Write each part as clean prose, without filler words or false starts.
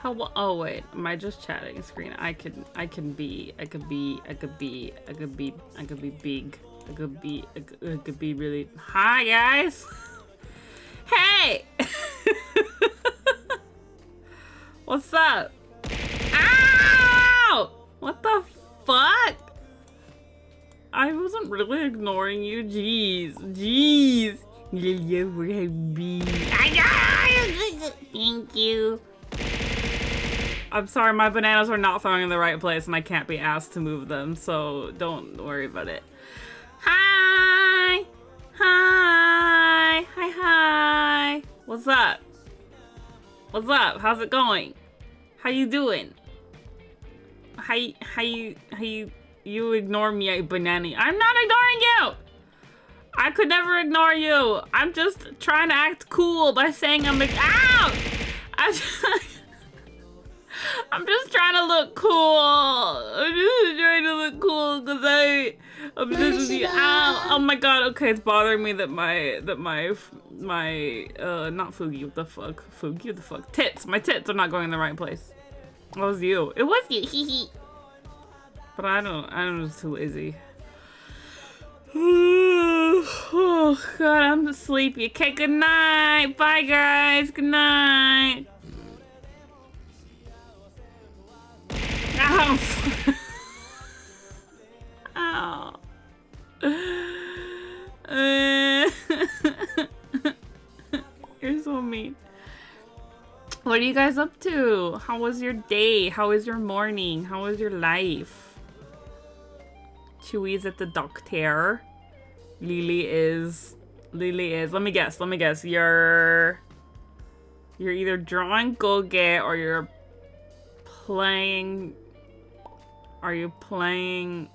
How? Oh wait, am I just chatting screen? I could be really. Hi guys. Hey. What's up? Ow! What the fuck? I wasn't really ignoring you. Jeez. Thank you. I'm sorry, my bananas are not throwing in the right place and I can't be asked to move them, so don't worry about it. Hi! Hi! What's up? What's up? How's it going? How you doing? How you ignore me, banana? I'm not ignoring you! I could never ignore you. I'm just trying to act cool by saying I'm like, ow! I'm just trying to look cool. I'm just trying to look cool because I'm just ow. Oh my god, okay, it's bothering me that my not Fugi, what the fuck? Fugi, what the fuck? Tits, my tits are not going in the right place. It was you. It was you, hee. But I'm just too lazy. Oh god, I'm sleepy. Okay, good night. Bye guys, good night. Ow. Ow. You're so mean. What are you guys up to? How was your day? How was your morning? How was your life? Chewy's at the doctor. Lily is. Let me guess. You're either drawing Goge or you're playing. Are you playing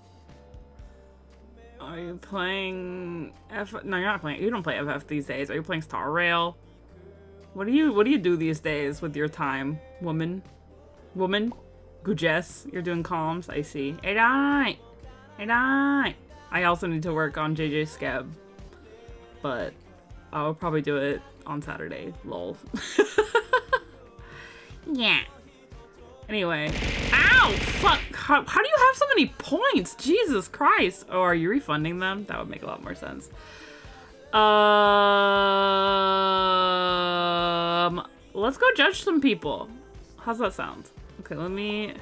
F? No, you're not playing. You don't play FF these days. Are you playing Star Rail? What do you do these days with your time, woman? Gujes, you're doing comms. I see. I also need to work on JJ Scab, but I'll probably do it on Saturday. Lol. Yeah. Anyway. Ow! Fuck! How do you have so many points? Jesus Christ! Oh, are you refunding them? That would make a lot more sense. Let's go judge some people. How's that sound? Okay, let me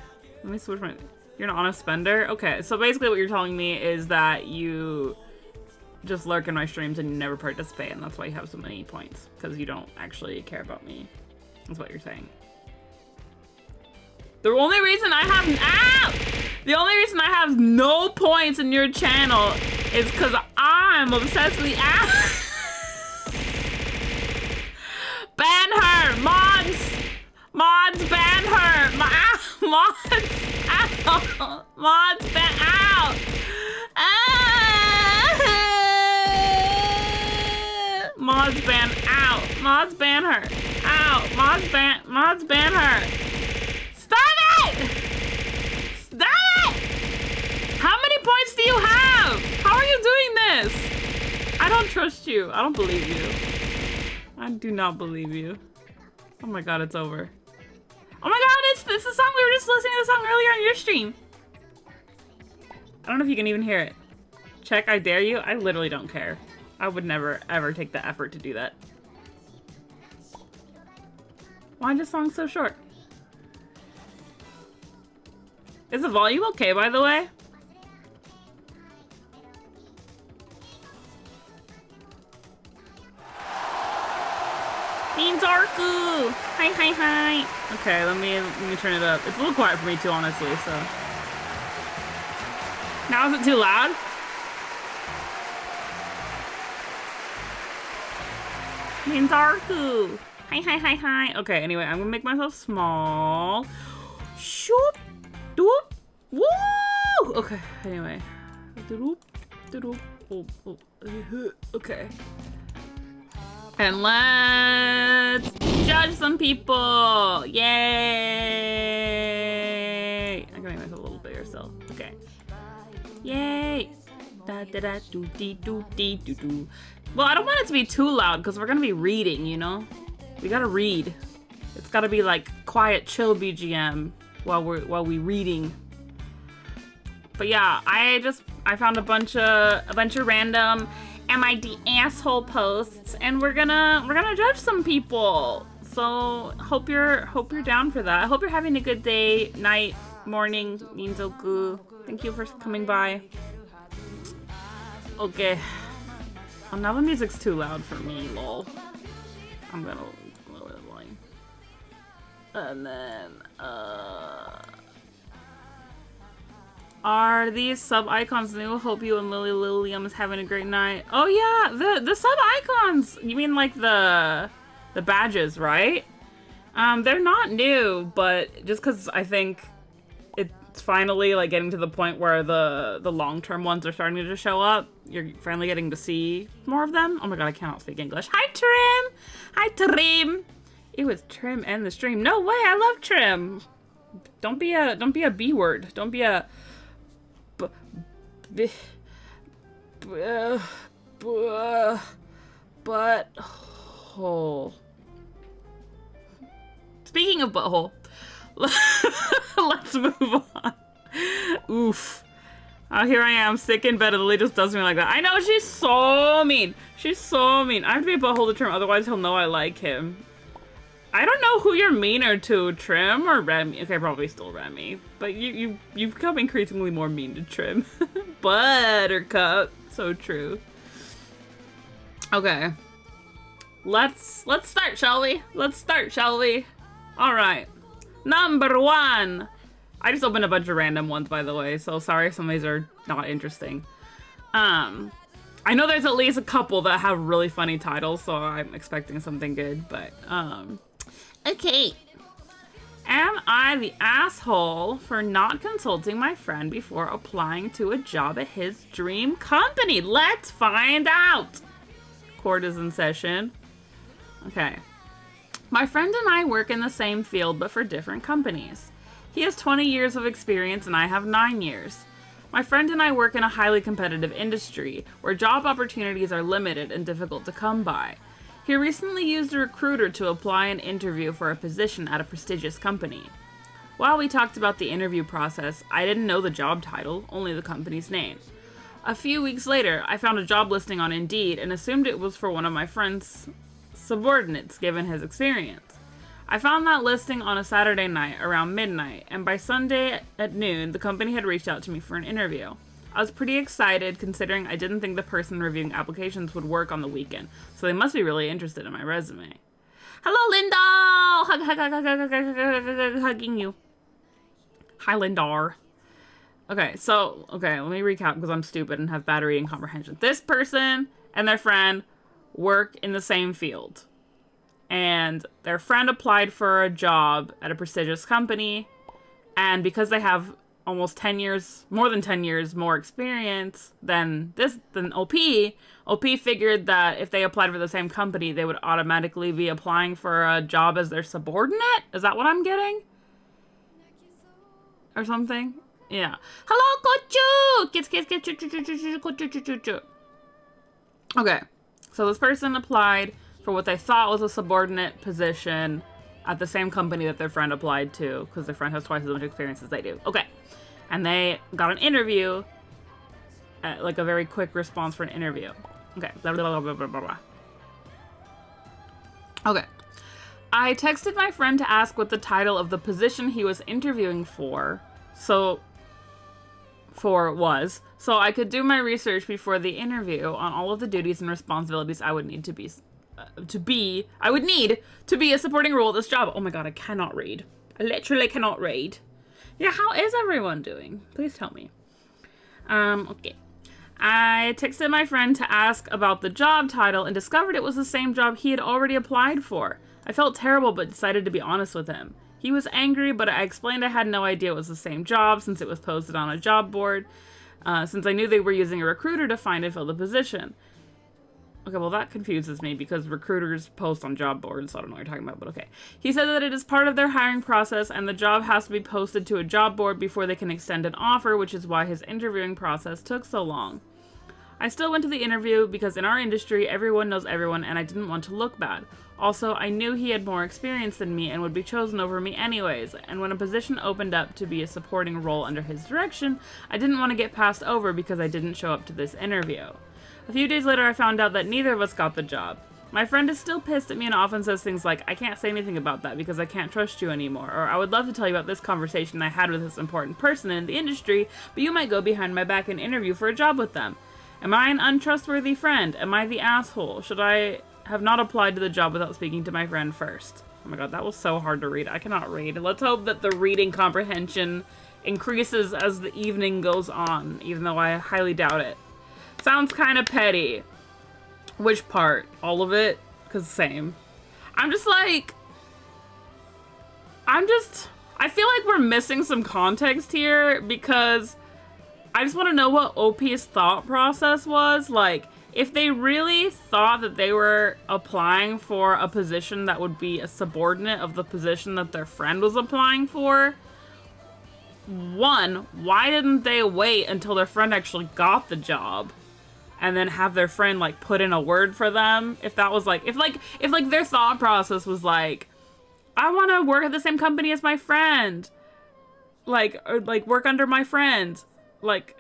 switch my... You're an honest spender? Okay, so basically what you're telling me is that you just lurk in my streams and you never participate, and that's why you have so many points, because you don't actually care about me. That's what you're saying. The only reason I have no points in your channel is because I'm obsessed with the ban her! Mods, ban her! Mods, ban out! Mods, ban out! Mods, ban her! Out! Mods, ban her! Stop it! How many points do you have? How are you doing this? I don't trust you. I don't believe you. I do not believe you. Oh my god, it's over. Oh my god, it's the song we were just listening to the song earlier on your stream. I don't know if you can even hear it. Check, I dare you. I literally don't care. I would never ever take the effort to do that. Why is this song so short? Is the volume okay, by the way? Beans Arku! Hi. Okay, let me turn it up. It's a little quiet for me too, honestly, so. Now is it too loud? Beans Arku! Hi. Okay, anyway, I'm gonna make myself small. Shoop! Doop! Woo! Okay, anyway. Doop. Oh. Okay. And let's judge some people! Yay! I'm gonna make myself a little bigger still. Okay. Yay! Da-da-da-doo-dee-doo-dee-doo-doo. Well, I don't want it to be too loud because we're gonna be reading, you know? We gotta read. It's gotta be like quiet, chill BGM while we reading. But yeah, I found a bunch of random MID asshole posts, and we're gonna judge some people. So hope you're down for that. I hope you're having a good day, night, morning, Ninzoku. Thank you for coming by. Okay. Oh, now the music's too loud for me, lol. I'm gonna lower the volume. And then, are these sub icons new? Hope you and Lily Lilium is having a great night. Oh yeah, the sub icons. You mean like the badges, right? They're not new, but just because I think it's finally like getting to the point where the long-term ones are starting to just show up. You're finally getting to see more of them. Oh my god, I cannot speak English. Hi Trim! Hi Trim! It was Trim and the stream. No way, I love Trim. Don't be a B word. Don't be a butthole. Speaking of butthole, let's move on. Oof. Here I am, sick in bed, and Lily just does me like that. I know, she's so mean. She's so mean. I have to be a butthole to Trim, otherwise he'll know I like him. I don't know who you're meaner to, Trim or Remy. Okay, probably still Remy. But you've become increasingly more mean to Trim. Buttercup. So true. Okay. Let's start, shall we? Let's start, shall we? Alright. Number 1. I just opened a bunch of random ones, by the way, so sorry if some of these are not interesting. I know there's at least a couple that have really funny titles, so I'm expecting something good, but, okay. Am I the asshole for not consulting my friend before applying to a job at his dream company? Let's find out! Court is in session. Okay. My friend and I work in the same field, but for different companies. He has 20 years of experience and I have 9 years. My friend and I work in a highly competitive industry, where job opportunities are limited and difficult to come by. He recently used a recruiter to apply and interview for a position at a prestigious company. While we talked about the interview process, I didn't know the job title, only the company's name. A few weeks later, I found a job listing on Indeed and assumed it was for one of my friend's subordinates, given his experience. I found that listing on a Saturday night around midnight, and by Sunday at noon, the company had reached out to me for an interview. I was pretty excited, considering I didn't think the person reviewing applications would work on the weekend, so they must be really interested in my resume. Hello, Lindar! Hugging you. Hi, Lindar. Okay, let me recap because I'm stupid and have bad reading comprehension. This person and their friend work in the same field. And their friend applied for a job at a prestigious company, and because they have almost 10 years, more than 10 years more experience than OP figured that if they applied for the same company, they would automatically be applying for a job as their subordinate? Is that what I'm getting? Or something? Yeah. Hello, Kochu! Kochu. Okay, so this person applied for what they thought was a subordinate position at the same company that their friend applied to, because their friend has twice as much experience as they do. Okay. And they got an interview, like a very quick response for an interview. Okay. Blah, blah, blah, blah, blah, blah. Okay. I texted my friend to ask what the title of the position he was interviewing for was, so I could do my research before the interview on all of the duties and responsibilities I would need to be a supporting role at this job. Oh my god, I cannot read. I literally cannot read. Yeah, how is everyone doing? Please tell me. Okay. I texted my friend to ask about the job title and discovered it was the same job he had already applied for. I felt terrible but decided to be honest with him. He was angry, but I explained I had no idea it was the same job since it was posted on a job board, since I knew they were using a recruiter to find and fill the position. Okay, well that confuses me because recruiters post on job boards, so I don't know what you're talking about, but okay. He said that it is part of their hiring process and the job has to be posted to a job board before they can extend an offer, which is why his interviewing process took so long. I still went to the interview because in our industry, everyone knows everyone and I didn't want to look bad. Also, I knew he had more experience than me and would be chosen over me anyways, and when a position opened up to be a supporting role under his direction, I didn't want to get passed over because I didn't show up to this interview. A few days later, I found out that neither of us got the job. My friend is still pissed at me and often says things like, I can't say anything about that because I can't trust you anymore, or I would love to tell you about this conversation I had with this important person in the industry, but you might go behind my back and interview for a job with them. Am I an untrustworthy friend? Am I the asshole? Should I have not applied to the job without speaking to my friend first? Oh my god, that was so hard to read. I cannot read. Let's hope that the reading comprehension increases as the evening goes on, even though I highly doubt it. Sounds kind of petty. Which part? All of it? Because same. I feel like we're missing some context here because I just want to know what OP's thought process was. Like, if they really thought that they were applying for a position that would be a subordinate of the position that their friend was applying for, one, why didn't they wait until their friend actually got the job and then have their friend, like, put in a word for them? If that was, like, if their thought process was, like, I want to work at the same company as my friend, like, or, like, work under my friend, like,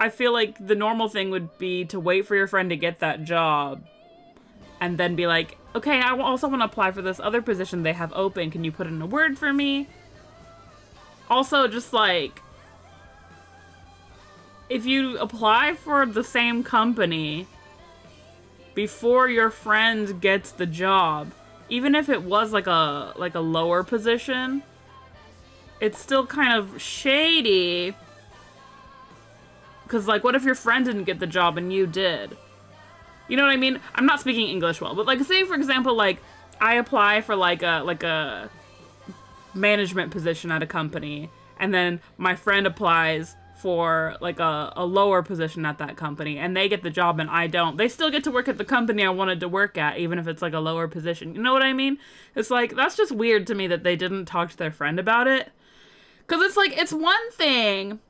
I feel like the normal thing would be to wait for your friend to get that job and then be like, okay, I also want to apply for this other position they have open. Can you put in a word for me? Also, just like, if you apply for the same company before your friend gets the job, even if it was like a lower position, it's still kind of shady. Because, like, what if your friend didn't get the job and you did? You know what I mean? I'm not speaking English well, but, like, say, for example, like, I apply for, like a management position at a company, and then my friend applies for, like, a lower position at that company, and they get the job and I don't. They still get to work at the company I wanted to work at, even if it's, like, a lower position. You know what I mean? It's, like, that's just weird to me that they didn't talk to their friend about it. Because it's, like, it's one thing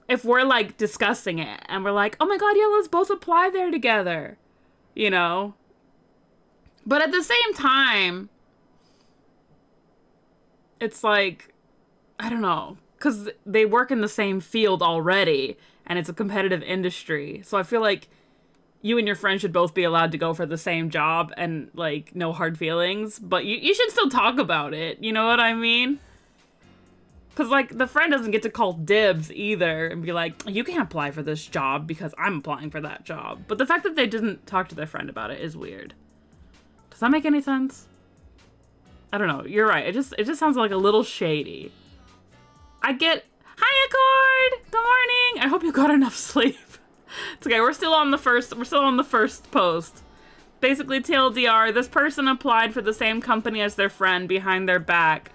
if we're, like, discussing it, and we're like, oh my god, yeah, let's both apply there together, you know? But at the same time, it's like, I don't know, because they work in the same field already, and it's a competitive industry, so I feel like you and your friend should both be allowed to go for the same job, and, like, no hard feelings, but you should still talk about it, you know what I mean? Because, like, the friend doesn't get to call dibs either and be like, you can't apply for this job because I'm applying for that job. But the fact that they didn't talk to their friend about it is weird. Does that make any sense? I don't know. You're right. It just sounds like a little shady. Hi, Accord! Good morning! I hope you got enough sleep. It's okay. We're still on the first post. Basically, TLDR, this person applied for the same company as their friend behind their back.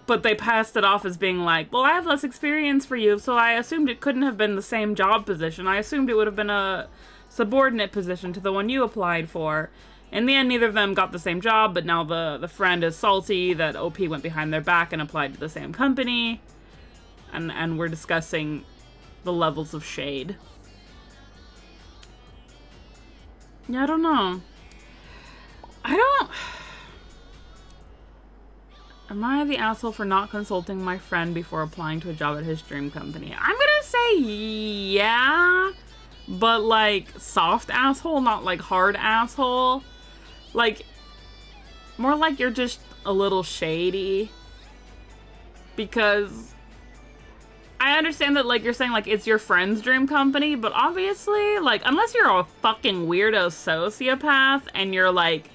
But they passed it off as being like, well, I have less experience for you, so I assumed it couldn't have been the same job position. I assumed it would have been a subordinate position to the one you applied for. In the end, neither of them got the same job, but now the friend is salty that OP went behind their back and applied to the same company. And we're discussing the levels of shade. Yeah, I don't know. Am I the asshole for not consulting my friend before applying to a job at his dream company? I'm gonna say yeah, but like soft asshole, not like hard asshole. Like, more like you're just a little shady. Because I understand that, like, you're saying, like, it's your friend's dream company, but obviously, like, unless you're a fucking weirdo sociopath and you're like,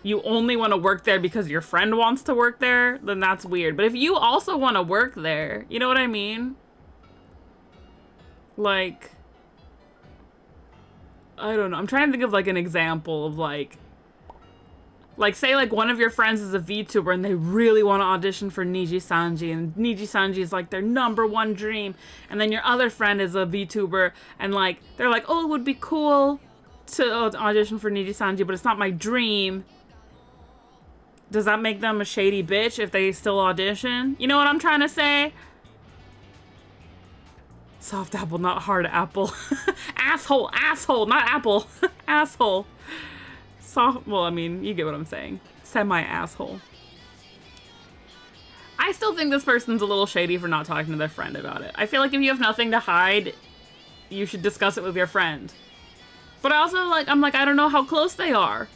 you only want to work there because your friend wants to work there, then that's weird. But if you also want to work there, you know what I mean? Like, I don't know. I'm trying to think of, like, an example of, like, say, like, one of your friends is a VTuber and they really want to audition for Niji Sanji, and Niji Sanji is, like, their #1 dream. And then your other friend is a VTuber and, like, they're like, oh, it would be cool to audition for Niji Sanji, but it's not my dream. Does that make them a shady bitch if they still audition? You know what I'm trying to say? Soft apple, not hard apple. Asshole, not apple. Asshole. soft. Well, I mean, you get what I'm saying. Semi-asshole. I still think this person's a little shady for not talking to their friend about it. I feel like if you have nothing to hide, you should discuss it with your friend. But I also, I'm like, I don't know how close they are.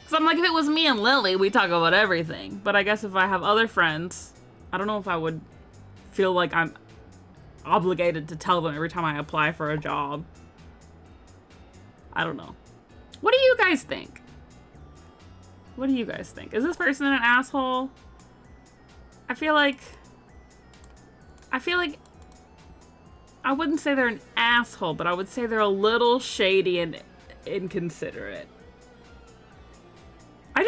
Because I'm like, if it was me and Lily, we talk about everything. But I guess if I have other friends, I don't know if I would feel like I'm obligated to tell them every time I apply for a job. I don't know. What do you guys think? What do you guys think? Is this person an asshole? I feel like I wouldn't say they're an asshole, but I would say they're a little shady and inconsiderate. I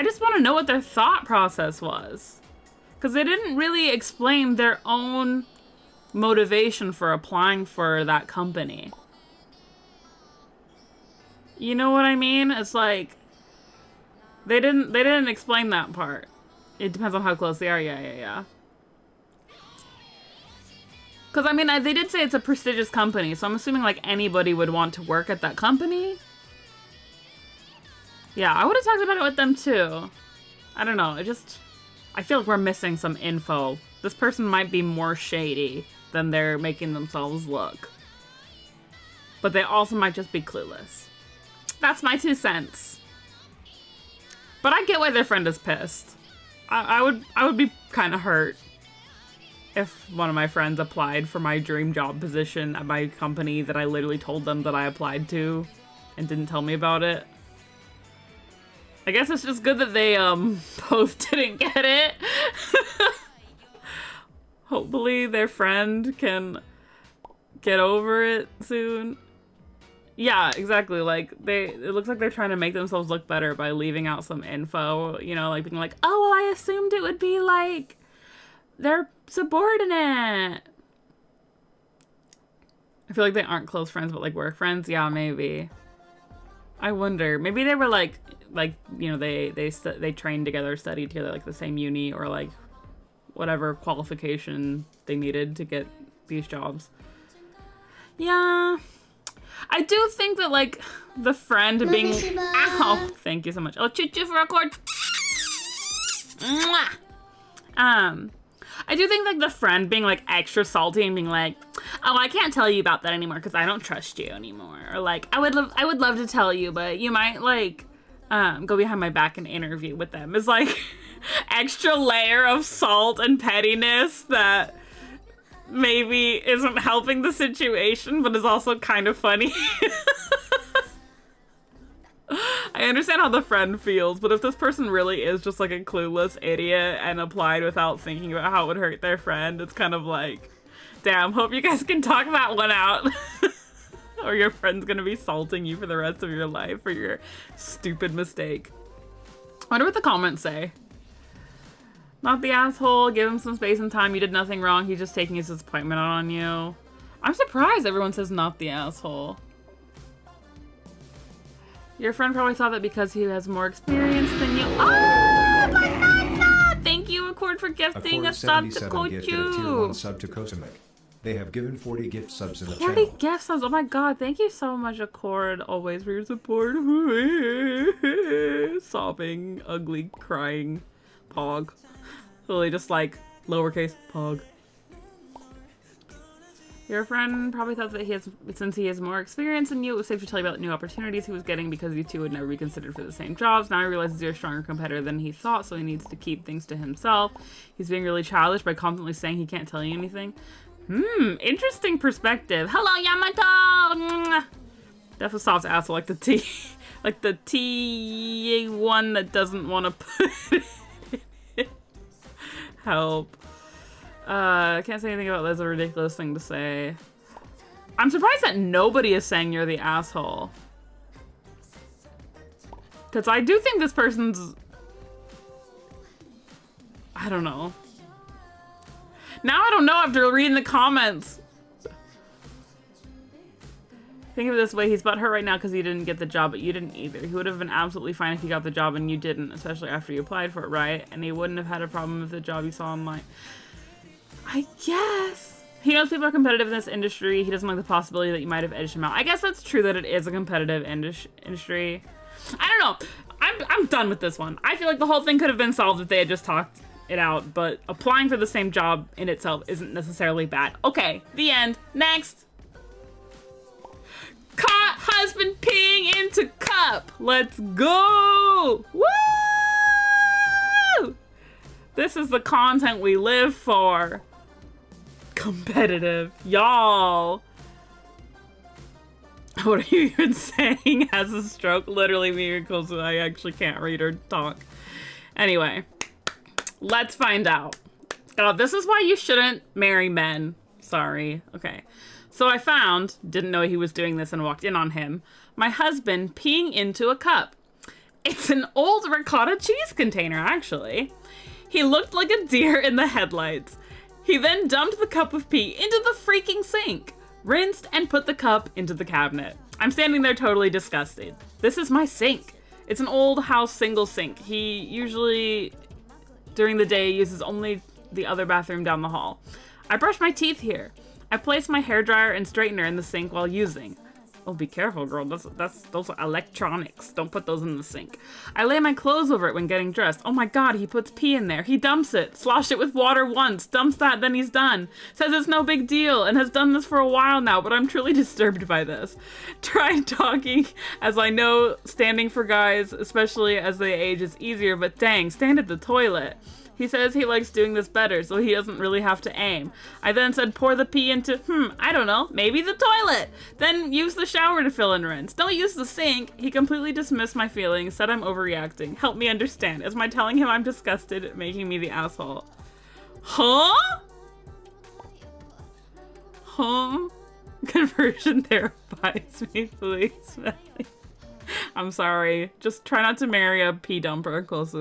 just want to know what their thought process was. Because they didn't really explain their own motivation for applying for that company. You know what I mean? It's like they didn't explain that part. It depends on how close they are. Yeah. Because, I mean, they did say it's a prestigious company, so I'm assuming, like, anybody would want to work at that company. Yeah, I would have talked about it with them, too. I don't know. I feel like we're missing some info. This person might be more shady than they're making themselves look. But they also might just be clueless. That's my 2 cents. But I get why their friend is pissed. I would be kind of hurt if one of my friends applied for my dream job position at my company that I literally told them that I applied to and didn't tell me about it. I guess it's just good that they both didn't get it. Hopefully their friend can get over it soon. Yeah, exactly. Like, it looks like they're trying to make themselves look better by leaving out some info, you know, like being like, oh, well, I assumed it would be like their subordinate. I feel like they aren't close friends, but like work friends. Yeah, maybe. I wonder. Maybe they were like you know, they trained together, studied together, like the same uni or like whatever qualification they needed to get these jobs. Yeah. I do think that, like, the friend being... Ow! Thank you so much. Oh, choo-choo for a cord. Mwah! I do think, like, the friend being, like, extra salty and being like, oh, I can't tell you about that anymore because I don't trust you anymore. Or, like, I would love to tell you, but you might, like, go behind my back and interview with them. Is, like, extra layer of salt and pettiness that... maybe isn't helping the situation, but is also kind of funny. I understand how the friend feels, but if this person really is just like a clueless idiot and applied without thinking about how it would hurt their friend, it's kind of like, damn, hope you guys can talk that one out. Or your friend's gonna be salting you for the rest of your life for your stupid mistake. I wonder what the comments say. Not the asshole, give him some space and time, you did nothing wrong, he's just taking his disappointment out on you. I'm surprised everyone says not the asshole. Your friend probably thought that because he has more experience than you. Oh, banana! Thank you, Accord, for gifting a sub to Kochu. Sub to Kosimic. They have given 40 gift subs in the 40 channel. gift subs, oh my god, thank you so much, Accord, always for your support. Sobbing, ugly, crying, pog. Literally just like lowercase pog. Your friend probably thought that since he has more experience than you, it was safe to tell you about new opportunities he was getting because you two would never be considered for the same jobs. Now he realizes you're a stronger competitor than he thought, so he needs to keep things to himself. He's being really childish by constantly saying he can't tell you anything. Interesting perspective. Hello, Yamato! Definitely soft asshole like the like the T one that doesn't want to put it in. Help. I can't say anything about that's a ridiculous thing to say. I'm surprised that nobody is saying you're the asshole. Because I do think this person's... I don't know. Now I don't know after reading the comments. Think of it this way, he's butthurt right now because he didn't get the job, but you didn't either. He would have been absolutely fine if he got the job and you didn't, especially after you applied for it, right? And he wouldn't have had a problem with the job you saw online. I guess. He knows people are competitive in this industry. He doesn't like the possibility that you might have edged him out. I guess that's true that it is a competitive industry. I don't know. I'm done with this one. I feel like the whole thing could have been solved if they had just talked it out, but applying for the same job in itself isn't necessarily bad. Okay, the end. Next. Caught husband peeing into cup. Let's go. Woo! This is the content we live for. Competitive. Y'all. What are you even saying? Has a stroke? Literally miracles. I actually can't read or talk. Anyway, let's find out. God, this is why you shouldn't marry men. Sorry. Okay. So I found, didn't know he was doing this and walked in on him, my husband peeing into a cup. It's an old ricotta cheese container, actually. He looked like a deer in the headlights. He then dumped the cup of pee into the freaking sink, rinsed, and put the cup into the cabinet. I'm standing there totally disgusted. This is my sink. It's an old house single sink. He usually, during the day, uses only the other bathroom down the hall. I brush my teeth here. I place my hairdryer and straightener in the sink while using. Oh, be careful, girl. Those are electronics. Don't put those in the sink. I lay my clothes over it when getting dressed. Oh my god, he puts pee in there. He dumps it. Sloshed it with water once. Dumps that, then he's done. Says it's no big deal and has done this for a while now, but I'm truly disturbed by this. Try talking, as I know standing for guys, especially as they age, is easier, but dang, stand at the toilet. He says he likes doing this better, so he doesn't really have to aim. I then said pour the pee into, I don't know, maybe the toilet. Then use the shower to fill and rinse. Don't use the sink. He completely dismissed my feelings, said I'm overreacting. Help me understand. Is my telling him I'm disgusted making me the asshole? Huh? Huh? Conversion terrifies me, please. I'm sorry. Just try not to marry a pee dumper, close.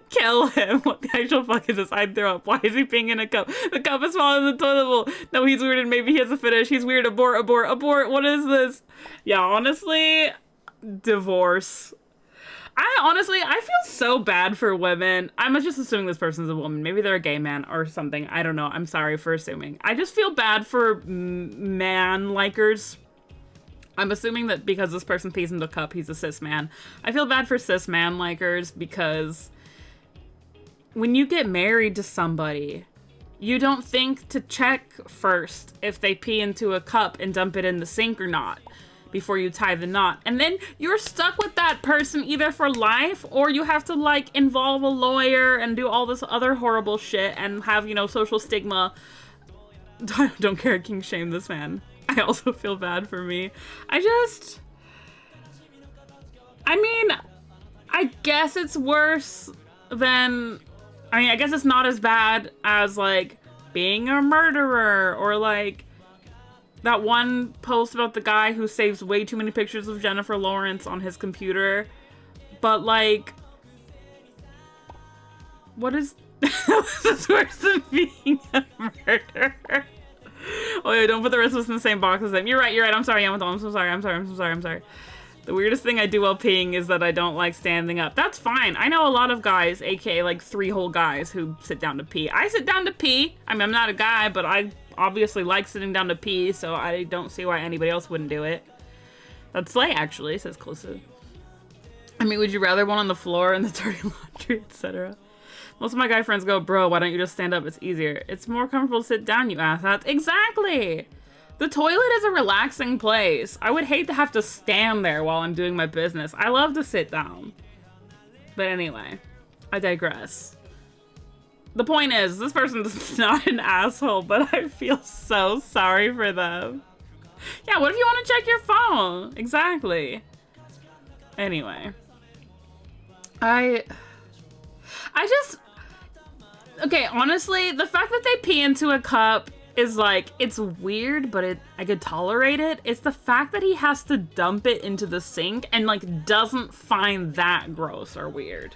Kill him. What the actual fuck is this? I'd throw up. Why is he peeing in a cup? The cup is smaller than the toilet bowl. No, he's weird and maybe he has a fetish. He's weird. Abort, abort, abort. What is this? Yeah, honestly, divorce. I feel so bad for women. I'm just assuming this person's a woman. Maybe they're a gay man or something. I don't know. I'm sorry for assuming. I just feel bad for man-likers. I'm assuming that because this person pees in the cup, he's a cis man. I feel bad for cis man-likers because when you get married to somebody, you don't think to check first if they pee into a cup and dump it in the sink or not before you tie the knot. And then you're stuck with that person either for life or you have to like involve a lawyer and do all this other horrible shit and have, you know, social stigma. Don't care, king shame this man. I also feel bad for me. I guess it's worse than, I guess it's not as bad as like being a murderer or like that one post about the guy who saves way too many pictures of Jennifer Lawrence on his computer. But like, what is this worse than being a murderer? Oh yeah, don't put the rest of us in the same box as them. You're right, I'm sorry, I'm so sorry. The weirdest thing I do while peeing is that I don't like standing up. That's fine. I know a lot of guys, aka like 3 whole guys, who sit down to pee. I sit down to pee. I mean, I'm not a guy, but I obviously like sitting down to pee, so I don't see why anybody else wouldn't do it. That's slay, actually, says Close. I mean, would you rather one on the floor and the dirty laundry, etc.? Most of my guy friends go, bro, why don't you just stand up? It's easier. It's more comfortable to sit down, you asshats. Exactly! The toilet is a relaxing place. I would hate to have to stand there while I'm doing my business. I love to sit down. But anyway, I digress. The point is, this person's not an asshole, but I feel so sorry for them. Yeah, what if you want to check your phone? Exactly. Anyway. Okay, honestly, the fact that they pee into a cup is like, it's weird, but I could tolerate it. It's the fact that he has to dump it into the sink and like doesn't find that gross or weird.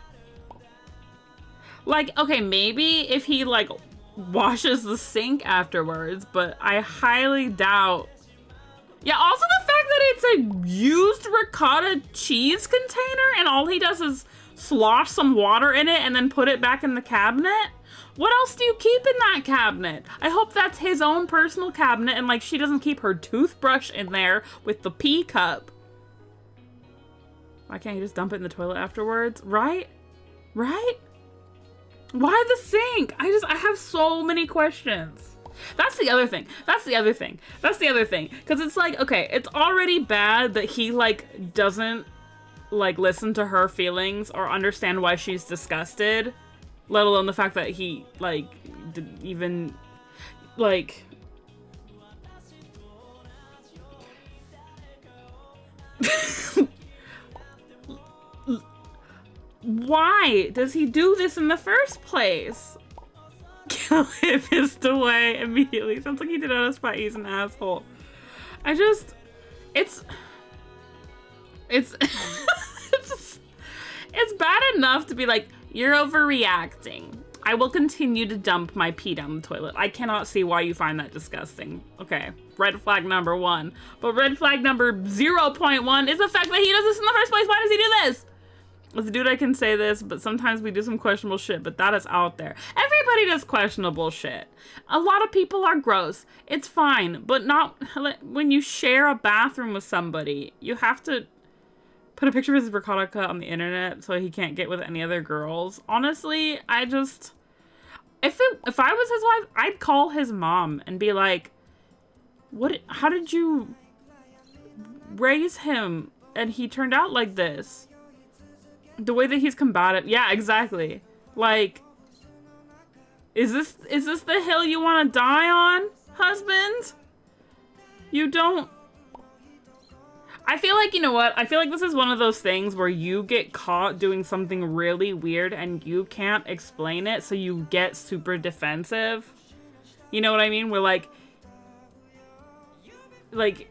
Like, okay, maybe if he like washes the sink afterwards, but I highly doubt. Yeah, also the fact that it's a used ricotta cheese container and all he does is slosh some water in it and then put it back in the cabinet. What else do you keep in that cabinet? I hope that's his own personal cabinet and like she doesn't keep her toothbrush in there with the pee cup. Why can't you just dump it in the toilet afterwards? Right? Right? Why the sink? I have so many questions. That's the other thing. Because it's like, okay, it's already bad that he, like, doesn't, like, listen to her feelings or understand why she's disgusted. Let alone the fact that he, like, didn't even, like... Why does he do this in the first place? Kill him is the way immediately. Sounds like he did it on a spot. He's an asshole. It's it's bad enough to be like, you're overreacting. I will continue to dump my pee down the toilet. I cannot see why you find that disgusting. Okay, red flag number 1. But red flag number 0.1 is the fact that he does this in the first place. Why does he do this? As a dude, I can say this, but sometimes we do some questionable shit, but that is out there. Everybody does questionable shit. A lot of people are gross. It's fine, but not when you share a bathroom with somebody. You have to put a picture of his ricotta cut on the internet so he can't get with any other girls. Honestly, if I was his wife, I'd call his mom and be like, how did you raise him and he turned out like this? The way that he's combative. Yeah, exactly. Like, is this the hill you want to die on, husband? You don't... I feel like, you know what? I feel like this is one of those things where you get caught doing something really weird and you can't explain it, so you get super defensive. You know what I mean? We're like,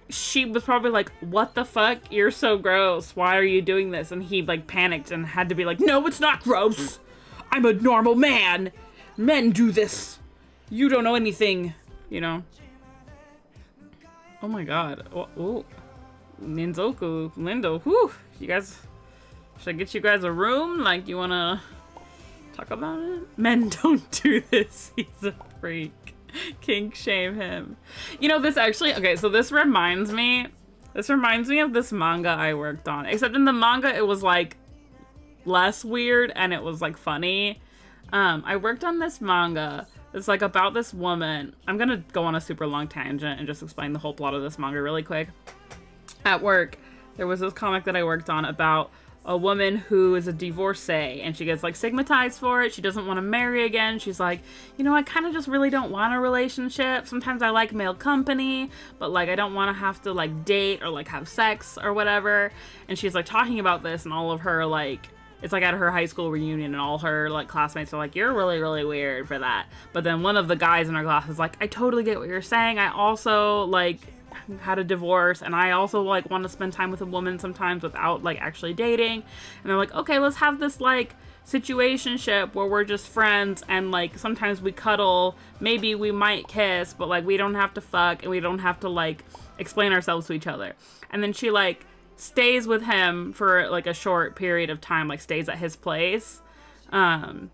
she was probably like, what the fuck? You're so gross. Why are you doing this? And he, like, panicked and had to be like, no, it's not gross. I'm a normal man. Men do this. You don't know anything, you know? Oh my god. Oh. Ninzoku, Lindo, whew. You guys, should I get you guys a room? Like, you wanna talk about it? Men don't do this. He's a freak. Kink shame him. You know, this actually, okay, so this reminds me of this manga I worked on. Except in the manga, it was, like, less weird and it was, like, funny. I worked on this manga. It's, like, about this woman. I'm gonna go on a super long tangent and just explain the whole plot of this manga really quick. At work, there was this comic that I worked on about a woman who is a divorcee and she gets, like, stigmatized for it. She doesn't want to marry again. She's like, you know, I kind of just really don't want a relationship. Sometimes I like male company, but, like, I don't want to have to, like, date or, like, have sex or whatever. And she's, like, talking about this, and all of her, like, it's, like, at her high school reunion, and all her, like, classmates are like, you're really, really weird for that. But then one of the guys in her class is like, I totally get what you're saying. I also, like, had a divorce, and I also, like, want to spend time with a woman sometimes without, like, actually dating. And they're like, okay, let's have this, like, situationship where we're just friends, and, like, sometimes we cuddle, maybe we might kiss, but, like, we don't have to fuck, and we don't have to, like, explain ourselves to each other. And then she, like, stays with him for, like, a short period of time, like, stays at his place. And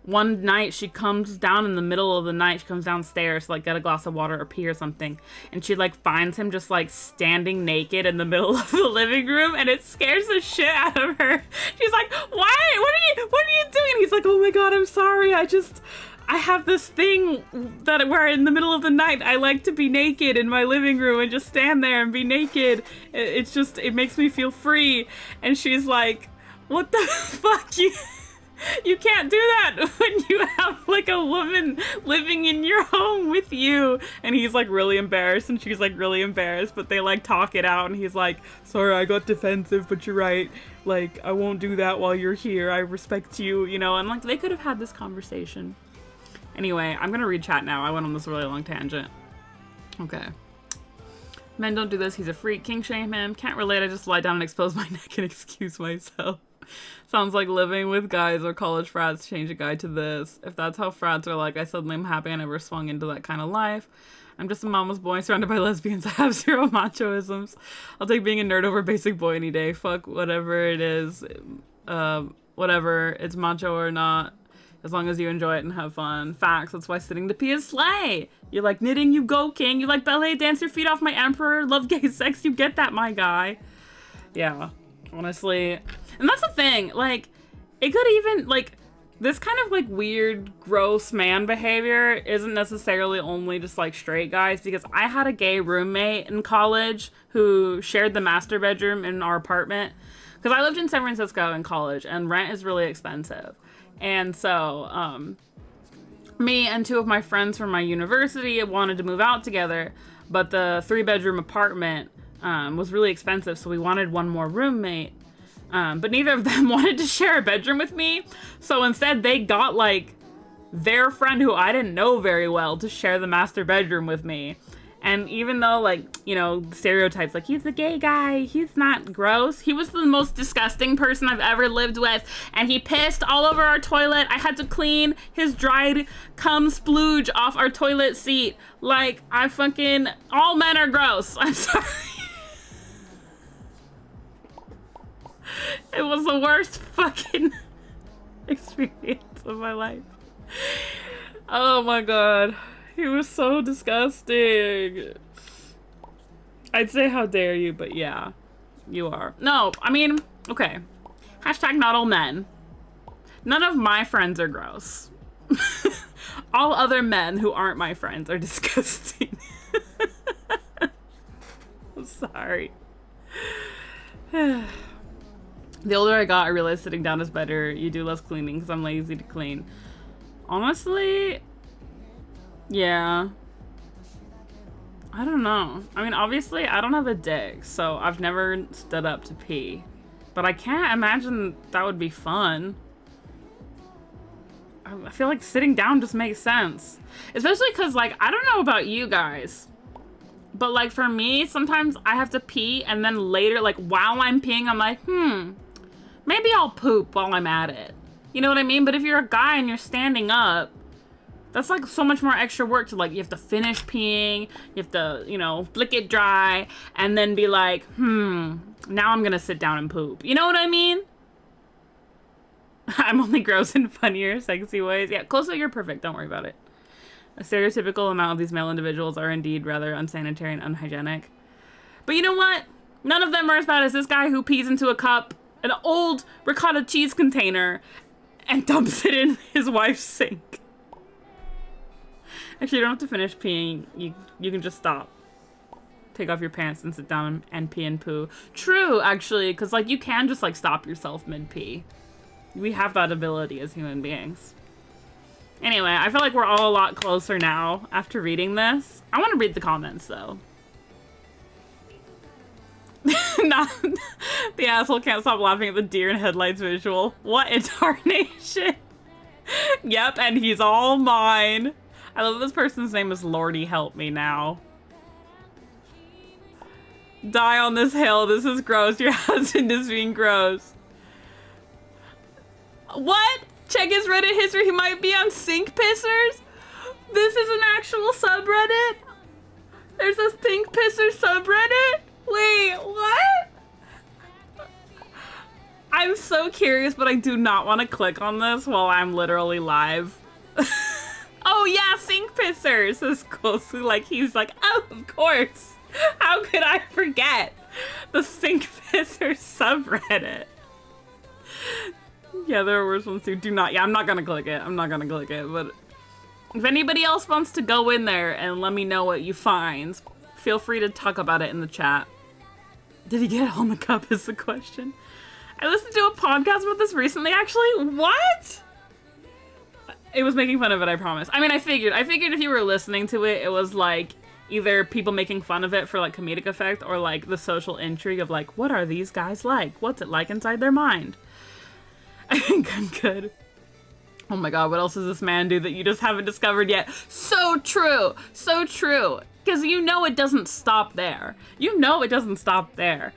one night she comes down in the middle of the night, she comes downstairs to, like, get a glass of water or pee or something, and she, like, finds him just, like, standing naked in the middle of the living room, and it scares the shit out of her. She's like, why? What are you doing? And he's like, oh my god, I'm sorry, I have this thing that where in the middle of the night I like to be naked in my living room and just stand there and be naked. It makes me feel free. And she's like, what the fuck? You can't do that when you have, like, a woman living in your home with you. And he's, like, really embarrassed, and she's, like, really embarrassed, but they, like, talk it out, and he's like, sorry, I got defensive, but you're right. Like, I won't do that while you're here. I respect you, you know? And, like, they could have had this conversation. Anyway, I'm gonna read chat now. I went on this really long tangent. Okay. Men don't do this. He's a freak. King shame him. Can't relate. I just lie down and expose my neck and excuse myself. Sounds like living with guys or college frats change a guy to this. If that's how frats are like, I suddenly am happy I never swung into that kind of life. I'm just a mama's boy surrounded by lesbians. I have zero machoisms. I'll take being a nerd over basic boy any day. Fuck whatever it is. Whatever. It's macho or not. As long as you enjoy it and have fun. Facts. That's why sitting to pee is slay. You like knitting, you go king. You like ballet, dance your feet off my emperor. Love gay sex, you get that, my guy. Yeah, honestly. And that's the thing, like, it could even, like, this kind of, like, weird, gross man behavior isn't necessarily only just, like, straight guys, because I had a gay roommate in college who shared the master bedroom in our apartment. Because I lived in San Francisco in college, and rent is really expensive. And so, me and two of my friends from my university wanted to move out together, but the 3-bedroom apartment was really expensive, so we wanted one more roommate. But neither of them wanted to share a bedroom with me, so instead they got, like, their friend who I didn't know very well to share the master bedroom with me. And even though, like, you know, stereotypes, like, he's a gay guy, he's not gross, he was the most disgusting person I've ever lived with, and he pissed all over our toilet. I had to clean his dried cum splooge off our toilet seat. Like, all men are gross. I'm sorry. It was the worst fucking experience of my life. Oh my god. He was so disgusting. I'd say how dare you, but yeah, you are. No, I mean, okay. Hashtag not all men. None of my friends are gross. All other men who aren't my friends are disgusting. I'm sorry. The older I got, I realized sitting down is better. You do less cleaning because I'm lazy to clean. Honestly, yeah. I don't know. I mean, obviously, I don't have a dick, so I've never stood up to pee. But I can't imagine that would be fun. I feel like sitting down just makes sense. Especially because, like, I don't know about you guys, but, like, for me, sometimes I have to pee, and then later, like, while I'm peeing, I'm like, maybe I'll poop while I'm at it. You know what I mean? But if you're a guy and you're standing up, that's like so much more extra work to, like, you have to finish peeing, you have to, you know, flick it dry, and then be like, now I'm gonna sit down and poop. You know what I mean? I'm only gross in funnier, sexy ways. Yeah, Closa, you're perfect. Don't worry about it. A stereotypical amount of these male individuals are indeed rather unsanitary and unhygienic. But you know what? None of them are as bad as this guy who pees into a cup, an old ricotta cheese container, and dumps it in his wife's sink. Actually, you don't have to finish peeing. You can just stop. Take off your pants and sit down and pee and poo. True, actually, because, like, you can just, like, stop yourself mid-pee. We have that ability as human beings. Anyway, I feel like we're all a lot closer now after reading this. I want to read the comments, though. Not, the asshole can't stop laughing at the deer in headlights visual. What in tarnation? Yep, and he's all mine. I love this person's name is Lordy Help Me Now. Die on this hill. This is gross. Your husband is being gross. What? Check his Reddit history. He might be on Sink Pissers. This is an actual subreddit? There's a Sink Pisser subreddit? Wait, what? I'm so curious, but I do not want to click on this while I'm literally live. Oh yeah, Sink Pissers is closely like, he's like, oh, of course. How could I forget the Sink Pissers subreddit? Yeah, there are worse ones too. Do not. Yeah, I'm not gonna click it. I'm not gonna click it. But if anybody else wants to go in there and let me know what you find, feel free to talk about it in the chat. Did he get on the cup is the question. I listened to a podcast about this recently, actually. What? It was making fun of it, I promise. I mean, I figured if you were listening to it, it was like either people making fun of it for like comedic effect or like the social intrigue of like, what are these guys like? What's it like inside their mind? I think I'm good. Oh my god, what else does this man do that you just haven't discovered yet? So true! So true! Because you know it doesn't stop there. You know it doesn't stop there.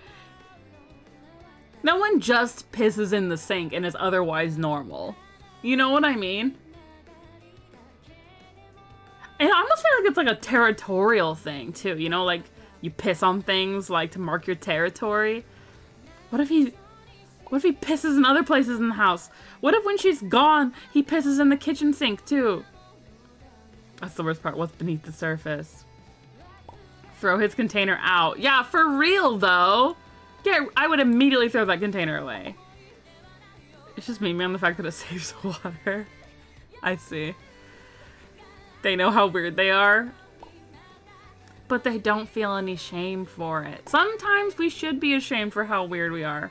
No one just pisses in the sink and is otherwise normal. You know what I mean? And I almost feel like it's like a territorial thing too, you know, like you piss on things like to mark your territory. What if he pisses in other places in the house? What if when she's gone, he pisses in the kitchen sink too? That's the worst part, what's beneath the surface. Throw his container out. Yeah, for real though. Yeah, I would immediately throw that container away. It's just me on the fact that it saves water. I see. They know how weird they are. But they don't feel any shame for it. Sometimes we should be ashamed for how weird we are.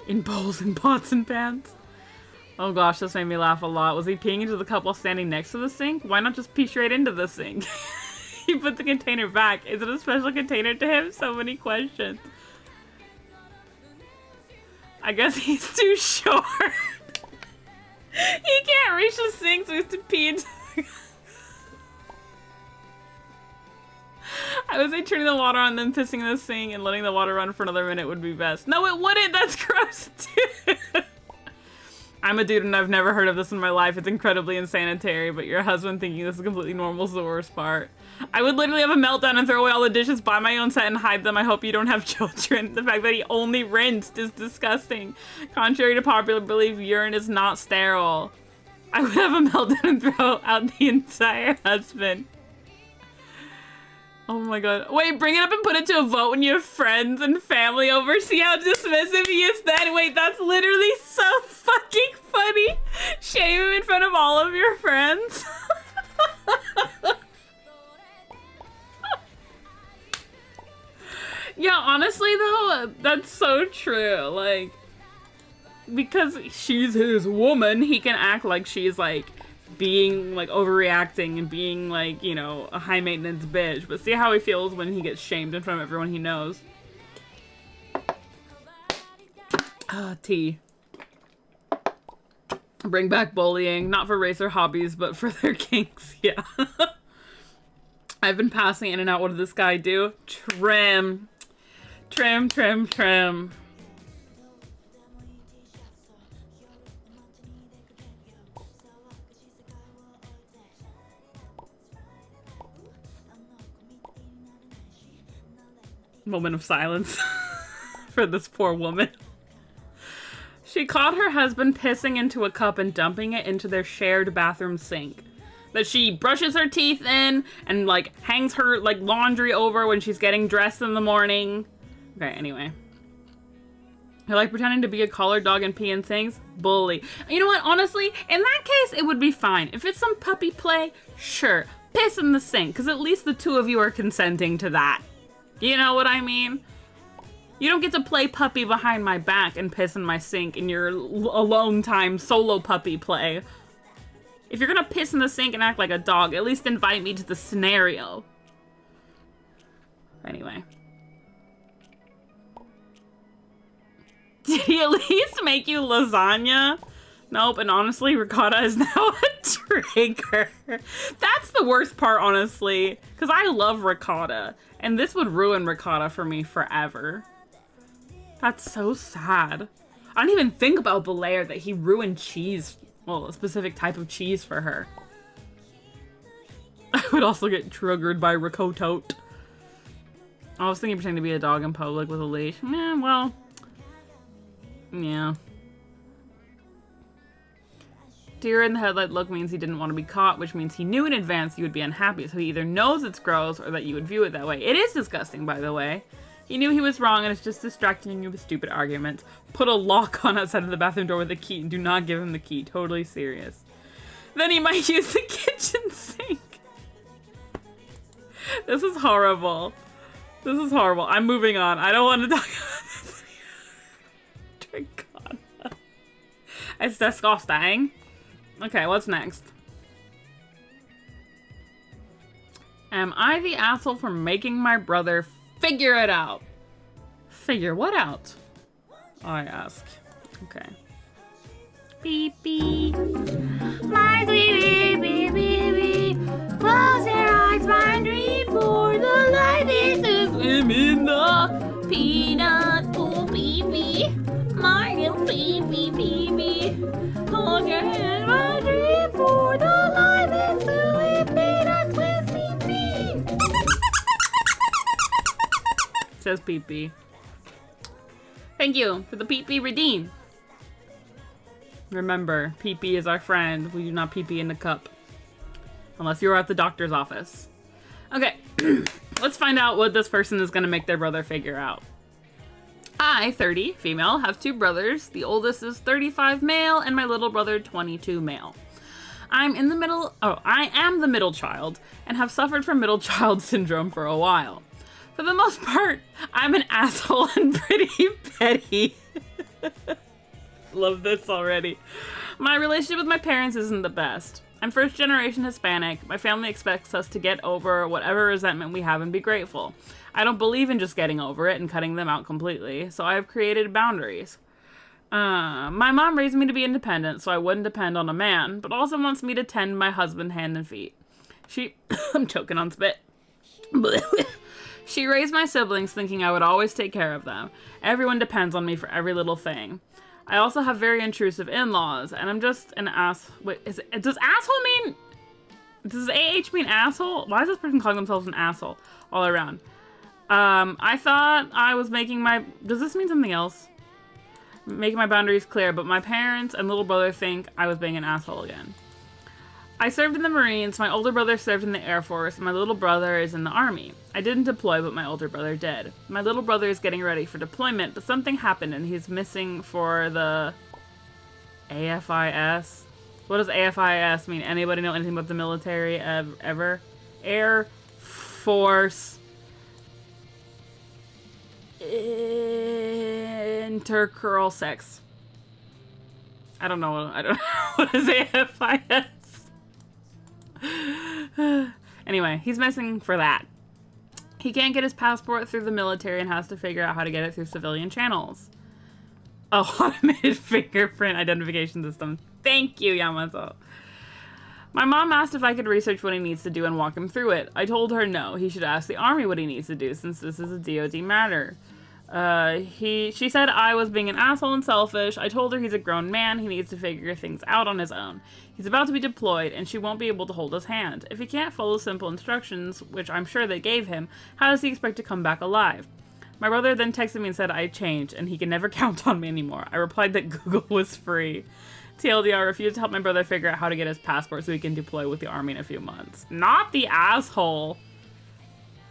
In bowls and pots and pans. Oh gosh, this made me laugh a lot. Was he peeing into the cup while standing next to the sink? Why not just pee straight into the sink? He put the container back. Is it a special container to him? So many questions. I guess he's too short. He can't reach the sink, so he has to pee into the... I would say turning the water on, then pissing in the sink, and letting the water run for another minute would be best. No, it wouldn't! That's gross, too! I'm a dude and I've never heard of this in my life. It's incredibly insanitary, but your husband thinking this is completely normal is the worst part. I would literally have a meltdown and throw away all the dishes, buy my own set, and hide them. I hope you don't have children. The fact that he only rinsed is disgusting. Contrary to popular belief, urine is not sterile. I would have a meltdown and throw out the entire husband. Oh my god. Wait, bring it up and put it to a vote when you have friends and family over. See how dismissive he is then? Wait, that's literally so fucking funny. Shame him in front of all of your friends. Yeah, honestly though, that's so true. Like, because she's his woman, he can act like she's like being like overreacting and being like, you know, a high maintenance bitch. But see how he feels when he gets shamed in front of everyone he knows. Tea. Bring back bullying, not for race or hobbies, but for their kinks. Yeah. I've been passing in and out. What did this guy do? Trim. Trim, trim, trim. Moment of silence for this poor woman. She caught her husband pissing into a cup and dumping it into their shared bathroom sink that she brushes her teeth in and like hangs her like laundry over when she's getting dressed in the morning. Okay, anyway. I like pretending to be a collared dog and pee in sinks. Bully. You know what? Honestly, in that case, it would be fine. If it's some puppy play, sure. Piss in the sink, because at least the two of you are consenting to that. You know what I mean? You don't get to play puppy behind my back and piss in my sink in your alone time solo puppy play. If you're gonna piss in the sink and act like a dog, at least invite me to the scenario. Anyway. Did he at least make you lasagna? Nope, and honestly, ricotta is now a trigger. That's the worst part, honestly, because I love ricotta, and this would ruin ricotta for me forever. That's so sad. I don't even think about the layer that he ruined cheese, well, a specific type of cheese for her. I would also get triggered by ricotta. I was thinking pretending to be a dog in public with a leash. Well, yeah. Deer in the headlight look means he didn't want to be caught, which means he knew in advance you would be unhappy, so he either knows it's gross or that you would view it that way. It is disgusting, by the way. He knew he was wrong and it's just distracting you with stupid arguments. Put a lock on outside of the bathroom door with a key and do not give him the key. Totally serious. Then he might use the kitchen sink. This is horrible. This is horrible. I'm moving on. I don't want to talk about this anymore. Dear God. It's disgusting. Okay, what's next? Am I the asshole for making my brother figure it out? Figure what out? I ask. Okay. Beep beep. My sweet beep beep beep. Close your eyes, find dream for the light is to swim in the peanut pool beep beep. My little beep beep beep beep. Hold your hand, my dream for the light is to swim peanuts with beep beep. Says Pee Pee. Thank you for the Pee Pee redeem. Remember, Pee Pee is our friend. We do not pee pee in the cup. Unless you're at the doctor's office. Okay, let's find out what this person is going to make their brother figure out. I, 30, female, have 2 brothers. The oldest is 35 male, and my little brother 22 male. I am the middle child, and have suffered from middle child syndrome for a while. For the most part, I'm an asshole and pretty petty. Love this already. My relationship with my parents isn't the best. I'm first generation Hispanic. My family expects us to get over whatever resentment we have and be grateful. I don't believe in just getting over it and cutting them out completely, so I have created boundaries. My mom raised me to be independent, so I wouldn't depend on a man, but also wants me to tend my husband hand and feet. I'm choking on spit. She raised my siblings thinking I would always take care of them. Everyone depends on me for every little thing. I also have very intrusive in-laws, and I'm just an ass. Wait, does asshole mean? Does AH mean asshole? Why is this person calling themselves an asshole all around? I thought I was making my. Does this mean something else? Making my boundaries clear, but my parents and little brother think I was being an asshole again. I served in the Marines, my older brother served in the Air Force, and my little brother is in the Army. I didn't deploy, but my older brother did. My little brother is getting ready for deployment, but something happened and he's missing for the AFIS. What does AFIS mean? Anybody know anything about the military ever? Air Force Intercurl Sex. I don't know what is AFIS. Anyway, he's missing for that. He can't get his passport through the military and has to figure out how to get it through civilian channels. Oh, automated fingerprint identification system. Thank you, Yamato. My mom asked if I could research what he needs to do and walk him through it. I told her no, he should ask the Army what he needs to do since this is a DoD matter. She said I was being an asshole and selfish. I told her he's a grown man, he needs to figure things out on his own. He's about to be deployed, and she won't be able to hold his hand. If he can't follow simple instructions, which I'm sure they gave him, how does he expect to come back alive? My brother then texted me and said I changed, and he can never count on me anymore. I replied that Google was free. TLDR, I refused to help my brother figure out how to get his passport so he can deploy with the Army in a few months. Not the asshole!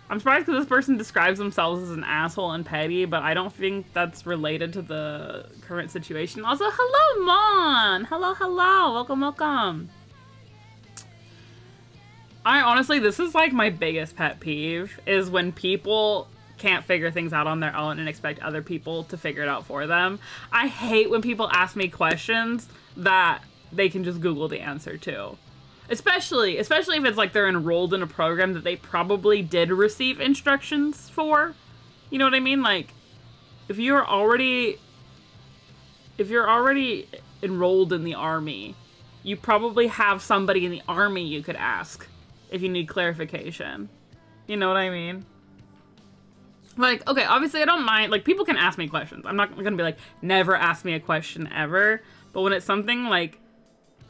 I'm surprised because this person describes themselves as an asshole and petty, but I don't think that's related to the current situation. Also, hello, Mon! Hello, hello! Welcome, welcome! Honestly, this is like my biggest pet peeve, is when people can't figure things out on their own and expect other people to figure it out for them. I hate when people ask me questions that they can just Google the answer to. Especially if it's like they're enrolled in a program that they probably did receive instructions for. You know what I mean? Like, if you're already enrolled in the Army, you probably have somebody in the Army you could ask if you need clarification. You know what I mean? Like, okay, obviously I don't mind, like, people can ask me questions. I'm not gonna be like, never ask me a question ever. But when it's something like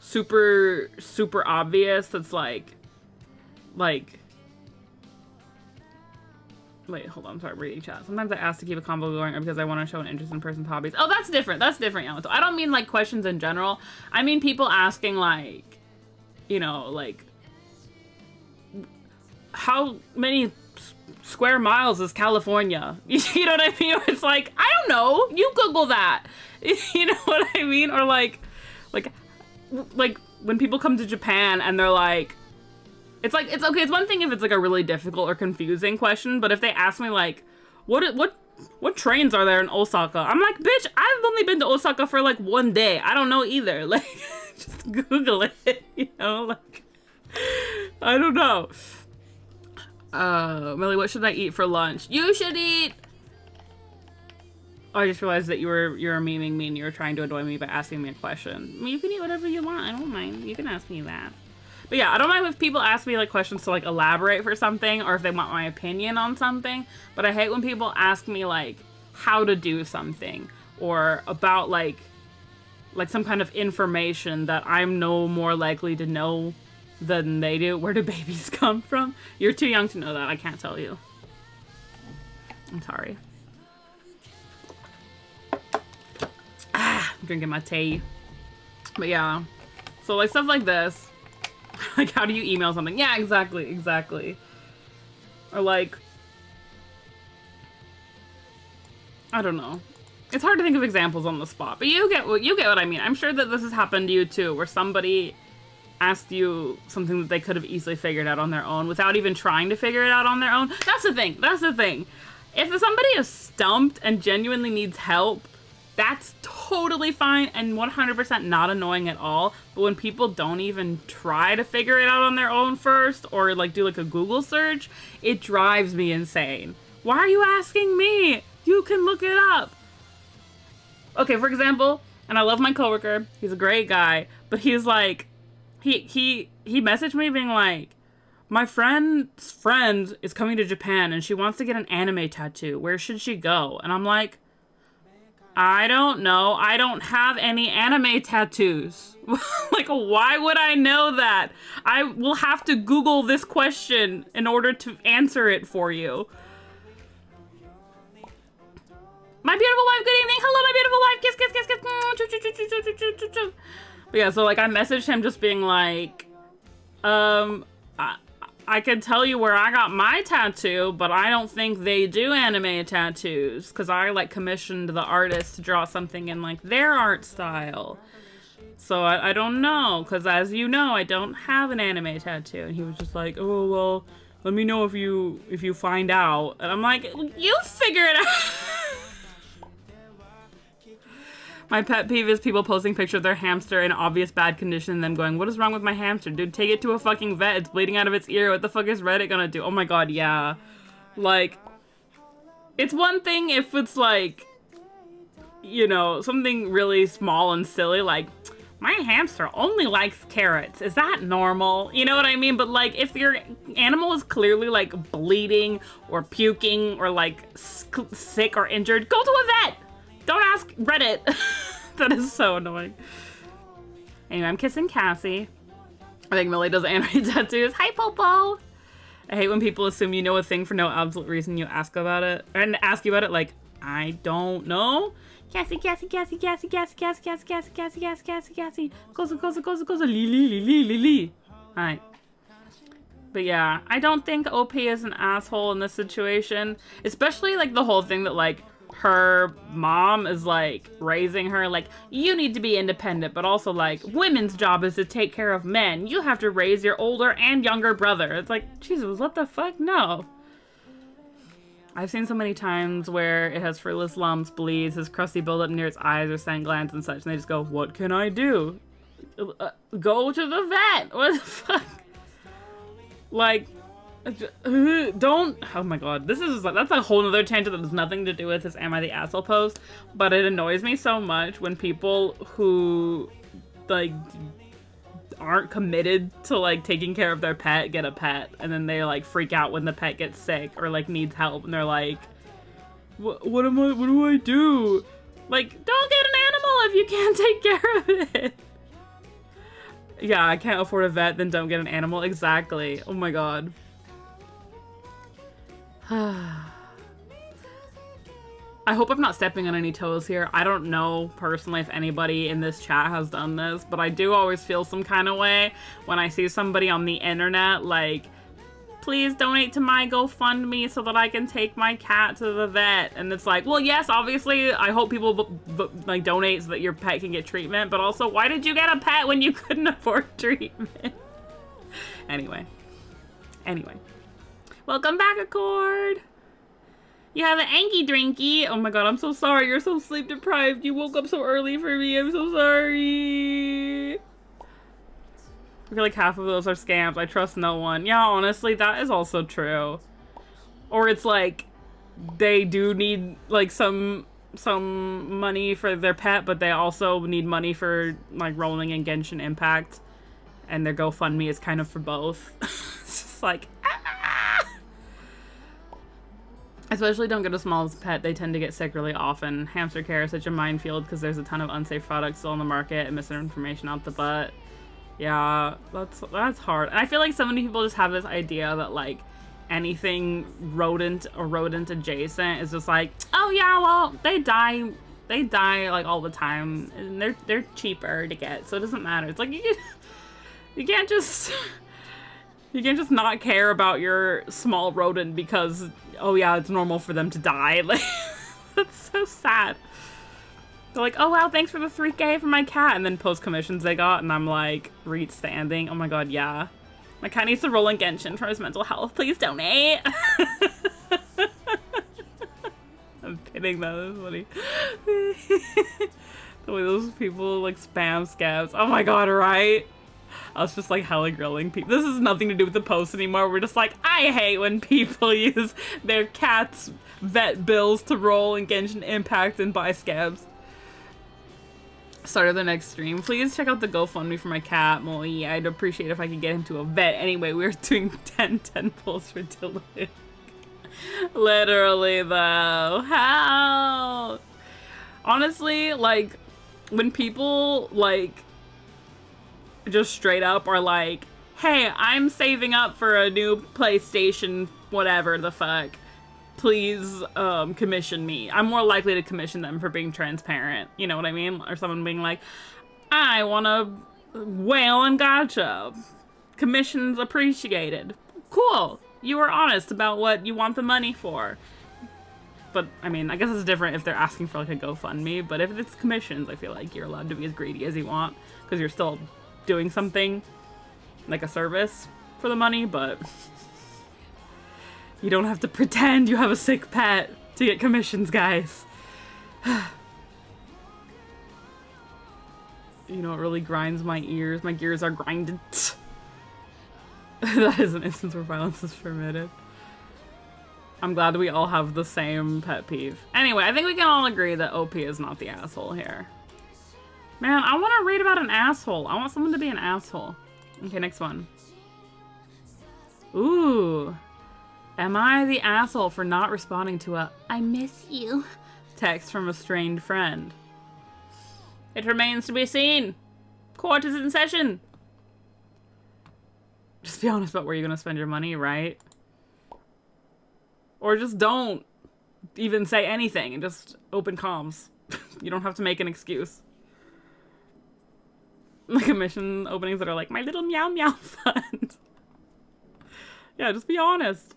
super obvious that's like wait, hold on, I'm sorry, reading chat. Sometimes I ask to keep a convo going or because I want to show an interest in person's hobbies. Oh, that's different, Yamato. I don't mean like questions in general. I mean people asking like, you know, like how many square miles is California? You know what I mean? It's like, I don't know, you Google that. You know what I mean? Or like when people come to Japan and they're like, it's okay, it's one thing if it's like a really difficult or confusing question, but if they ask me like, what trains are there in Osaka? I'm like, bitch, I've only been to Osaka for like one day. I don't know either. Like, just Google it, you know? Like, I don't know. Millie, what should I eat for lunch? You should eat... Oh, I just realized that you're memeing me and you were trying to annoy me by asking me a question. I mean, you can eat whatever you want. I don't mind. You can ask me that. But yeah, I don't mind if people ask me like questions to like elaborate for something or if they want my opinion on something. But I hate when people ask me like how to do something or about like some kind of information that I'm no more likely to know than they do. Where do babies come from? You're too young to know that. I can't tell you. I'm sorry. I'm drinking my tea. But yeah. So like stuff like this. Like how do you email something? Yeah, exactly. Or like I don't know. It's hard to think of examples on the spot, but you get what I mean. I'm sure that this has happened to you too, where somebody asked you something that they could have easily figured out on their own without even trying to figure it out on their own. That's the thing. That's the thing. If somebody is stumped and genuinely needs help, that's totally fine and 100% not annoying at all. But when people don't even try to figure it out on their own first, or like do like a Google search, it drives me insane. Why are you asking me? You can look it up. Okay, for example, and I love my coworker, he's a great guy, but he's like, he messaged me being like, my friend's friend is coming to Japan and she wants to get an anime tattoo. Where should she go? And I'm like, I don't know. I don't have any anime tattoos. Like, why would I know that? I will have to Google this question in order to answer it for you. My beautiful wife, good evening. Hello, my beautiful wife. Kiss, kiss, kiss, kiss. But yeah, so like I messaged him just being like, I could tell you where I got my tattoo, but I don't think they do anime tattoos because I like commissioned the artist to draw something in like their art style. So I don't know, because as you know, I don't have an anime tattoo. And he was just like, oh, well, let me know if you find out. And I'm like, you figure it out. My pet peeve is people posting pictures of their hamster in obvious bad condition and then going, what is wrong with my hamster? Dude, take it to a fucking vet. It's bleeding out of its ear. What the fuck is Reddit gonna do? Oh my god, yeah. Like, it's one thing if it's like, you know, something really small and silly, like, my hamster only likes carrots. Is that normal? You know what I mean? But like, if your animal is clearly like bleeding or puking or like sick or injured, go to a vet! Don't ask Reddit. That is so annoying. Anyway, I'm kissing Cassie. I think Millie does anime tattoos. Hi, Popo. I hate when people assume you know a thing for no absolute reason. You ask about it and ask you about it like, I don't know. Cassie, Cassie, Cassie, Cassie, Cassie, Cassie, Cassie, Cassie, Cassie, Cassie, Cassie, Cassie. Goza, Lily. Hi. But yeah, I don't think OP is an asshole in this situation. Especially like the whole thing that like her mom is like raising her like, you need to be independent, but also like women's job is to take care of men. You have to raise your older and younger brother. It's like, Jesus, what the fuck? No. I've seen so many times where it has frivolous lumps, bleeds, has crusty buildup near its eyes or scent glands and such, and they just go, what can I do? Go to the vet. What the fuck? Like, don't, oh my god, this is, that's a whole other tangent that has nothing to do with this Am I the Asshole post, but it annoys me so much when people who, like, aren't committed to, like, taking care of their pet get a pet, and then they, like, freak out when the pet gets sick or, like, needs help, and they're like, what do I do? Like, don't get an animal if you can't take care of it. Yeah, I can't afford a vet, then don't get an animal. Exactly. Oh my god. I hope I'm not stepping on any toes here. I don't know personally if anybody in this chat has done this, but I do always feel some kind of way when I see somebody on the internet like, please donate to my GoFundMe so that I can take my cat to the vet. And it's like, well, yes, obviously, I hope people like donate so that your pet can get treatment, but also, why did you get a pet when you couldn't afford treatment? Anyway. Welcome back, Accord. You have an Anky Drinky. Oh my god, I'm so sorry. You're so sleep deprived. You woke up so early for me. I'm so sorry. I feel like half of those are scams. I trust no one. Yeah, honestly, that is also true. Or it's like they do need like some money for their pet, but they also need money for like rolling in Genshin Impact, and their GoFundMe is kind of for both. It's just like, especially don't get a small pet. They tend to get sick really often. Hamster care is such a minefield because there's a ton of unsafe products still on the market and misinformation out the butt. Yeah, that's hard. And I feel like so many people just have this idea that like anything rodent or rodent adjacent is just like, oh yeah, well, they die like all the time and they're cheaper to get, so it doesn't matter. It's like you can't just not care about your small rodent because, oh yeah, it's normal for them to die. Like, That's so sad. They're like, oh wow, thanks for the 3K for my cat. And then post commissions they got, and I'm like, REIT standing. Oh my god, yeah. My cat needs to roll in Genshin for his mental health. Please donate. I'm kidding though, that's funny. The way those people like spam scabs. Oh my god, right? I was just like hella grilling people. This has nothing to do with the post anymore. We're just like, I hate when people use their cat's vet bills to roll in Genshin Impact and buy scabs. Start of the next stream. Please check out the GoFundMe for my cat, Molly. I'd appreciate if I could get him to a vet. Anyway, we're doing 10 pulls for Dylan. Literally, though. How? Honestly, like, when people, like, just straight up are like, hey, I'm saving up for a new PlayStation, whatever the fuck. Please commission me. I'm more likely to commission them for being transparent. You know what I mean? Or someone being like, I want to whale and gacha. Commissions appreciated. Cool. You were honest about what you want the money for. But, I mean, I guess it's different if they're asking for, like, a GoFundMe. But if it's commissions, I feel like you're allowed to be as greedy as you want. Because you're still doing something, like a service, for the money. But you don't have to pretend you have a sick pet to get commissions, guys. You know, it really grinds my ears. My gears are grinded. That is an instance where violence is permitted. I'm glad we all have the same pet peeve. Anyway, I think we can all agree that OP is not the asshole here. Man, I want to read about an asshole. I want someone to be an asshole. Okay, next one. Ooh. Am I the asshole for not responding to a "I miss you" text from a strained friend? It remains to be seen. Court is in session. Just be honest about where you're going to spend your money, right? Or just don't even say anything and just open comms. You don't have to make an excuse. The commission openings that are like, my little meow meow fund. Yeah, just be honest.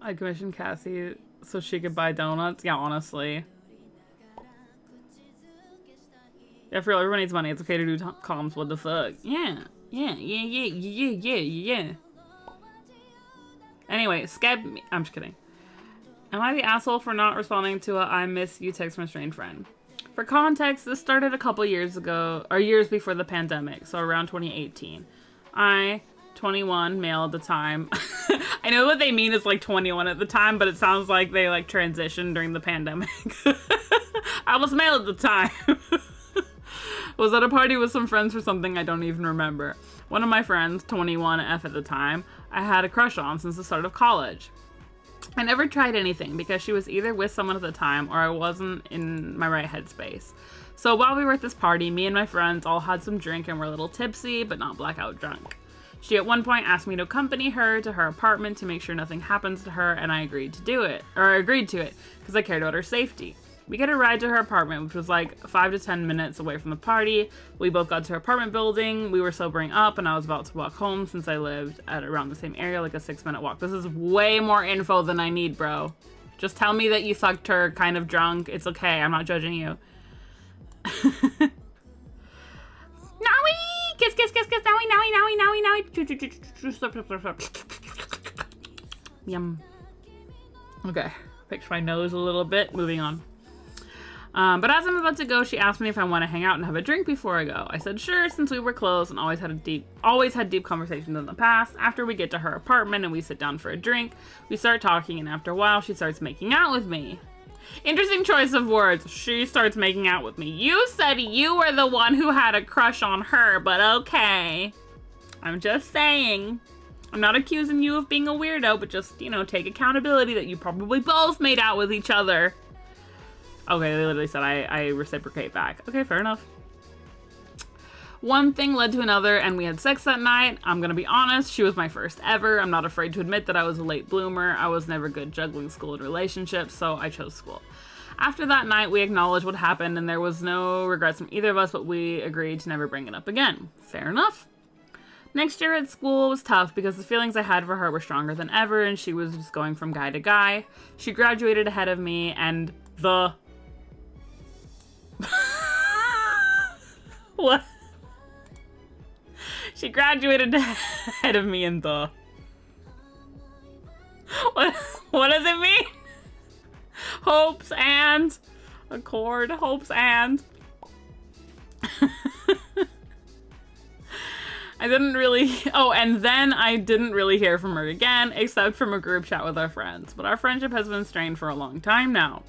I commissioned Cassie so she could buy donuts. Yeah, honestly. Yeah, for real, everyone needs money. It's okay to do comms. What the fuck? Yeah. Anyway, scab me. I'm just kidding. Am I the asshole for not responding to a "I miss you" text from a strained friend? For context, this started a couple years ago, or years before the pandemic, so around 2018. I, 21, male at the time. I know what they mean is like 21 at the time, but it sounds like they like transitioned during the pandemic. I was male at the time. Was at a party with some friends for something I don't even remember. One of my friends, 21F at the time, I had a crush on since the start of college. I never tried anything because she was either with someone at the time or I wasn't in my right headspace. So while we were at this party, me and my friends all had some drink and were a little tipsy, but not blackout drunk. She at one point asked me to accompany her to her apartment to make sure nothing happens to her, and I agreed to it because I cared about her safety. We get a ride to her apartment, which was like 5 to 10 minutes away from the party. We both got to her apartment building. We were sobering up, and I was about to walk home since I lived at around the same area, like a 6-minute walk. This is way more info than I need, bro. Just tell me that you fucked her kind of drunk. It's okay. I'm not judging you. Nowie! Kiss, kiss, kiss, kiss. Nowie, nowie, nowie, nowie, nowie. Yum. Okay. Picture my nose a little bit. Moving on. But as I'm about to go, she asked me if I want to hang out and have a drink before I go. I said sure, since we were close and always had deep conversations in the past. After we get to her apartment and we sit down for a drink, we start talking, and after a while, she starts making out with me. Interesting choice of words. She starts making out with me. You said you were the one who had a crush on her, but okay. I'm just saying. I'm not accusing you of being a weirdo, but just, you know, take accountability that you probably both made out with each other. Okay, they literally said I reciprocate back. Okay, fair enough. One thing led to another, and we had sex that night. I'm gonna be honest, she was my first ever. I'm not afraid to admit that I was a late bloomer. I was never good juggling school and relationships, so I chose school. After that night, we acknowledged what happened, and there was no regrets from either of us, but we agreed to never bring it up again. Fair enough. Next year at school was tough because the feelings I had for her were stronger than ever, and she was just going from guy to guy. She graduated ahead of me, and the... What? She graduated ahead of me, and the... What does it mean? Hopes and... Accord, hopes and... I didn't really... Oh, and then I didn't really hear from her again, except from a group chat with our friends. But our friendship has been strained for a long time now.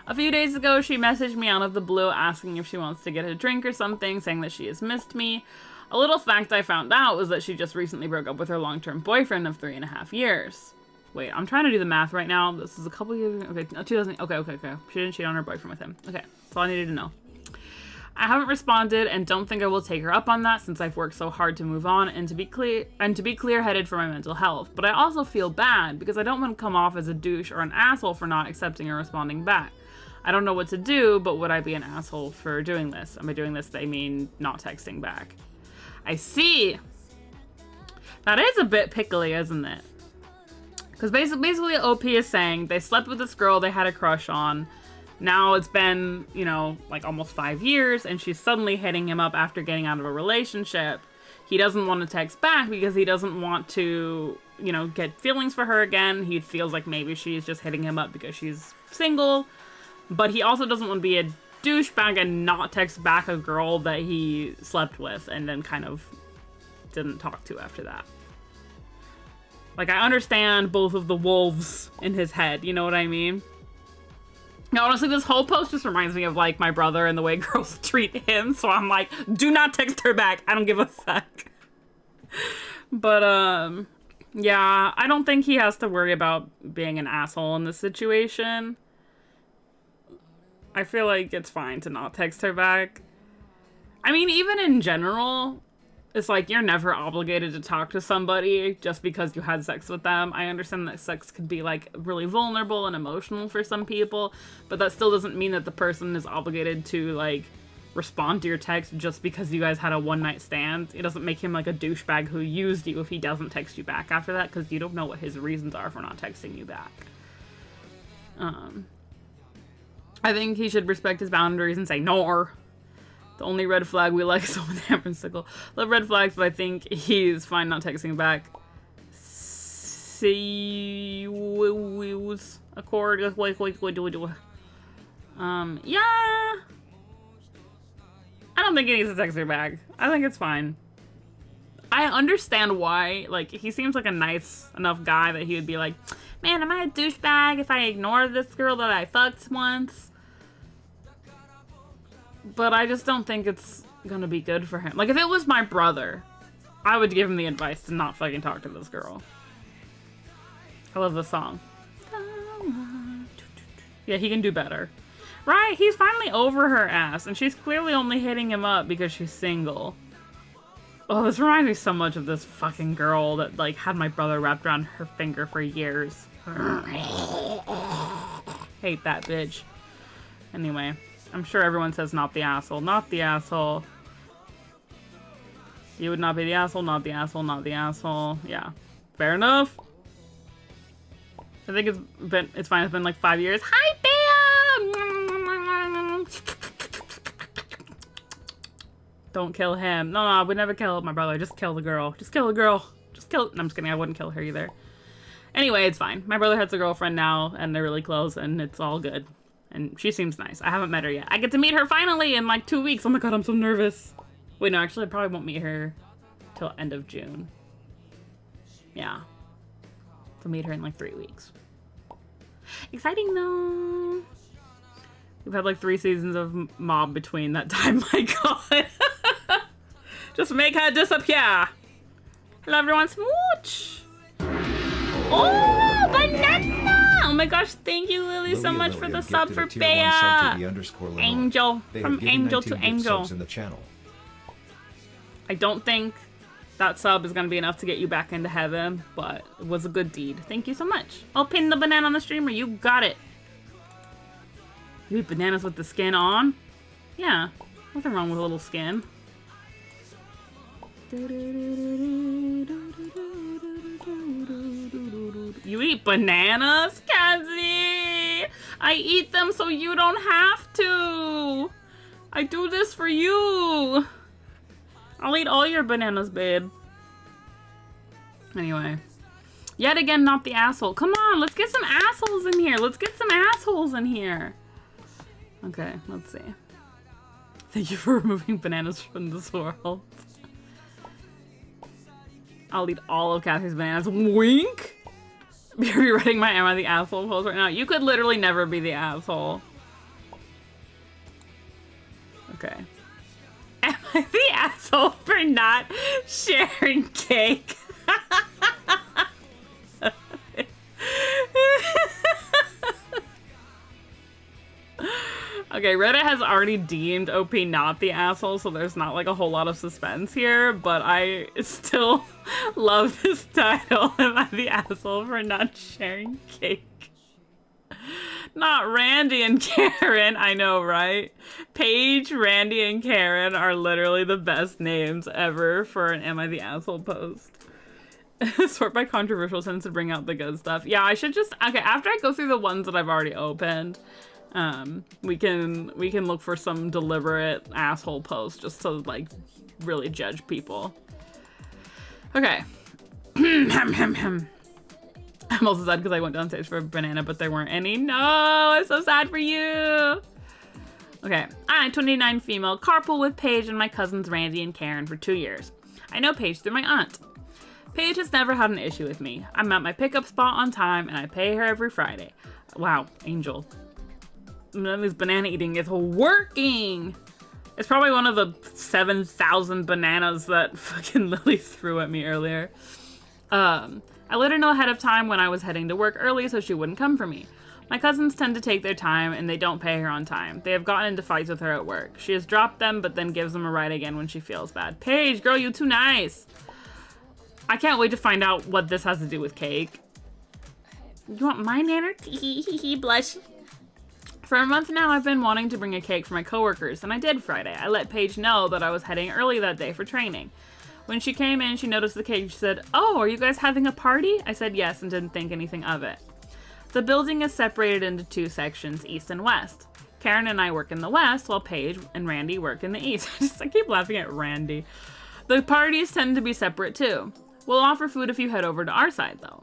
A few days ago, she messaged me out of the blue asking if she wants to get a drink or something, saying that she has missed me. A little fact I found out was that she just recently broke up with her long-term boyfriend of 3.5 years. Wait, I'm trying to do the math right now. This is a couple years... Okay, 2000... Okay. She didn't cheat on her boyfriend with him. Okay, that's all I needed to know. I haven't responded and don't think I will take her up on that since I've worked so hard to move on and to be clear-headed for my mental health. But I also feel bad because I don't want to come off as a douche or an asshole for not accepting or responding back. I don't know what to do, but would I be an asshole for doing this? And by doing this, they mean not texting back. I see. That is a bit pickly, isn't it? Because basically OP is saying they slept with this girl they had a crush on. Now it's been, you know, like almost 5 years, and she's suddenly hitting him up after getting out of a relationship. He doesn't want to text back because he doesn't want to, you know, get feelings for her again. He feels like maybe she's just hitting him up because she's single. But he also doesn't want to be a douchebag and not text back a girl that he slept with and then kind of didn't talk to after that. Like, I understand both of the wolves in his head, you know what I mean? Now, honestly, this whole post just reminds me of, like, my brother and the way girls treat him, so I'm like, do not text her back. I don't give a fuck. But, yeah, I don't think he has to worry about being an asshole in this situation. I feel like it's fine to not text her back. I mean, even in general, it's like you're never obligated to talk to somebody just because you had sex with them. I understand that sex could be, like, really vulnerable and emotional for some people, but that still doesn't mean that the person is obligated to, like, respond to your text just because you guys had a one-night stand. It doesn't make him, like, a douchebag who used you if he doesn't text you back after that, because you don't know what his reasons are for not texting you back. I think he should respect his boundaries and say, no. The only red flag we like is someone with sickle. Love red flags, but I think he's fine not texting back. See, accord. Yeah. I don't think he needs to text her back. I think it's fine. I understand why. Like, he seems like a nice enough guy that he would be like, man, am I a douchebag if I ignore this girl that I fucked once? But I just don't think it's gonna be good for him. Like, if it was my brother, I would give him the advice to not fucking talk to this girl. I love this song. Yeah, he can do better. Right, he's finally over her ass, and she's clearly only hitting him up because she's single. Oh, this reminds me so much of this fucking girl that, like, had my brother wrapped around her finger for years. Hate that bitch. Anyway. I'm sure everyone says not the asshole, not the asshole. You would not be the asshole, not the asshole, not the asshole. Yeah. Fair enough. I think it's fine. It's been like 5 years. Hi, Bea! Don't kill him. No, I would never kill my brother. Just kill the girl. Just kill the girl. Just kill... No, I'm just kidding. I wouldn't kill her either. Anyway, it's fine. My brother has a girlfriend now, and they're really close, and it's all good. And she seems nice. I haven't met her yet. I get to meet her finally in like 2 weeks. Oh my god, I'm so nervous. Wait, no, actually I probably won't meet her till end of June. Yeah. To meet her in like 3 weeks. Exciting though. We've had like 3 seasons of Mob between that time. My god. Just make her disappear. Love everyone. Smooch. Oh, banana. Oh my gosh, thank you, Lily, so much for the sub for Bea. Angel. From Angel to Angel. In the channel. I don't think that sub is going to be enough to get you back into heaven, but it was a good deed. Thank you so much. I'll pin the banana on the streamer. You got it. You eat bananas with the skin on? Yeah. Nothing wrong with a little skin. You eat bananas, Kenzie? I eat them so you don't have to. I do this for you. I'll eat all your bananas, babe. Anyway. Yet again, not the asshole. Come on, let's get some assholes in here. Let's get some assholes in here. Okay, let's see. Thank you for removing bananas from this world. I'll eat all of Kathy's bananas. Wink? You're rewriting my Am I the Asshole post right now. You could literally never be the asshole. Okay. Am I the asshole for not sharing cake? Okay, Reddit has already deemed OP not the asshole, so there's not like a whole lot of suspense here, but I still love this title. Am I the asshole for not sharing cake? Not Randy and Karen, I know, right? Paige, Randy, and Karen are literally the best names ever for an Am I the Asshole post. Sort by controversial tends to bring out the good stuff. Yeah, I should just, okay, after I go through the ones that I've already opened, we can look for some deliberate asshole posts just to like really judge people. Okay. I'm also sad because I went downstairs for a banana, but there weren't any. No, I'm so sad for you. Okay, I'm 29 female, carpool with Paige and my cousins Randy and Karen for 2 years. I know Paige through my aunt. Paige has never had an issue with me. I'm at my pickup spot on time and I pay her every Friday. Wow, angel. None of this banana eating is working. It's probably one of the 7,000 bananas that fucking Lily threw at me earlier. I let her know ahead of time when I was heading to work early so she wouldn't come for me. My cousins tend to take their time and they don't pay her on time. They have gotten into fights with her at work. She has dropped them but then gives them a ride again when she feels bad. Paige, girl, you too nice. I can't wait to find out what this has to do with cake. You want my nanner? Hee blush. For a month now, I've been wanting to bring a cake for my coworkers, and I did Friday. I let Paige know that I was heading early that day for training. When she came in, she noticed the cake. She said, "Oh, are you guys having a party?" I said yes and didn't think anything of it. The building is separated into 2 sections, east and west. Karen and I work in the west, while Paige and Randy work in the east. I keep laughing at Randy. The parties tend to be separate too. We'll offer food if you head over to our side, though.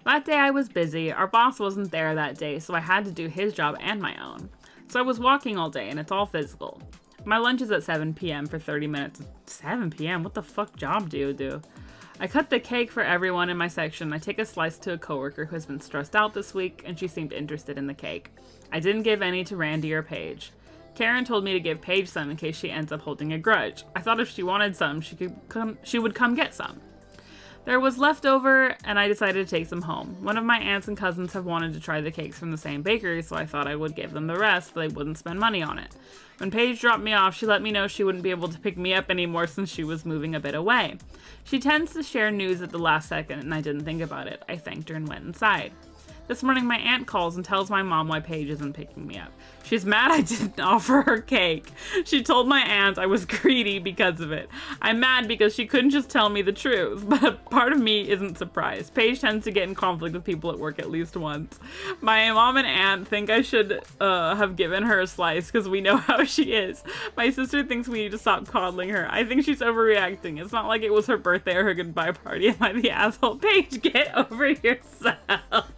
That day I was busy. Our boss wasn't there that day, so I had to do his job and my own. So I was walking all day, and it's all physical. My lunch is at 7 p.m. for 30 minutes. 7 p.m.? What the fuck job do you do? I cut the cake for everyone in my section. I take a slice to a coworker who has been stressed out this week, and she seemed interested in the cake. I didn't give any to Randy or Paige. Karen told me to give Paige some in case she ends up holding a grudge. I thought if she wanted some, she would come get some. There was leftover, and I decided to take some home. One of my aunts and cousins have wanted to try the cakes from the same bakery, so I thought I would give them the rest so they wouldn't spend money on it. When Paige dropped me off, she let me know she wouldn't be able to pick me up anymore since she was moving a bit away. She tends to share news at the last second, and I didn't think about it. I thanked her and went inside. This morning, my aunt calls and tells my mom why Paige isn't picking me up. She's mad I didn't offer her cake. She told my aunt I was greedy because of it. I'm mad because she couldn't just tell me the truth, but part of me isn't surprised. Paige tends to get in conflict with people at work at least once. My mom and aunt think I should have given her a slice because we know how she is. My sister thinks we need to stop coddling her. I think she's overreacting. It's not like it was her birthday or her goodbye party. Am I the asshole? Paige, get over yourself.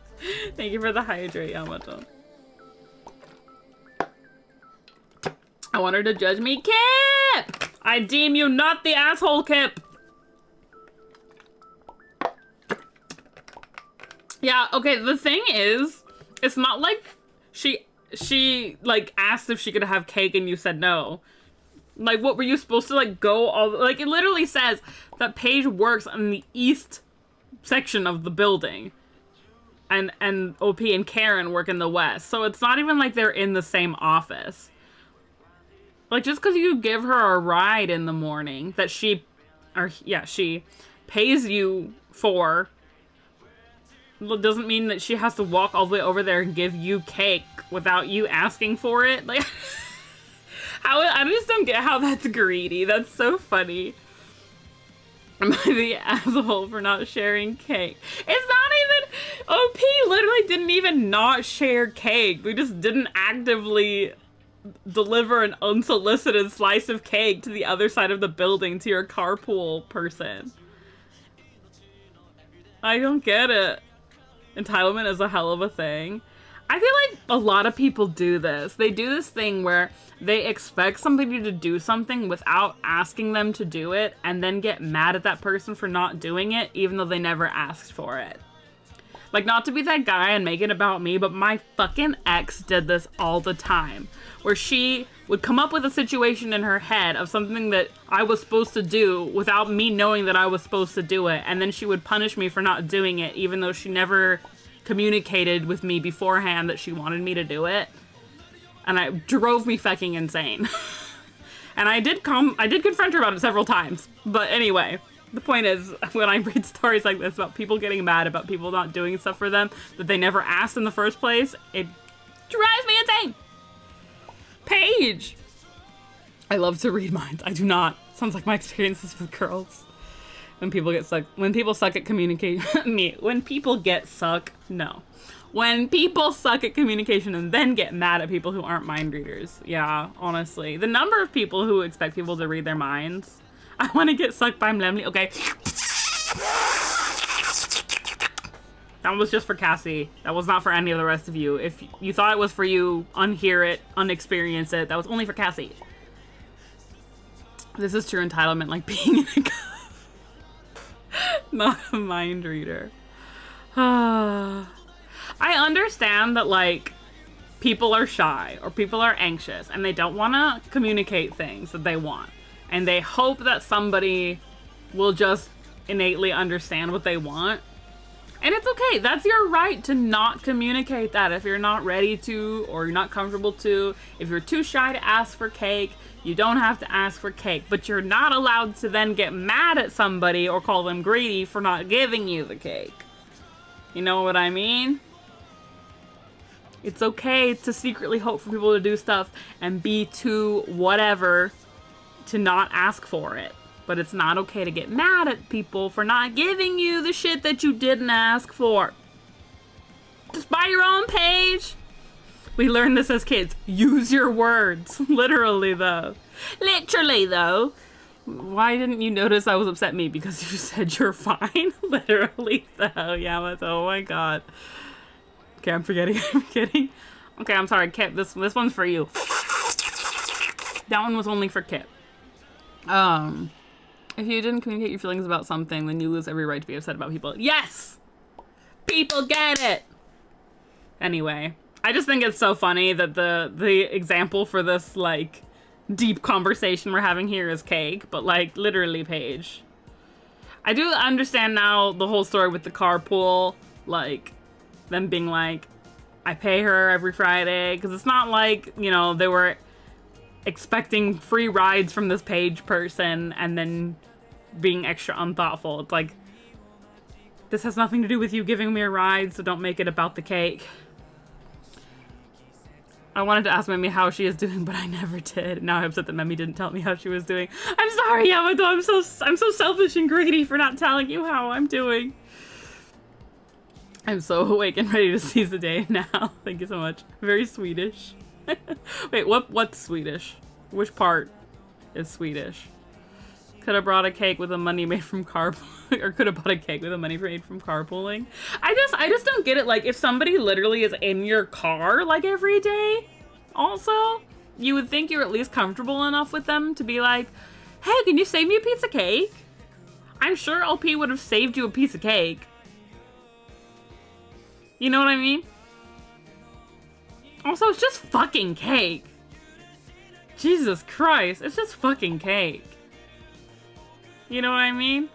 Thank you for the hydrate, Yamato. I want her to judge me. Kip! I deem you not the asshole, Kip! Yeah, okay, the thing is, it's not like she like asked if she could have cake and you said no. Like, what were you supposed to like go all, like it literally says that Paige works in the east section of the building. And OP and Karen work in the west. So it's not even like they're in the same office. Like, just because you give her a ride in the morning that she pays you for doesn't mean that she has to walk all the way over there and give you cake without you asking for it. Like, I just don't get how that's greedy. That's so funny. Am I the asshole for not sharing cake? It's not even... OP literally didn't even not share cake. We just didn't actively deliver an unsolicited slice of cake to the other side of the building to your carpool person. I don't get it. Entitlement is a hell of a thing. I feel like a lot of people do this. They do this thing where they expect somebody to do something without asking them to do it and then get mad at that person for not doing it even though they never asked for it. Like, not to be that guy and make it about me, but my fucking ex did this all the time. Where she would come up with a situation in her head of something that I was supposed to do without me knowing that I was supposed to do it. And then she would punish me for not doing it, even though she never communicated with me beforehand that she wanted me to do it. And it drove me fucking insane. And I did confront her about it several times. But anyway, the point is, when I read stories like this about people getting mad about people not doing stuff for them that they never asked in the first place, it drives me insane. Paige! I love to read minds. I do not. Sounds like my experiences with girls. When people suck at communication, when people suck at communication and then get mad at people who aren't mind readers. Yeah, honestly. The number of people who expect people to read their minds. I want to get sucked by Lemley. Okay. That was just for Cassie. That was not for any of the rest of you. If you thought it was for you, unhear it, unexperience it. That was only for Cassie. This is true entitlement, like being in a cup. Not a mind reader. I understand that, like, people are shy or people are anxious and they don't want to communicate things that they want. And they hope that somebody will just innately understand what they want. And it's okay. That's your right to not communicate that if you're not ready to or you're not comfortable to. If you're too shy to ask for cake, you don't have to ask for cake. But you're not allowed to then get mad at somebody or call them greedy for not giving you the cake. You know what I mean? It's okay to secretly hope for people to do stuff and be too whatever to not ask for it. But it's not okay to get mad at people for not giving you the shit that you didn't ask for. Just buy your own page. We learned this as kids. Use your words. Literally, though. Why didn't you notice I was upset me? Because you said you're fine? Literally, though. Yeah, but oh my god. Okay, I'm forgetting. Okay, I'm sorry, Kip. This one's for you. That one was only for Kip. If you didn't communicate your feelings about something, then you lose every right to be upset about people. Yes! People get it! Anyway, I just think it's so funny that the example for this, like, deep conversation we're having here is cake, but, like, literally Paige. I do understand now the whole story with the carpool, like, them being like, I pay her every Friday, because it's not like, you know, they were expecting free rides from this Paige person and then being extra unthoughtful. It's like, this has nothing to do with you giving me a ride, so don't make it about the cake. I wanted to ask Memi how she is doing, but I never did. Now I'm upset that Memi didn't tell me how she was doing. I'm sorry, Yamato. I'm so selfish and greedy for not telling you how I'm doing. I'm so awake and ready to seize the day now. Thank you so much. Very Swedish. Wait, what's Swedish? Which part is Swedish? Could have brought a cake with the money made from carpooling, or could have bought a cake with the money made from carpooling. I just don't get it. Like, if somebody literally is in your car, like, every day, also, you would think you're at least comfortable enough with them to be like, hey, can you save me a piece of cake? I'm sure LP would have saved you a piece of cake. You know what I mean? Also, it's just fucking cake. Jesus Christ, it's just fucking cake. You know what I mean?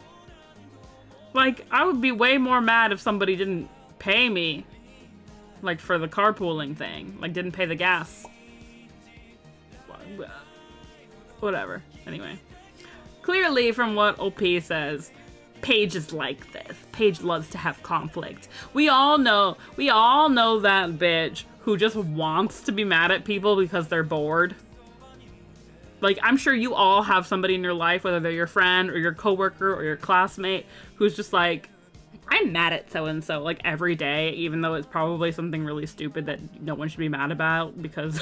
Like, I would be way more mad if somebody didn't pay me. Like, for the carpooling thing. Like, didn't pay the gas. Whatever. Anyway. Clearly, from what OP says, Paige is like this. Paige loves to have conflict. We all know that bitch who just wants to be mad at people because they're bored. Like, I'm sure you all have somebody in your life, whether they're your friend or your coworker or your classmate, who's just like, I'm mad at so-and-so, like, every day, even though it's probably something really stupid that no one should be mad about, because,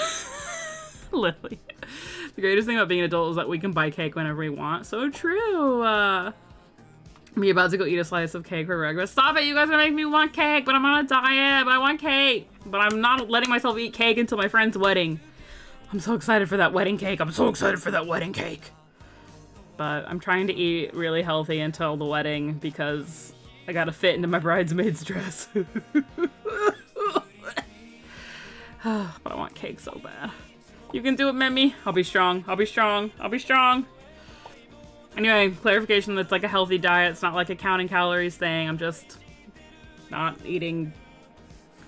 literally, the greatest thing about being an adult is that we can buy cake whenever we want. So true. Me about to go eat a slice of cake for breakfast. Stop it, you guys are making me want cake, but I'm on a diet, but I want cake. But I'm not letting myself eat cake until my friend's wedding. I'm so excited for that wedding cake. I'm so excited for that wedding cake. But I'm trying to eat really healthy until the wedding because I gotta fit into my bridesmaid's dress. But I want cake so bad. You can do it, Mimi. I'll be strong. I'll be strong. I'll be strong. Anyway, clarification, that's like a healthy diet. It's not like a counting calories thing. I'm just not eating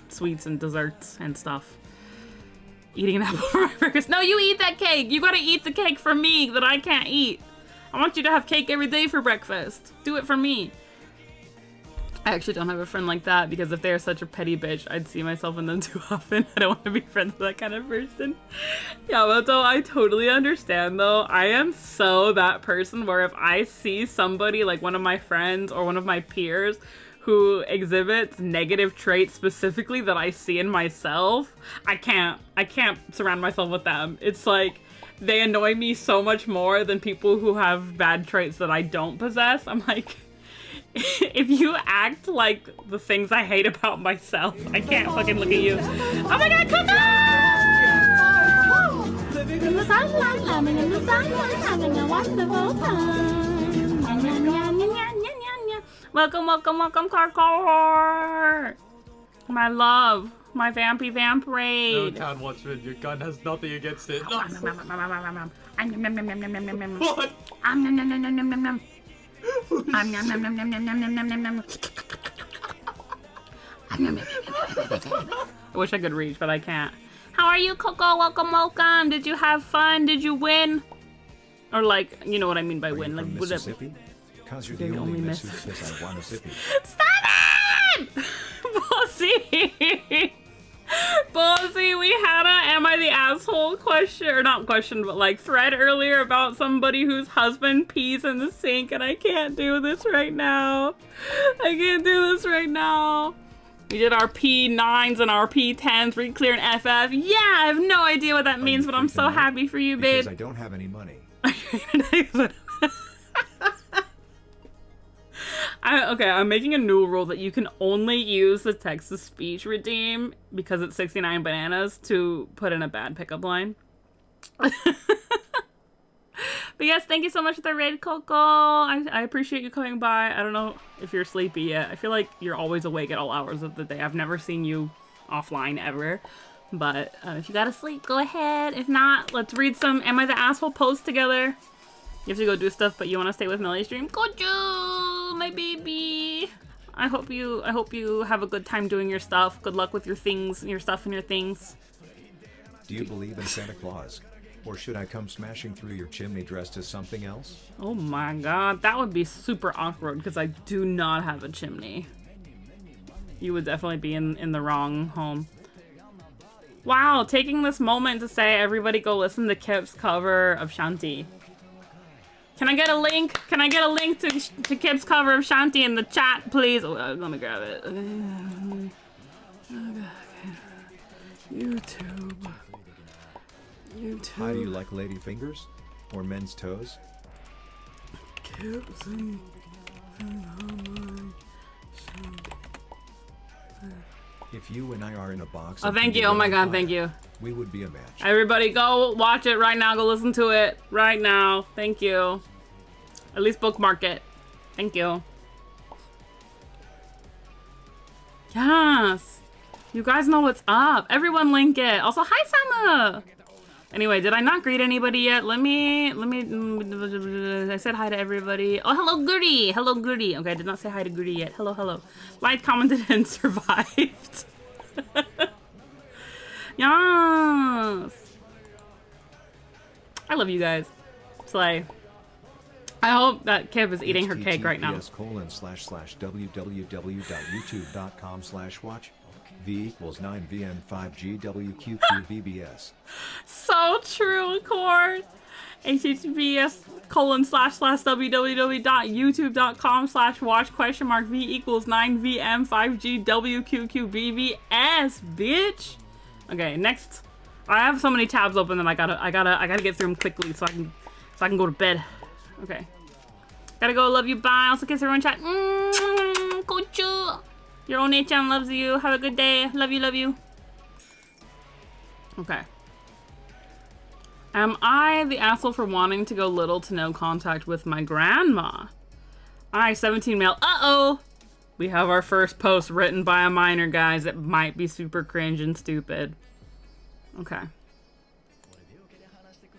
sweets and desserts and stuff. Eating an apple for breakfast. No, you eat that cake. You gotta eat the cake for me that I can't eat. I want you to have cake every day for breakfast. Do it for me. I actually don't have a friend like that because if they're such a petty bitch, I'd see myself in them too often. I don't want to be friends with that kind of person. Yeah, but though I totally understand though. I am so that person where if I see somebody like one of my friends or one of my peers who exhibits negative traits specifically that I see in myself, I can't surround myself with them. It's like they annoy me so much more than people who have bad traits that I don't possess. I'm like, if you act like the things I hate about myself, I can't fucking look at you. Oh my god, come on! In the sunlight, living in the sunlight, having a wonderful time. Welcome, welcome, welcome, Carcore! My love, my vampy vamp raid. No, Town Watchman, your gun has nothing against it. No. What? I wish I could reach, but I can't. How are you, Coco? Welcome, welcome. Did you have fun? Did you win? Or like, you know what I mean by win? Like, Mississippi? Cause you're the only miss who says I want a sippy. Stop it! Bossy! Bossy, we had a Am I the Asshole question, or not question, but like thread earlier about somebody whose husband pees in the sink, and I can't do this right now. I can't do this right now. We did our P9s and our P10s, read clear and FF. Yeah, I have no idea what that means, but I'm so happy for you, babe. Because I don't have any money. Okay, I'm making a new rule that you can only use the text-to-speech redeem because it's 69 bananas to put in a bad pickup line. But yes, thank you so much for the raid, Coco. I appreciate you coming by. I don't know if you're sleepy yet. I feel like you're always awake at all hours of the day. I've never seen you offline ever. But if you gotta sleep, go ahead. If not, let's read some Am I the Asshole posts together. You have to go do stuff, but you want to stay with Millie's stream? Goju, my baby. I hope you have a good time doing your stuff. Good luck with your things, your stuff and your things. Do you believe in Santa Claus? Or should I come smashing through your chimney dressed as something else? Oh my god, that would be super awkward because I do not have a chimney. You would definitely be in the wrong home. Wow, taking this moment to say everybody go listen to Kip's cover of Shanti. Can I get a link? Can I get a link to Kip's cover of Shanti in the chat, please? Oh, let me grab it. YouTube. How do you like lady fingers? Or men's toes? Kip's and If you and I are in a box... Oh, thank you. Oh my god, thank you. We would be a match. Everybody go watch it right now. Go listen to it right now. Thank you. At least bookmark it. Thank you. Yes. You guys know what's up. Everyone link it. Also, hi, Sama. Anyway, did I not greet anybody yet? Let me, I said hi to everybody. Oh, hello, Goody. Hello, Goody. Okay, I did not say hi to Goody yet. Hello, hello. Light, commented, and survived. Yes. I love you guys. Slay. I hope that Kip is eating her cake right now. https://www.youtube.com/watch v=9vn5gwqqvbs. So true, Cord. https://www.youtube.com/watch?mark v=9vm5gwqqbbs, bitch. Okay, next. I have so many tabs open that I gotta get through them quickly so I can go to bed. Okay. Gotta go. Love you. Bye. Also kiss everyone. Chat. Kochu. Your own chan loves you. Have a good day. Love you. Love you. Okay. Am I the asshole for wanting to go little to no contact with my grandma? I, 17 male. Uh-oh! We have our first post written by a minor, guys. It might be super cringe and stupid. Okay.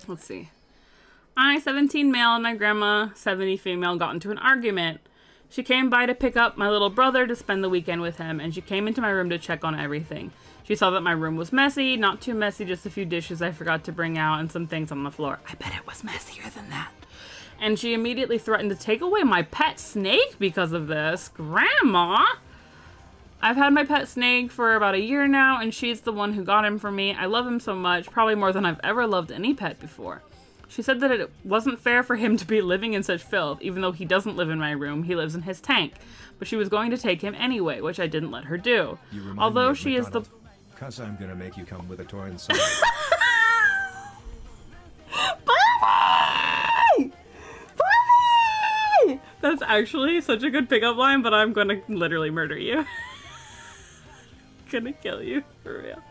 Let's see. I, 17 male, and my grandma, 70 female, got into an argument. She came by to pick up my little brother to spend the weekend with him, and she came into my room to check on everything. She saw that my room was messy, not too messy, just a few dishes I forgot to bring out and some things on the floor. I bet it was messier than that. And she immediately threatened to take away my pet snake because of this. Grandma? I've had my pet snake for about a year now, and she's the one who got him for me. I love him so much, probably more than I've ever loved any pet before. She said that it wasn't fair for him to be living in such filth, even though he doesn't live in my room, he lives in his tank. But she was going to take him anyway, which I didn't let her do. Although she is the... Cause I'm gonna make you come with a toy inside. Bye! Bye! That's actually such a good pickup line, but I'm gonna literally murder you. Gonna kill you, for real.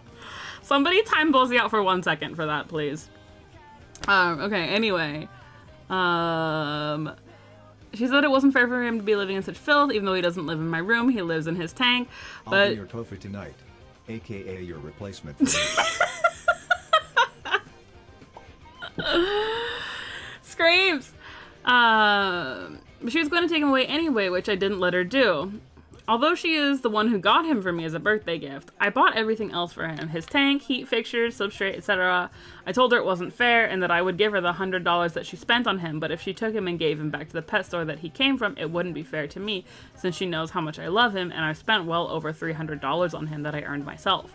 Somebody time Ballsy out for 1 second for that, please. Okay, anyway. She said it wasn't fair for him to be living in such filth, even though he doesn't live in my room, he lives in his tank, but... I'll be your tofu tonight, aka your replacement for Screams! But she was going to take him away anyway, which I didn't let her do. Although she is the one who got him for me as a birthday gift, I bought everything else for him. His tank, heat fixtures, substrate, etc. I told her it wasn't fair and that I would give her the $100 that she spent on him, but if she took him and gave him back to the pet store that he came from, it wouldn't be fair to me, since she knows how much I love him and I've spent well over $300 on him that I earned myself.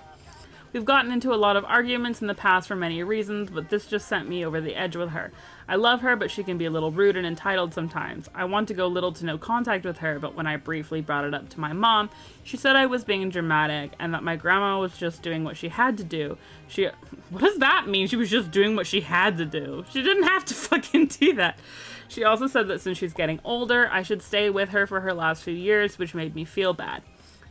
We've gotten into a lot of arguments in the past for many reasons, but this just sent me over the edge with her. I love her, but she can be a little rude and entitled sometimes. I want to go little to no contact with her, but when I briefly brought it up to my mom, she said I was being dramatic and that my grandma was just doing what she had to do. What does that mean? She was just doing what she had to do. She didn't have to fucking do that. She also said that since she's getting older, I should stay with her for her last few years, which made me feel bad.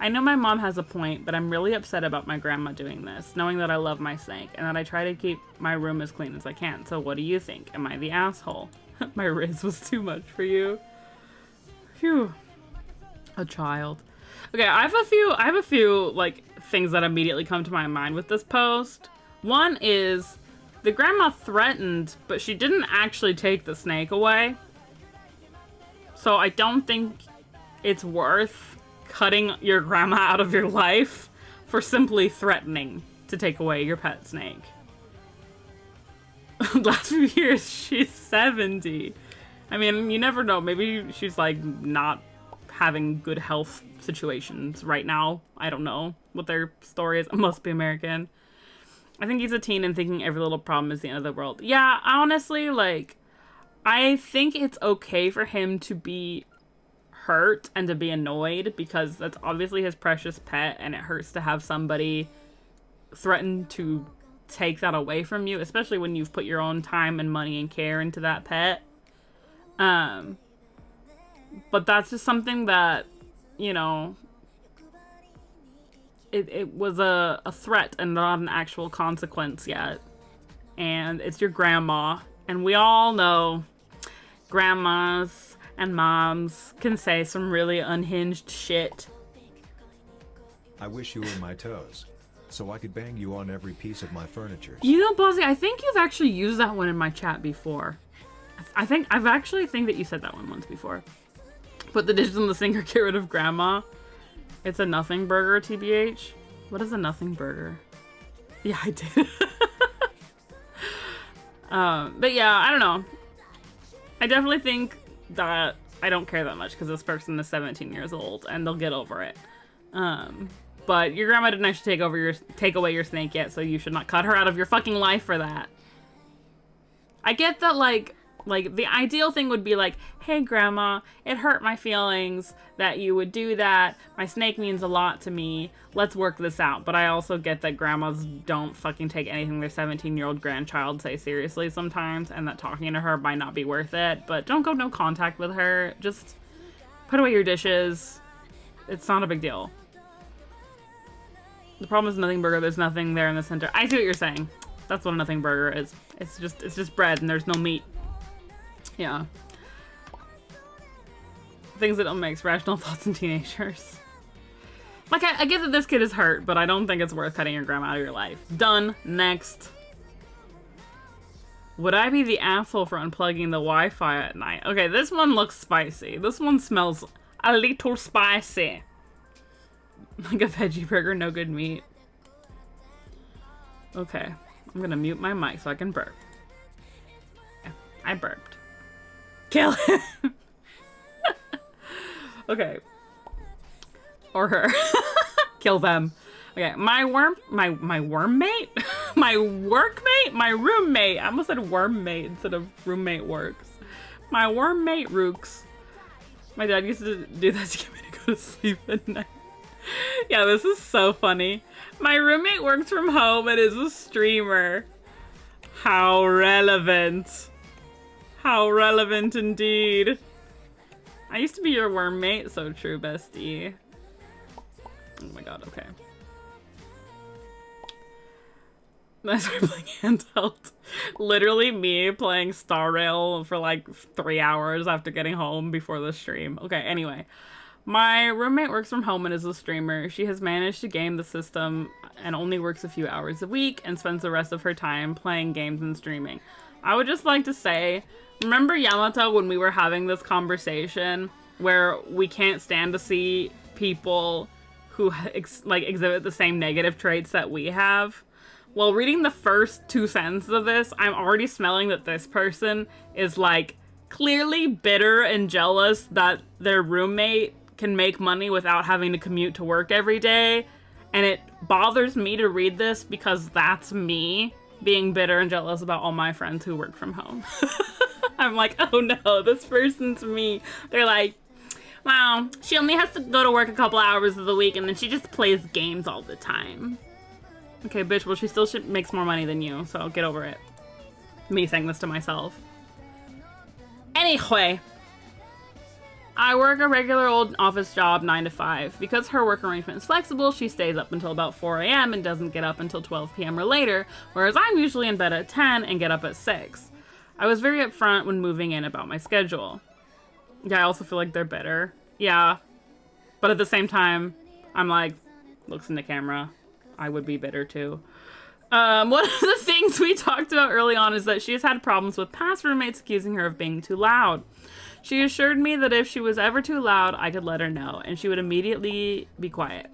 I know my mom has a point, but I'm really upset about my grandma doing this, knowing that I love my snake, and that I try to keep my room as clean as I can. So what do you think? Am I the asshole? My riz was too much for you. Phew. A child. Okay, I have a few, like, things that immediately come to my mind with this post. One is, the grandma threatened, but she didn't actually take the snake away. So I don't think it's worth cutting your grandma out of your life for simply threatening to take away your pet snake. Last few years, she's 70. I mean, you never know. Maybe she's, like, not having good health situations right now. I don't know what their story is. It must be American. I think he's a teen and thinking every little problem is the end of the world. Yeah, honestly, like, I think it's okay for him to be hurt and to be annoyed because that's obviously his precious pet and it hurts to have somebody threaten to take that away from you, especially when you've put your own time and money and care into that pet. But that's just something that, you know, it was a threat and not an actual consequence yet. And it's your grandma, and we all know grandmas and moms can say some really unhinged shit. I wish you were my toes, so I could bang you on every piece of my furniture. You know, Bozzy, I think you've actually used that one in my chat before. I've actually think that you said that one once before. Put the dishes in the sink or get rid of grandma. It's a nothing burger, TBH. What is a nothing burger? Yeah, I did. But yeah, I don't know. I definitely think that I don't care that much because this person is 17 years old and they'll get over it. But your grandma didn't actually take away your snake yet, so you should not cut her out of your fucking life for that. I get that, like the ideal thing would be like, hey grandma, it hurt my feelings that you would do that. My snake means a lot to me. Let's work this out. But I also get that grandmas don't fucking take anything their 17-year-old grandchild say seriously sometimes, and that talking to her might not be worth it. But don't go no contact with her. Just put away your dishes. It's not a big deal. The problem is nothing burger. There's nothing there in the center. I see what you're saying. That's what a nothing burger is. It's just bread and there's no meat. Yeah. Things that don't make rational thoughts in teenagers. Like, I get that this kid is hurt, but I don't think it's worth cutting your grandma out of your life. Done. Next. Would I be the asshole for unplugging the Wi-Fi at night? Okay, this one looks spicy. This one smells a little spicy. Like a veggie burger, no good meat. Okay. I'm gonna mute my mic so I can burp. I burped. Kill him. Okay. Or her. Kill them. Okay, my wormmate? My workmate? My roommate. I almost said wormmate instead of roommate works. My wormmate Rooks. My dad used to do that to get me to go to sleep at night. Yeah, this is so funny. My roommate works from home and is a streamer. How relevant. How relevant indeed. I used to be your wormmate. So true, bestie. Oh my god, okay. I started playing handheld. Literally me playing Star Rail for like 3 hours after getting home before the stream. Okay, anyway. My roommate works from home and is a streamer. She has managed to game the system and only works a few hours a week and spends the rest of her time playing games and streaming. I would just like to say, remember Yamato when we were having this conversation where we can't stand to see people who exhibit the same negative traits that we have? Well, reading the first 2 sentences of this, I'm already smelling that this person is like clearly bitter and jealous that their roommate can make money without having to commute to work every day. And it bothers me to read this because that's me being bitter and jealous about all my friends who work from home. I'm like, oh no, this person's me. They're like, wow, she only has to go to work a couple hours of the week and then she just plays games all the time. Okay, bitch, well, she still makes more money than you, so get over it. Me saying this to myself. Anyway, I work a regular old office job 9 to 5. Because her work arrangement is flexible, she stays up until about 4 a.m. and doesn't get up until 12 p.m. or later, whereas I'm usually in bed at 10 and get up at 6. I was very upfront when moving in about my schedule. Yeah, I also feel like they're bitter. Yeah, but at the same time, I'm like, looks in the camera. I would be bitter too. One of the things we talked about early on is that she has had problems with past roommates accusing her of being too loud. She assured me that if she was ever too loud, I could let her know, and she would immediately be quiet.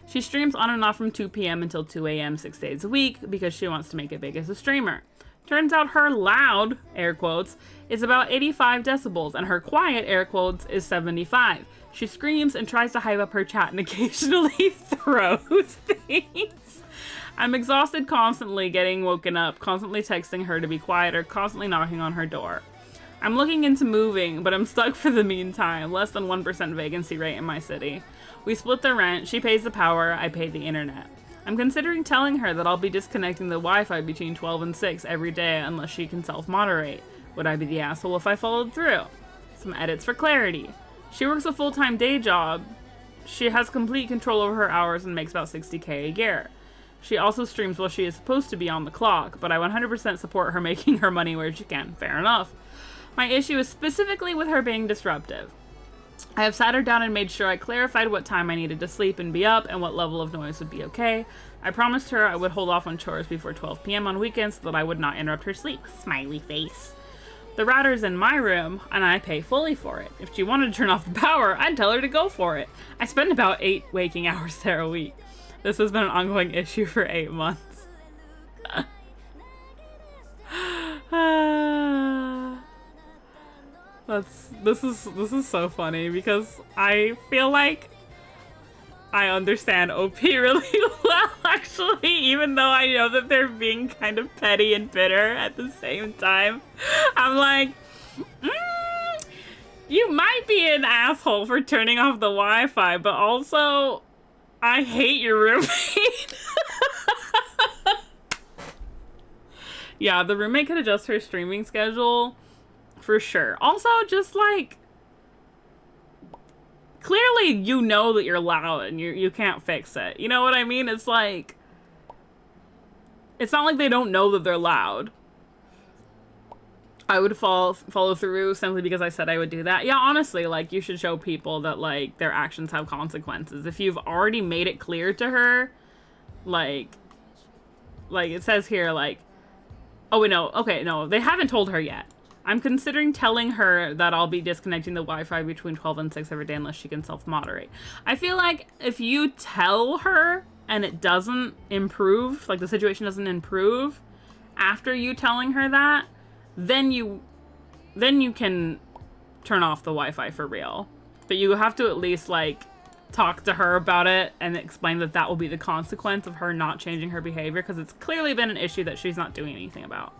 She streams on and off from 2 p.m. until 2 a.m. 6 days a week because she wants to make it big as a streamer. Turns out her loud, air quotes, is about 85 decibels, and her quiet, air quotes, is 75. She screams and tries to hype up her chat and occasionally throws things. I'm exhausted constantly getting woken up, constantly texting her to be quiet, or constantly knocking on her door. I'm looking into moving, but I'm stuck for the meantime. Less than 1% vacancy rate in my city. We split the rent, she pays the power, I pay the internet. I'm considering telling her that I'll be disconnecting the Wi-Fi between 12 and 6 every day unless she can self-moderate. Would I be the asshole if I followed through? Some edits for clarity. She works a full-time day job. She has complete control over her hours and makes about $60K a year. She also streams while she is supposed to be on the clock, but I 100% support her making her money where she can. Fair enough. My issue is specifically with her being disruptive. I have sat her down and made sure I clarified what time I needed to sleep and be up and what level of noise would be okay. I promised her I would hold off on chores before 12 p.m. on weekends so that I would not interrupt her sleep. Smiley face. The router's in my room, and I pay fully for it. If she wanted to turn off the power, I'd tell her to go for it. I spend about 8 waking hours there a week. This has been an ongoing issue for 8 months. This is so funny because I feel like I understand OP really well, actually, even though I know that they're being kind of petty and bitter at the same time. I'm like, you might be an asshole for turning off the Wi-Fi, but also, I hate your roommate. Yeah, the roommate could adjust her streaming schedule for sure. Also, just like, clearly you know that you're loud and you can't fix it. You know what I mean? It's like, it's not like they don't know that they're loud. I would follow through simply because I said I would do that. Yeah, honestly, like, you should show people that, like, their actions have consequences. If you've already made it clear to her, like it says here, like, oh, wait, no, okay, no, they haven't told her yet. I'm considering telling her that I'll be disconnecting the Wi-Fi between 12 and 6 every day unless she can self-moderate. I feel like if you tell her and it doesn't improve, like the situation doesn't improve after you telling her that, then you can turn off the Wi-Fi for real. But you have to at least, like, talk to her about it and explain that that will be the consequence of her not changing her behavior, because it's clearly been an issue that she's not doing anything about.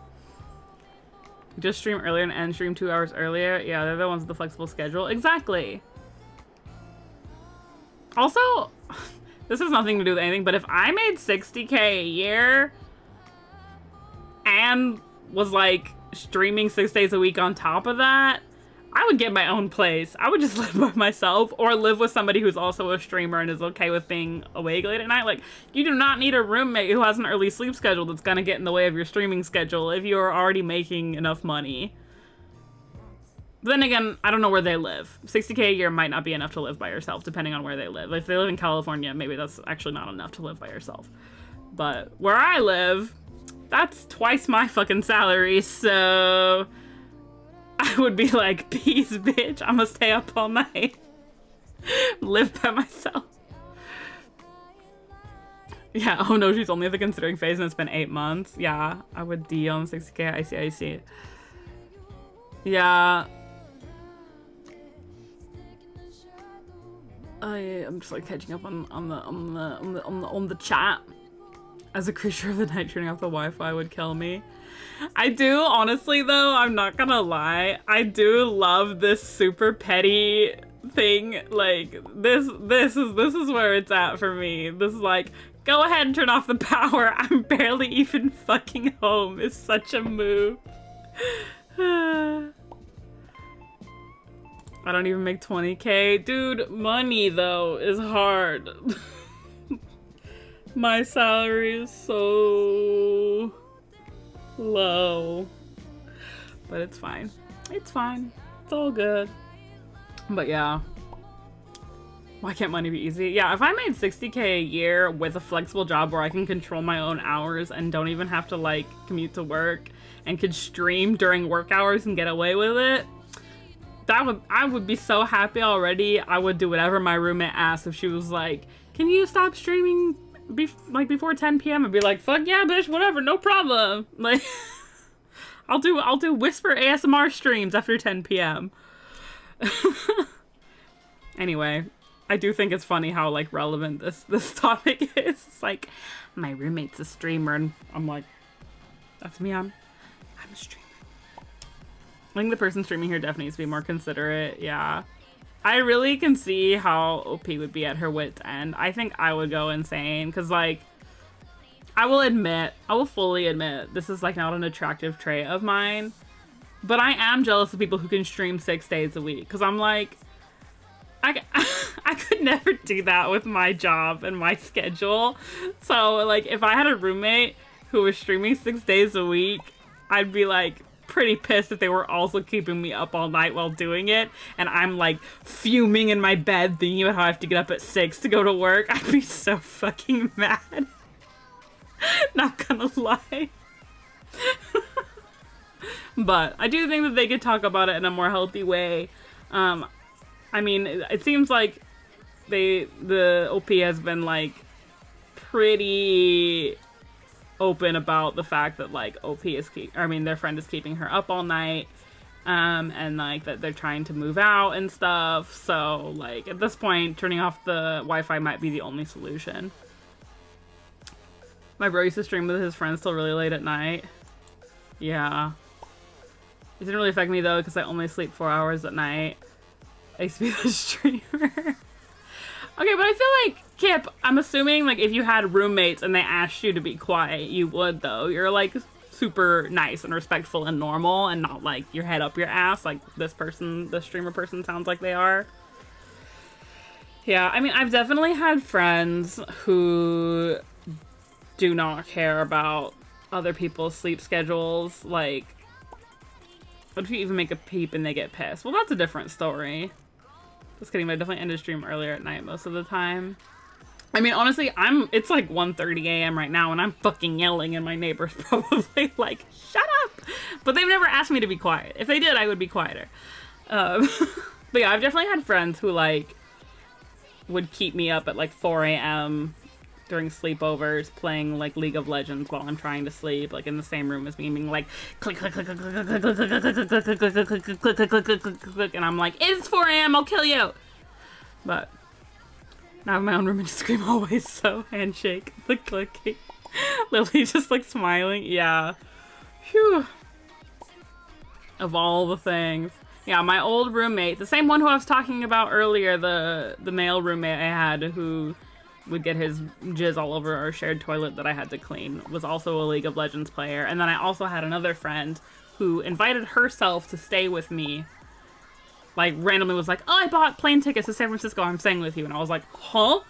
Just stream earlier and end stream 2 hours earlier. Yeah, they're the ones with the flexible schedule. Exactly. Also, this has nothing to do with anything, but if I made $60K a year and was, like, streaming 6 days a week on top of that, I would get my own place. I would just live by myself or live with somebody who's also a streamer and is okay with being awake late at night. Like, you do not need a roommate who has an early sleep schedule that's gonna get in the way of your streaming schedule if you're already making enough money. But then again, I don't know where they live. 60K a year might not be enough to live by yourself, depending on where they live. If they live in California, maybe that's actually not enough to live by yourself. But where I live, that's twice my fucking salary, so I would be like, peace, bitch. I'm gonna stay up all night. Live by myself. Yeah, oh no, she's only at the considering phase and it's been 8 months. Yeah, I would D on 60K. I see. Yeah. I'm just like catching up on the chat. As a creature of the night, turning off the Wi-Fi would kill me. I do, honestly, though, I'm not gonna lie. I do love this super petty thing. Like, this is where it's at for me. This is like, go ahead and turn off the power. I'm barely even fucking home. It's such a move. I don't even make 20K. Dude, money, though, is hard. My salary is so low, but it's fine. It's fine. It's all good. But yeah, why can't money be easy? Yeah, if I made 60K a year with a flexible job where I can control my own hours and don't even have to, like, commute to work and could stream during work hours and get away with it, I would be so happy already. I would do whatever my roommate asked. If she was like, can you stop streaming before 10 p.m. I'd be like, fuck yeah, bitch, whatever, no problem. Like, I'll do whisper ASMR streams after 10 p.m. Anyway, I do think it's funny how, like, relevant this topic is. It's like, my roommate's a streamer, and I'm like, that's me, I'm a streamer. I think the person streaming here definitely needs to be more considerate. Yeah. I really can see how OP would be at her wit's end. I think I would go insane, because, like, I will fully admit, this is, like, not an attractive trait of mine, but I am jealous of people who can stream 6 days a week, because I'm like, I could never do that with my job and my schedule. So, like, if I had a roommate who was streaming 6 days a week, I'd be, like, pretty pissed if they were also keeping me up all night while doing it, and I'm, like, fuming in my bed thinking about how I have to get up at 6 to go to work. I'd be so fucking mad. Not gonna lie. But I do think that they could talk about it in a more healthy way. I mean, it seems like the OP has been, like, pretty open about the fact that, like, their friend is keeping her up all night, and like that they're trying to move out and stuff. So like at this point, turning off the Wi-Fi might be the only solution. My bro used to stream with his friends till really late at night. Yeah. It didn't really affect me though, because I only sleep 4 hours at night. I used to be the streamer. Okay, but I feel like, Kip, I'm assuming like if you had roommates and they asked you to be quiet, you would though. You're like super nice and respectful and normal and not like your head up your ass like this person, the streamer person sounds like they are. Yeah, I mean, I've definitely had friends who do not care about other people's sleep schedules. Like, what if you even make a peep and they get pissed? Well, that's a different story. Just kidding, but I definitely ended stream earlier at night most of the time. I mean, honestly, it's like 1:30 a.m. right now and I'm fucking yelling and my neighbor's probably like, shut up! But they've never asked me to be quiet. If they did, I would be quieter. But yeah, I've definitely had friends who like would keep me up at like 4 a.m. during sleepovers playing like League of Legends while I'm trying to sleep, like in the same room as me, being like click click click click click click click click click click click click click click click click, and I'm like, it's 4 a.m. I'll kill you. But now I have my own room and just scream always, so handshake, the clicking. Lily just like smiling. Yeah. Phew. Of all the things. Yeah, my old roommate, the same one who I was talking about earlier, the male roommate I had who would get his jizz all over our shared toilet that I had to clean, was also a League of Legends player. And then I also had another friend who invited herself to stay with me. Like, randomly was like, oh, I bought plane tickets to San Francisco, I'm staying with you. And I was like, huh?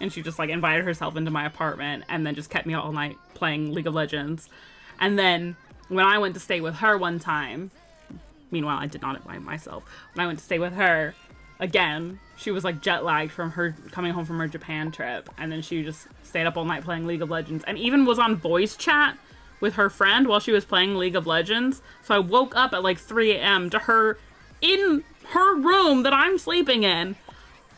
And she just, like, invited herself into my apartment and then just kept me all night playing League of Legends. And then when I went to stay with her one time, meanwhile, I did not invite myself. When I went to stay with her, again, she was like jet lagged from her coming home from her Japan trip, and then she just stayed up all night playing League of Legends, and even was on voice chat with her friend while she was playing League of Legends. So I woke up at like 3 a.m. to her in her room that I'm sleeping in,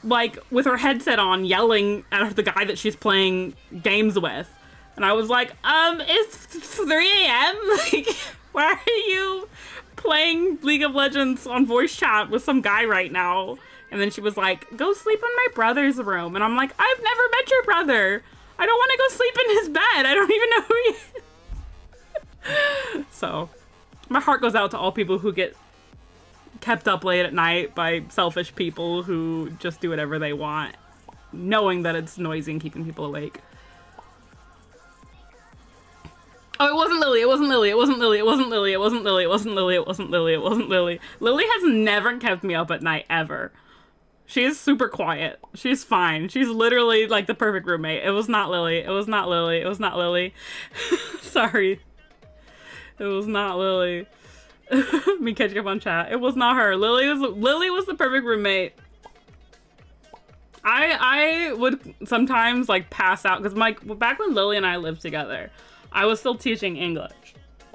like with her headset on, yelling at the guy that she's playing games with. And I was like, it's 3 a.m.? Like, why are you playing League of Legends on voice chat with some guy right now? And then she was like, go sleep in my brother's room. And I'm like, I've never met your brother. I don't want to go sleep in his bed. I don't even know who he is. So, my heart goes out to all people who get kept up late at night by selfish people who just do whatever they want, knowing that it's noisy and keeping people awake. Oh, it wasn't Lily, it wasn't Lily, it wasn't Lily, it wasn't Lily, it wasn't Lily, it wasn't Lily, it wasn't Lily, it wasn't Lily. Lily has never kept me up at night, ever. She is super quiet. She's fine. She's literally like the perfect roommate. It was not Lily. It was not Lily. It was not Lily. Sorry. It was not Lily. Me catching up on chat. It was not her. Lily was the perfect roommate. I would sometimes like pass out because back when Lily and I lived together, I was still teaching English.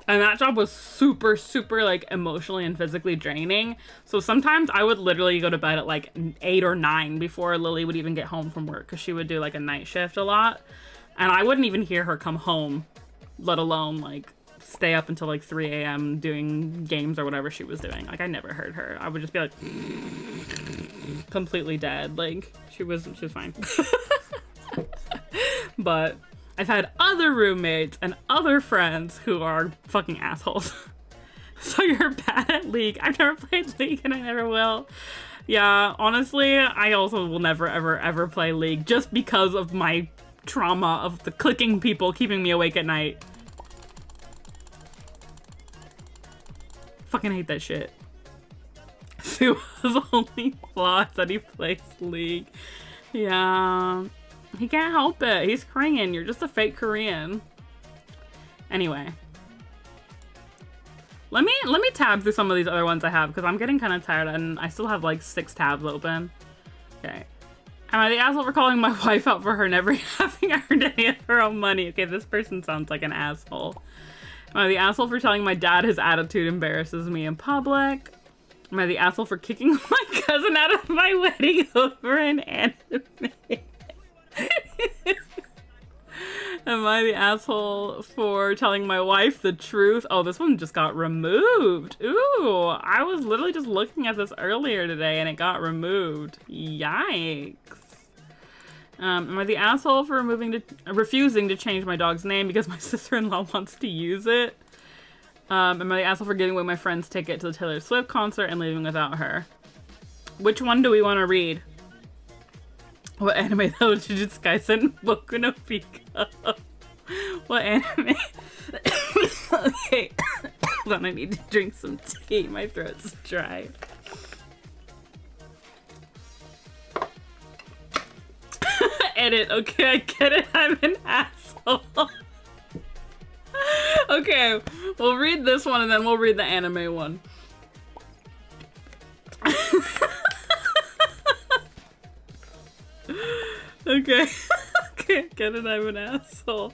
And that job was super, super, like, emotionally and physically draining. So sometimes I would literally go to bed at, like, 8 or 9 before Lily would even get home from work. Because she would do, like, a night shift a lot. And I wouldn't even hear her come home, let alone, like, stay up until, like, 3 a.m. doing games or whatever she was doing. Like, I never heard her. I would just be, like, completely dead. Like, she was fine. But I've had other roommates and other friends who are fucking assholes. So you're bad at League. I've never played League and I never will. Yeah, honestly, I also will never, ever, ever play League just because of my trauma of the clicking people keeping me awake at night. Fucking hate that shit. Sua's only flaw is that he plays League. Yeah. He can't help it. He's Korean. You're just a fake Korean. Anyway. Let me tab through some of these other ones I have because I'm getting kind of tired and I still have like 6 tabs open. Okay. Am I the asshole for calling my wife out for her never having earned any of her own money? Okay, this person sounds like an asshole. Am I the asshole for telling my dad his attitude embarrasses me in public? Am I the asshole for kicking my cousin out of my wedding over an anime? Am I the asshole for telling my wife the truth? Oh, this one just got removed. Ooh, I was literally just looking at this earlier today and it got removed. Yikes. Am I the asshole for refusing to change my dog's name because my sister-in-law wants to use it? Am I the asshole for giving away my friend's ticket to the Taylor Swift concert and leaving without her? Which one do we want to read? What anime though did this guy send Boku no Pico? What anime? Okay. Hold on, I need to drink some tea. My throat's dry. Edit. Okay, I get it. I'm an asshole. Okay, we'll read this one and then we'll read the anime one. Okay. Okay, get it. I'm an asshole.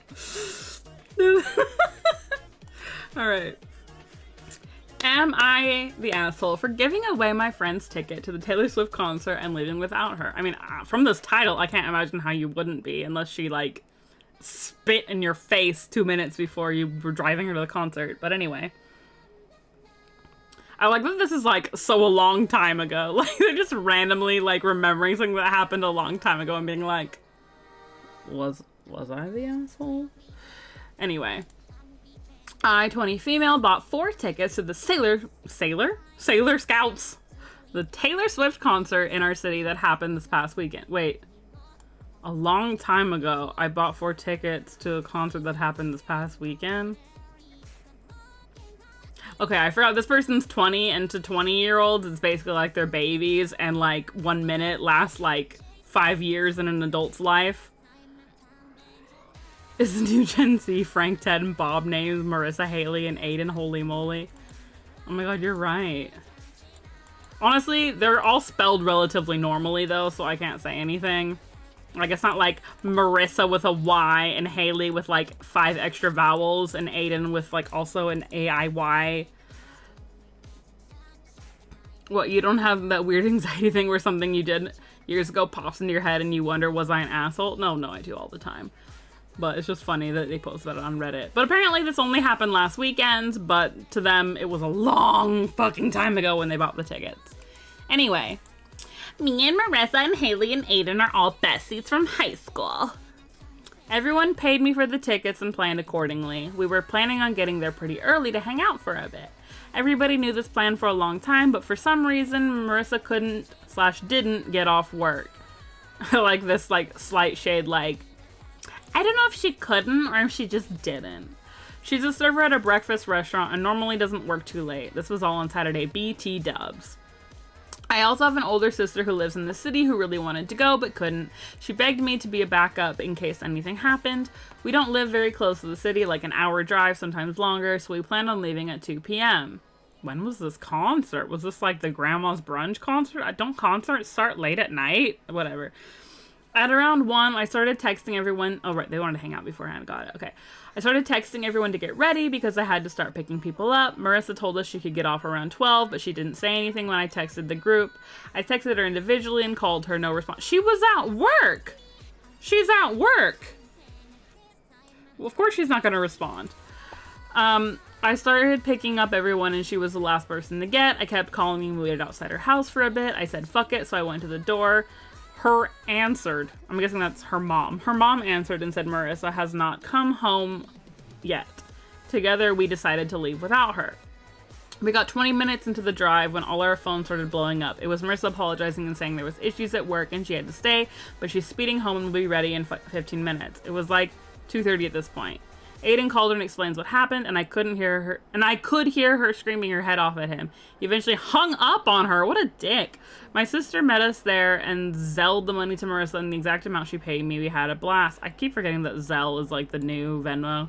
Alright. Am I the asshole for giving away my friend's ticket to the Taylor Swift concert and leaving without her? I mean, from this title, I can't imagine how you wouldn't be unless she, like, spit in your face 2 minutes before you were driving her to the concert. But anyway. I like that this is, like, so a long time ago. Like, they're just randomly, like, remembering something that happened a long time ago and being like, was I the asshole? Anyway. I, 20 female, bought 4 tickets to the Sailor Scouts, the Taylor Swift concert in our city that happened this past weekend. Wait, a long time ago, I bought 4 tickets to a concert that happened this past weekend. Okay, I forgot this person's 20, and to 20-year-olds, it's basically like they're babies, and like 1 minute lasts like 5 years in an adult's life. Is the new Gen Z Frank, Ted, and Bob names Marissa, Haley, and Aiden? Holy moly. Oh my god, you're right. Honestly, they're all spelled relatively normally though, so I can't say anything. Like, it's not like Marissa with a Y and Haley with like 5 extra vowels and Aiden with like also an A-I-Y. What, you don't have that weird anxiety thing where something you did years ago pops into your head and you wonder, was I an asshole? No, I do all the time. But it's just funny that they posted it on Reddit. But apparently this only happened last weekend, but to them it was a long fucking time ago when they bought the tickets. Anyway, me and Marissa and Haley and Aiden are all besties from high school. Everyone paid me for the tickets and planned accordingly. We were planning on getting there pretty early to hang out for a bit. Everybody knew this plan for a long time, but for some reason Marissa couldn't/didn't get off work. Like this like slight shade like, I don't know if she couldn't or if she just didn't. She's a server at a breakfast restaurant and normally doesn't work too late. This was all on Saturday. BT dubs. I also have an older sister who lives in the city who really wanted to go but couldn't. She begged me to be a backup in case anything happened. We don't live very close to the city, like an hour drive, sometimes longer, so we planned on leaving at 2 p.m. When was this concert? Was this like the grandma's brunch concert? Don't concerts start late at night? Whatever. At around 1, I started texting everyone. Oh, right. They wanted to hang out beforehand. Got it. Okay. I started texting everyone to get ready because I had to start picking people up. Marissa told us she could get off around 12, but she didn't say anything when I texted the group. I texted her individually and called her. No response. She was at work. She's at work. Well, of course she's not going to respond. I started picking up everyone and she was the last person to get. I kept calling and waited outside her house for a bit. I said, fuck it. So I went to the door. Her answered. I'm guessing that's her mom. Her mom answered and said Marissa has not come home yet. Together, we decided to leave without her. We got 20 minutes into the drive when all our phones started blowing up. It was Marissa apologizing and saying there was issues at work and she had to stay, but she's speeding home and will be ready in 15 minutes. It was like 2:30 at this point. Aiden called her and explains what happened, and I could hear her screaming her head off at him. He eventually hung up on her. What a dick. My sister met us there and Zelled the money to Marissa and the exact amount she paid me. We had a blast. I keep forgetting that Zelle is like the new Venmo.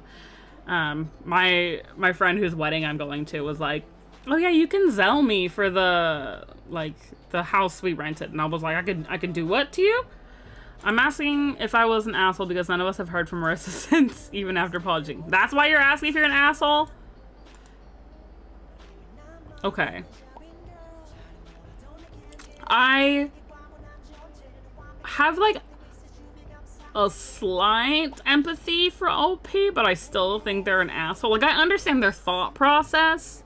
My friend whose wedding I'm going to was like, oh yeah, you can Zelle me for the house we rented. And I was like, I could do what to you? I'm asking if I was an asshole because none of us have heard from Marissa since, even after apologizing. That's why you're asking if you're an asshole? Okay. I have, like, a slight empathy for OP, but I still think they're an asshole. Like, I understand their thought process,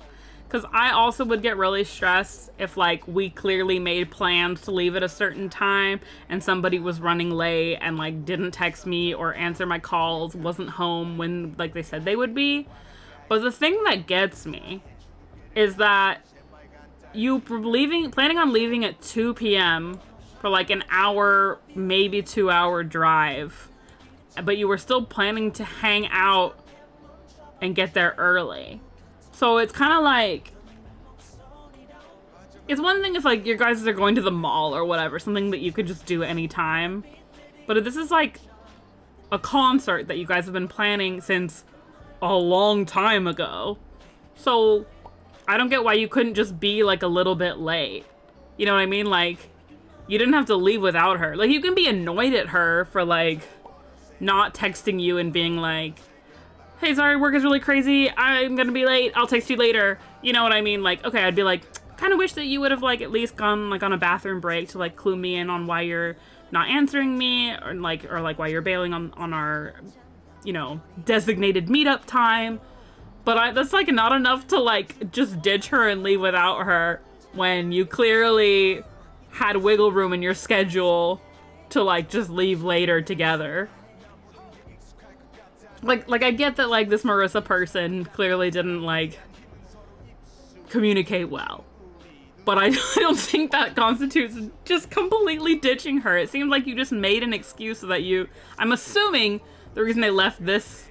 because I also would get really stressed if, like, we clearly made plans to leave at a certain time and somebody was running late and, like, didn't text me or answer my calls, wasn't home when, like, they said they would be. But the thing that gets me is that you planning on leaving at 2 p.m. for like an hour, maybe 2-hour drive, but you were still planning to hang out and get there early. So it's kind of like, it's one thing if like you guys are going to the mall or whatever, something that you could just do anytime. But if this is like a concert that you guys have been planning since a long time ago. So I don't get why you couldn't just be like a little bit late. You know what I mean? Like, you didn't have to leave without her. Like, you can be annoyed at her for like not texting you and being like, hey, sorry, work is really crazy. I'm gonna be late. I'll text you later. You know what I mean? Like, okay, I'd be like, kind of wish that you would have like at least gone like on a bathroom break to like clue me in on why you're not answering me, or like why you're bailing on our, you know, designated meetup time. But that's like not enough to like just ditch her and leave without her when you clearly had wiggle room in your schedule to like just leave later together. Like I get that like this Marissa person clearly didn't like communicate well, but I don't think that constitutes just completely ditching her. It seemed like you just made an excuse so that I'm assuming the reason they left this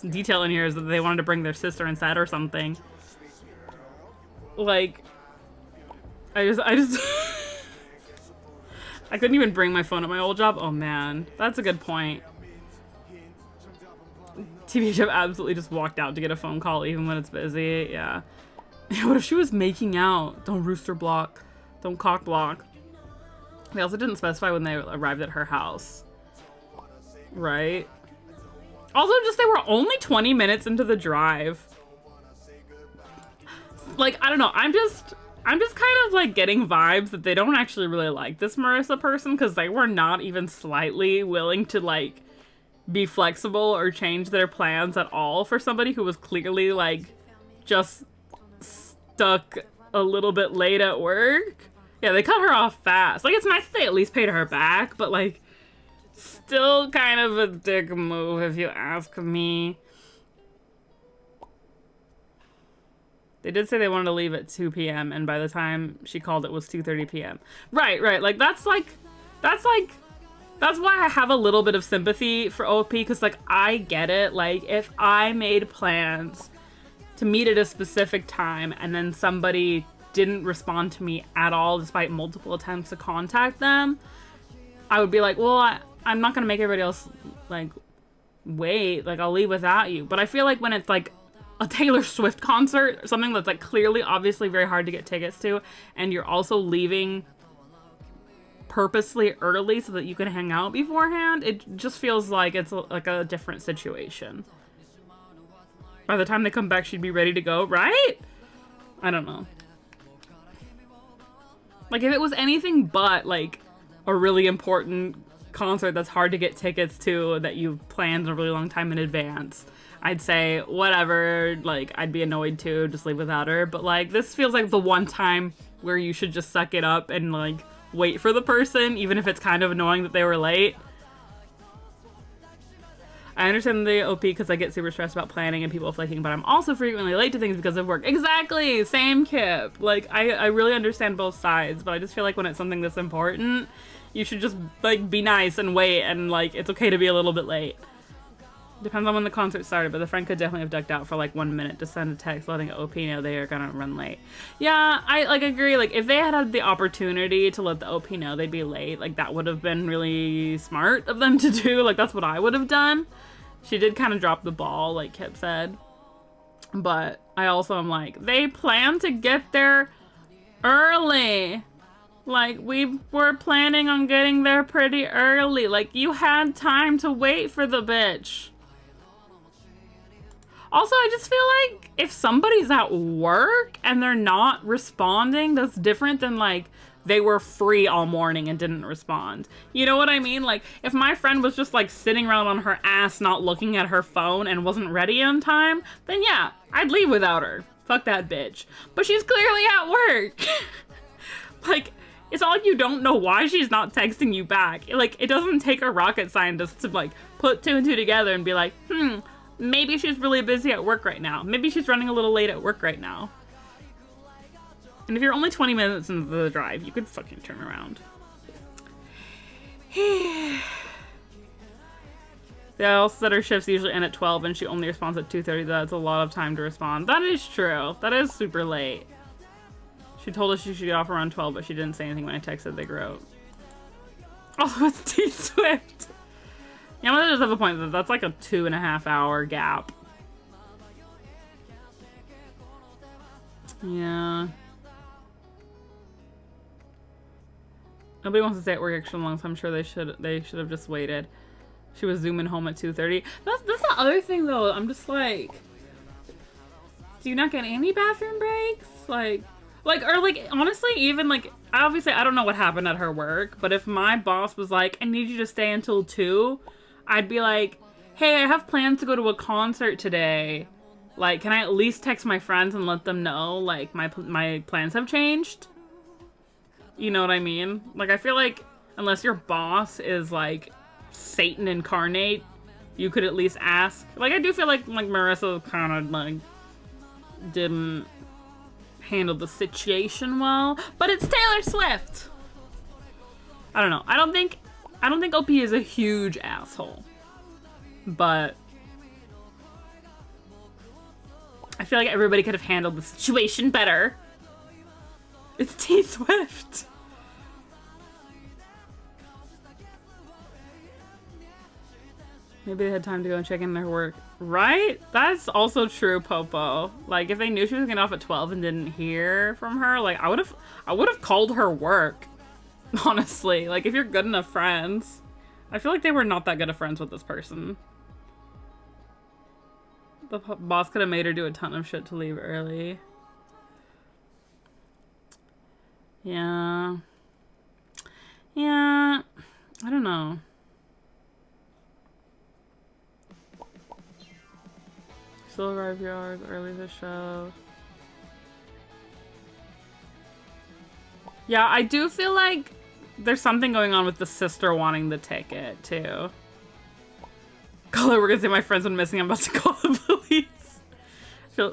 detail in here is that they wanted to bring their sister instead or something. Like, I just I couldn't even bring my phone at my old job. Oh man, that's a good point. TBH, I've absolutely just walked out to get a phone call even when it's busy. Yeah. What if she was making out? Don't rooster block. Don't cock block. They also didn't specify when they arrived at her house. Right? Also, just they were only 20 minutes into the drive. Like, I don't know. I'm just kind of like getting vibes that they don't actually really like this Marissa person, because they were not even slightly willing to like be flexible or change their plans at all for somebody who was clearly like just stuck a little bit late at work. Yeah, they cut her off fast. Like, it's nice that they at least paid her back, but like, still kind of a dick move if you ask me. They did say they wanted to leave at 2 p.m. and by the time she called it was 2:30 p.m. Right. Like, that's why I have a little bit of sympathy for OP, because like, I get it. Like, if I made plans to meet at a specific time and then somebody didn't respond to me at all despite multiple attempts to contact them, I would be like, well, I'm not gonna make everybody else like wait, like I'll leave without you. But I feel like when it's like a Taylor Swift concert, something that's like clearly obviously very hard to get tickets to, and you're also leaving purposely early so that you can hang out beforehand, it just feels like it's like a different situation. By the time they come back, she'd be ready to go, right? I don't know. Like, if it was anything but like a really important concert that's hard to get tickets to that you've planned a really long time in advance, I'd say whatever, like I'd be annoyed too, just leave without her. But like, this feels like the one time where you should just suck it up and like wait for the person, even if it's kind of annoying that they were late. I understand the OP because I get super stressed about planning and people flaking, but I'm also frequently late to things because of work. Exactly, same Kip. Like, I really understand both sides, but I just feel like when it's something that's important, you should just like be nice and wait, and like it's okay to be a little bit late. Depends on when the concert started, but the friend could definitely have ducked out for like 1 minute to send a text letting OP know they are gonna run late. Yeah, I like agree. Like, if they had the opportunity to let the OP know they'd be late, like that would have been really smart of them to do. Like, that's what I would have done. She did kind of drop the ball, like Kip said. But I also am like, they plan to get there early. Like, we were planning on getting there pretty early. Like, you had time to wait for the bitch. Also, I just feel like if somebody's at work and they're not responding, that's different than like they were free all morning and didn't respond. You know what I mean? Like, if my friend was just like sitting around on her ass, not looking at her phone and wasn't ready on time, then yeah, I'd leave without her. Fuck that bitch. But she's clearly at work. Like, it's not like you don't know why she's not texting you back. Like, it doesn't take a rocket scientist to like put 2 and 2 together and be like, maybe she's really busy at work right now. Maybe she's running a little late at work right now. And if you're only 20 minutes into the drive, you could fucking turn around. They also said her shifts usually end at 12 and she only responds at 2:30. That's a lot of time to respond. That is true. That is super late. She told us she should get off around 12, but she didn't say anything when I texted they wrote. Also, it's T-Swift. Yeah, but that does have a point. That's like a 2.5 hour gap. Yeah. Nobody wants to stay at work extra long, so I'm sure they should have just waited. She was zooming home at 2:30. That's the other thing though. I'm just like, do you not get any bathroom breaks? Like honestly, even like, obviously I don't know what happened at her work, but if my boss was like, I need you to stay until 2, I'd be like, hey, I have plans to go to a concert today. Like, can I at least text my friends and let them know like my plans have changed? You know what I mean? Like, I feel like unless your boss is like Satan incarnate, you could at least ask. Like, I do feel like Marissa kind of like didn't handle the situation well, but it's Taylor Swift. I don't know. I don't think OP is a huge asshole, but I feel like everybody could have handled the situation better. It's T Swift. Maybe they had time to go and check in their work. Right? That's also true, Popo. Like, if they knew she was getting off at 12 and didn't hear from her, like, I would have called her work. Honestly. Like, if you're good enough friends. I feel like they were not that good of friends with this person. The boss could have made her do a ton of shit to leave early. Yeah. Yeah. I don't know. Still arrive your hours early to show. Yeah, I do feel like there's something going on with the sister wanting the ticket, too. Color, we're gonna say my friend's been missing. I'm about to call the police.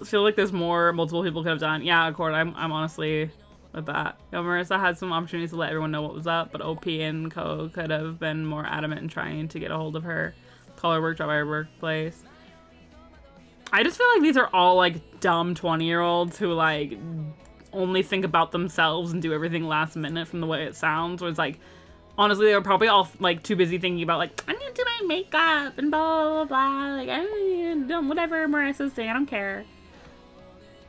Feel like there's more multiple people could have done. Yeah, Accord, I'm honestly with that. You know, Marissa had some opportunities to let everyone know what was up, but OP and Co could have been more adamant in trying to get a hold of her. Call her work, drop by her workplace. I just feel like these are all like dumb 20-year-olds who like only think about themselves and do everything last minute from the way it sounds. Where it's like, honestly, they were probably all like too busy thinking about like, I need to do my makeup and blah, blah, blah. Like, I need to, whatever Marissa's saying, I don't care.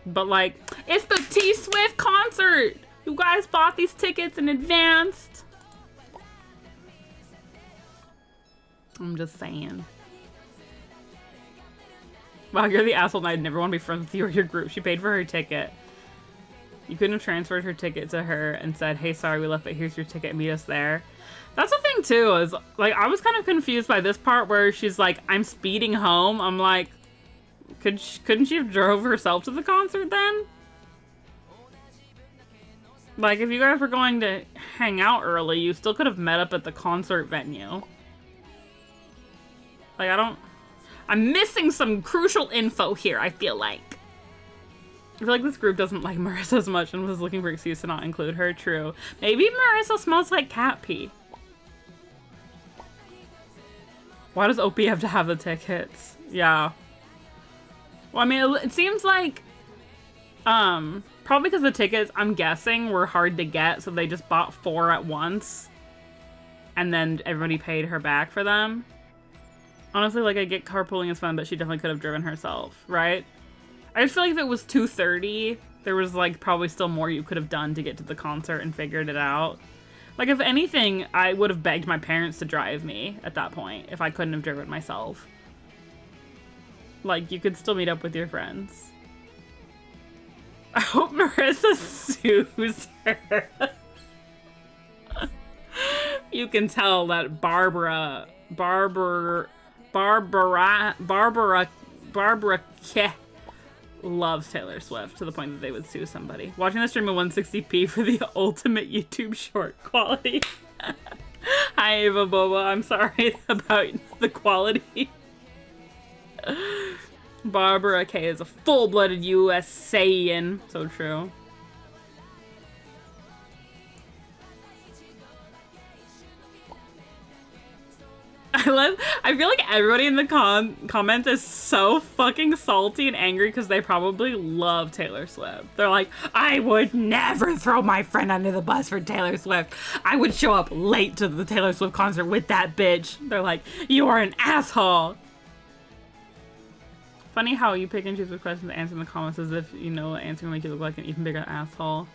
But like, it's the T-Swift concert. You guys bought these tickets in advance. I'm just saying. Wow, you're the asshole and I'd never want to be friends with you or your group. She paid for her ticket. You couldn't have transferred her ticket to her and said, hey, sorry, we left, but here's your ticket, meet us there. That's the thing, too, is, like, I was kind of confused by this part where she's like, I'm speeding home. I'm like, couldn't she have drove herself to the concert then? Like, if you guys were going to hang out early, you still could have met up at the concert venue. Like, I'm missing some crucial info here, I feel like. I feel like this group doesn't like Marissa as much and was looking for an excuse to not include her. True. Maybe Marissa smells like cat pee. Why does OP have to have the tickets? Yeah. Well, I mean, it seems like, probably because the tickets, I'm guessing, were hard to get, so they just bought 4 at once. And then everybody paid her back for them. Honestly, like, I get carpooling is fun, but she definitely could have driven herself, right? I just feel like if it was 2:30, there was, like, probably still more you could have done to get to the concert and figured it out. Like, if anything, I would have begged my parents to drive me at that point if I couldn't have driven myself. Like, you could still meet up with your friends. I hope Marissa sues her. You can tell that Barbara Keh loves Taylor Swift to the point that they would sue somebody. Watching the stream in 160p for the ultimate YouTube short quality. Hi Ava Boba, I'm sorry about the quality. Barbara K is a full-blooded USAian. So true. I feel like everybody in the comments is so fucking salty and angry because they probably love Taylor Swift. They're like, I would never throw my friend under the bus for Taylor Swift. I would show up late to the Taylor Swift concert with that bitch. They're like, you are an asshole. Funny how you pick and choose the questions to answer in the comments as if you know answering will make you look like an even bigger asshole.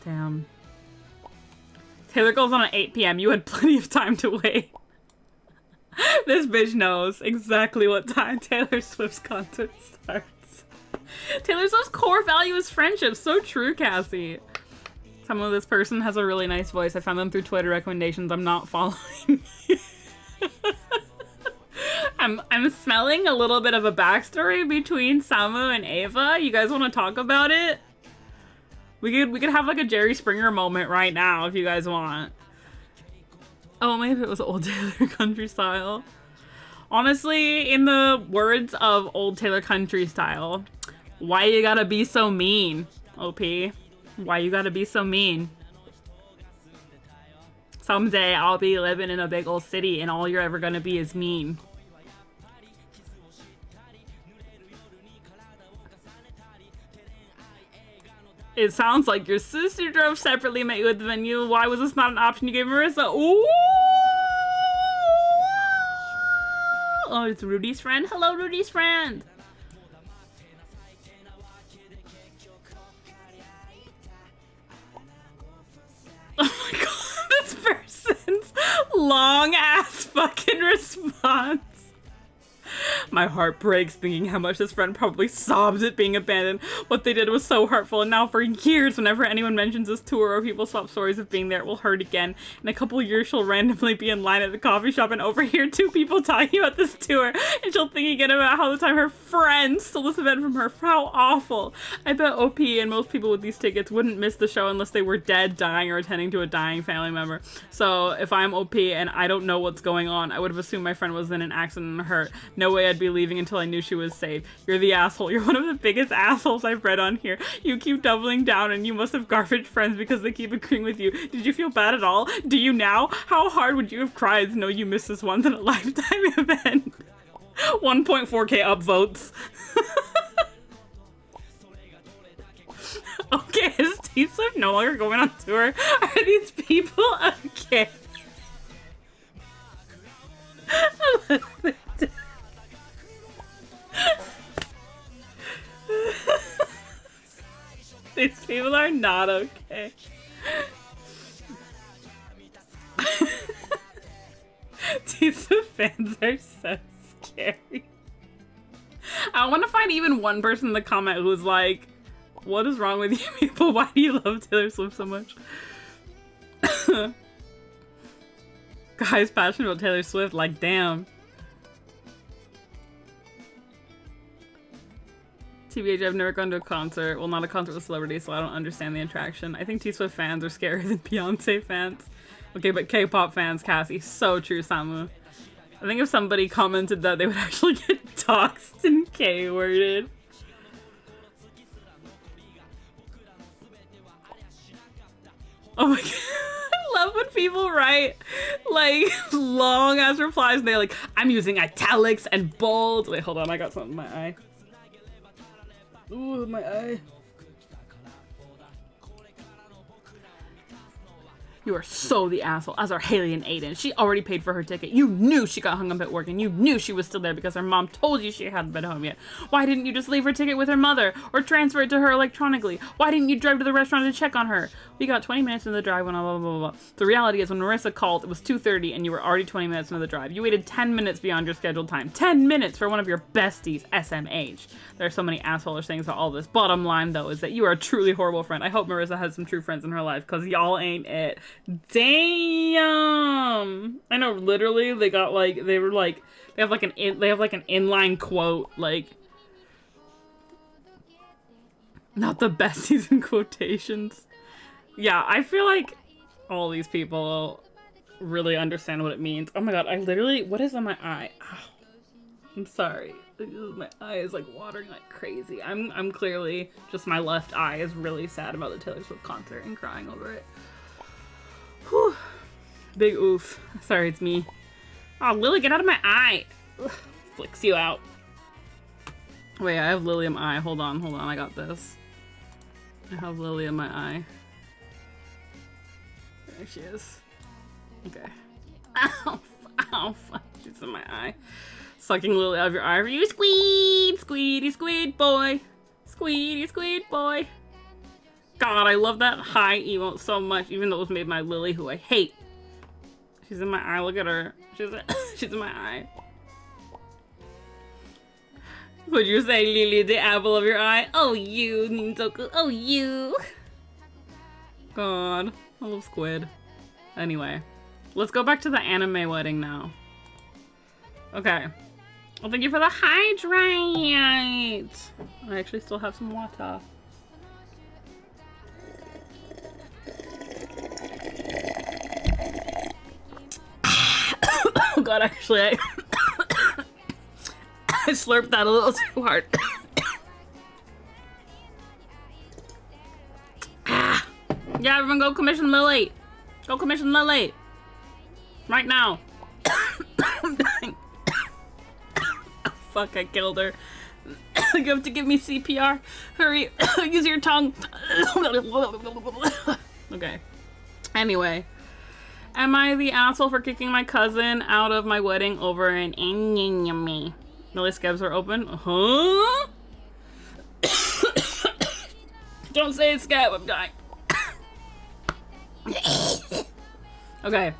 Damn. Taylor goes on at 8 p.m. You had plenty of time to wait. This bitch knows exactly what time Taylor Swift's concert starts. Taylor Swift's core value is friendship. So true, Cassie. Some of this person has a really nice voice. I found them through Twitter recommendations. I'm not following. I'm smelling a little bit of a backstory between Samu and Ava. You guys want to talk about it? We could have like a Jerry Springer moment right now if you guys want. Oh, maybe if it was old Taylor country style. Honestly, in the words of old Taylor country style, why you gotta be so mean, OP? Why you gotta be so mean? Someday I'll be living in a big old city and all you're ever gonna be is mean. It sounds like your sister drove separately, met you at the venue. Why was this not an option you gave Marissa? Ooh! Oh, it's Rudy's friend. Hello, Rudy's friend. Oh my god, this person's long ass fucking response. My heart breaks thinking how much this friend probably sobbed at being abandoned. What they did was so hurtful, and now for years, whenever anyone mentions this tour or people swap stories of being there, it will hurt again. In a couple years, she'll randomly be in line at the coffee shop and overhear two people talking about this tour, and she'll think again about how the time her friend stole this event from her. How awful. I bet OP and most people with these tickets wouldn't miss the show unless they were dead, dying, or attending to a dying family member. So if I'm OP and I don't know what's going on, I would have assumed my friend was in an accident and hurt. No way I'd be leaving until I knew she was safe. You're the asshole. You're one of the biggest assholes I've read on here. You keep doubling down and you must have garbage friends because they keep agreeing with you. Did you feel bad at all? Do you now? How hard would you have cried to know you missed this once in a lifetime event? 1.4k upvotes. Okay, is T-Swift no longer going on tour? Are these people okay? These people are not okay. These fans are so scary. I want to find even one person in the comment who's like, what is wrong with you people? Why do you love Taylor Swift so much? Guys passionate about Taylor Swift, like damn. TBH, I've never gone to a concert. Well, not a concert with celebrities, so I don't understand the attraction. I think T-Swift fans are scarier than Beyonce fans. Okay, but K-pop fans, Cassie. So true, Samu. I think if somebody commented that, they would actually get doxxed and K-worded. Oh my god. I love when people write, like, long-ass replies, and they're like, I'm using italics and bold. Wait, hold on, I got something in my eye. Ooh, my eye. You are so the asshole, as are Haley and Aiden. She already paid for her ticket. You knew she got hung up at work, and you knew she was still there because her mom told you she hadn't been home yet. Why didn't you just leave her ticket with her mother, or transfer it to her electronically? Why didn't you drive to the restaurant to check on her? We got 20 minutes into the drive when blah, blah, blah, blah. The reality is when Marissa called, it was 2:30, and you were already 20 minutes into the drive. You waited 10 minutes beyond your scheduled time. 10 minutes for one of your besties, SMH. There are so many asshole things about all this. Bottom line, though, is that you are a truly horrible friend. I hope Marissa has some true friends in her life, because y'all ain't it. Damn. I know, literally, they got, like, they have, like, an inline quote, like, not the besties in quotations. Yeah, I feel like all these people really understand what it means. Oh my god, I literally, what is on my eye? Ow. I'm sorry. My eye is like watering like crazy. I'm clearly, just my left eye is really sad about the Taylor Swift concert and crying over it. Whew. Big oof. Sorry, it's me. Oh, Lily, get out of my eye. Ugh. Flicks you out. Wait, I have Lily in my eye. Hold on, I got this. I have Lily in my eye. There she is. Okay. Ow, ow, fuck. She's in my eye. Sucking Lily out of your eye for you. Squeed! Squeedy squeed boy. Squeedy squeed boy. God, I love that high emote so much, even though it was made by Lily, who I hate. She's in my eye. Look at her. She's in my eye. Would you say Lily, the apple of your eye? Oh, you, Nintoku. Oh, you. God, I love squid. Anyway, let's go back to the anime wedding now. Okay. Well, thank you for the hydrate. I actually still have some water. Oh god, actually, I slurped that a little too hard. Yeah, everyone go commission Lily. Go commission Lily. Right now. I'm dying. Oh, fuck, I killed her. You have to give me CPR. Hurry. Use your tongue. Okay. Anyway. Am I the asshole for kicking my cousin out of my wedding over an anime? Millie scabs are open. Huh? Don't say it's scab, I'm dying. Okay.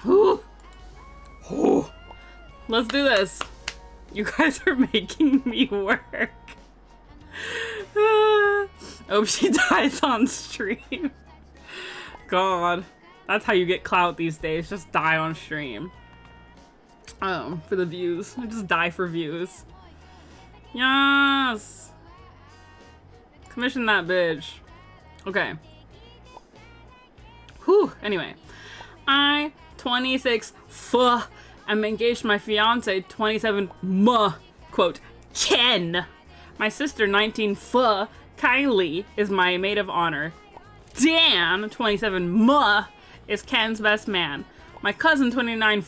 Whew. Whew. Let's do this. You guys are making me work. Oh, she dies on stream. God. That's how you get clout these days. Just die on stream. Oh, for the views. I just die for views. Yes! Commission that bitch. Okay. Whew. Anyway. I, 26, am engaged to my fiance, 27, quote, Ken. My sister, 19, Kylie, is my maid of honor. Dan, 27, is Ken's best man. My cousin, 29,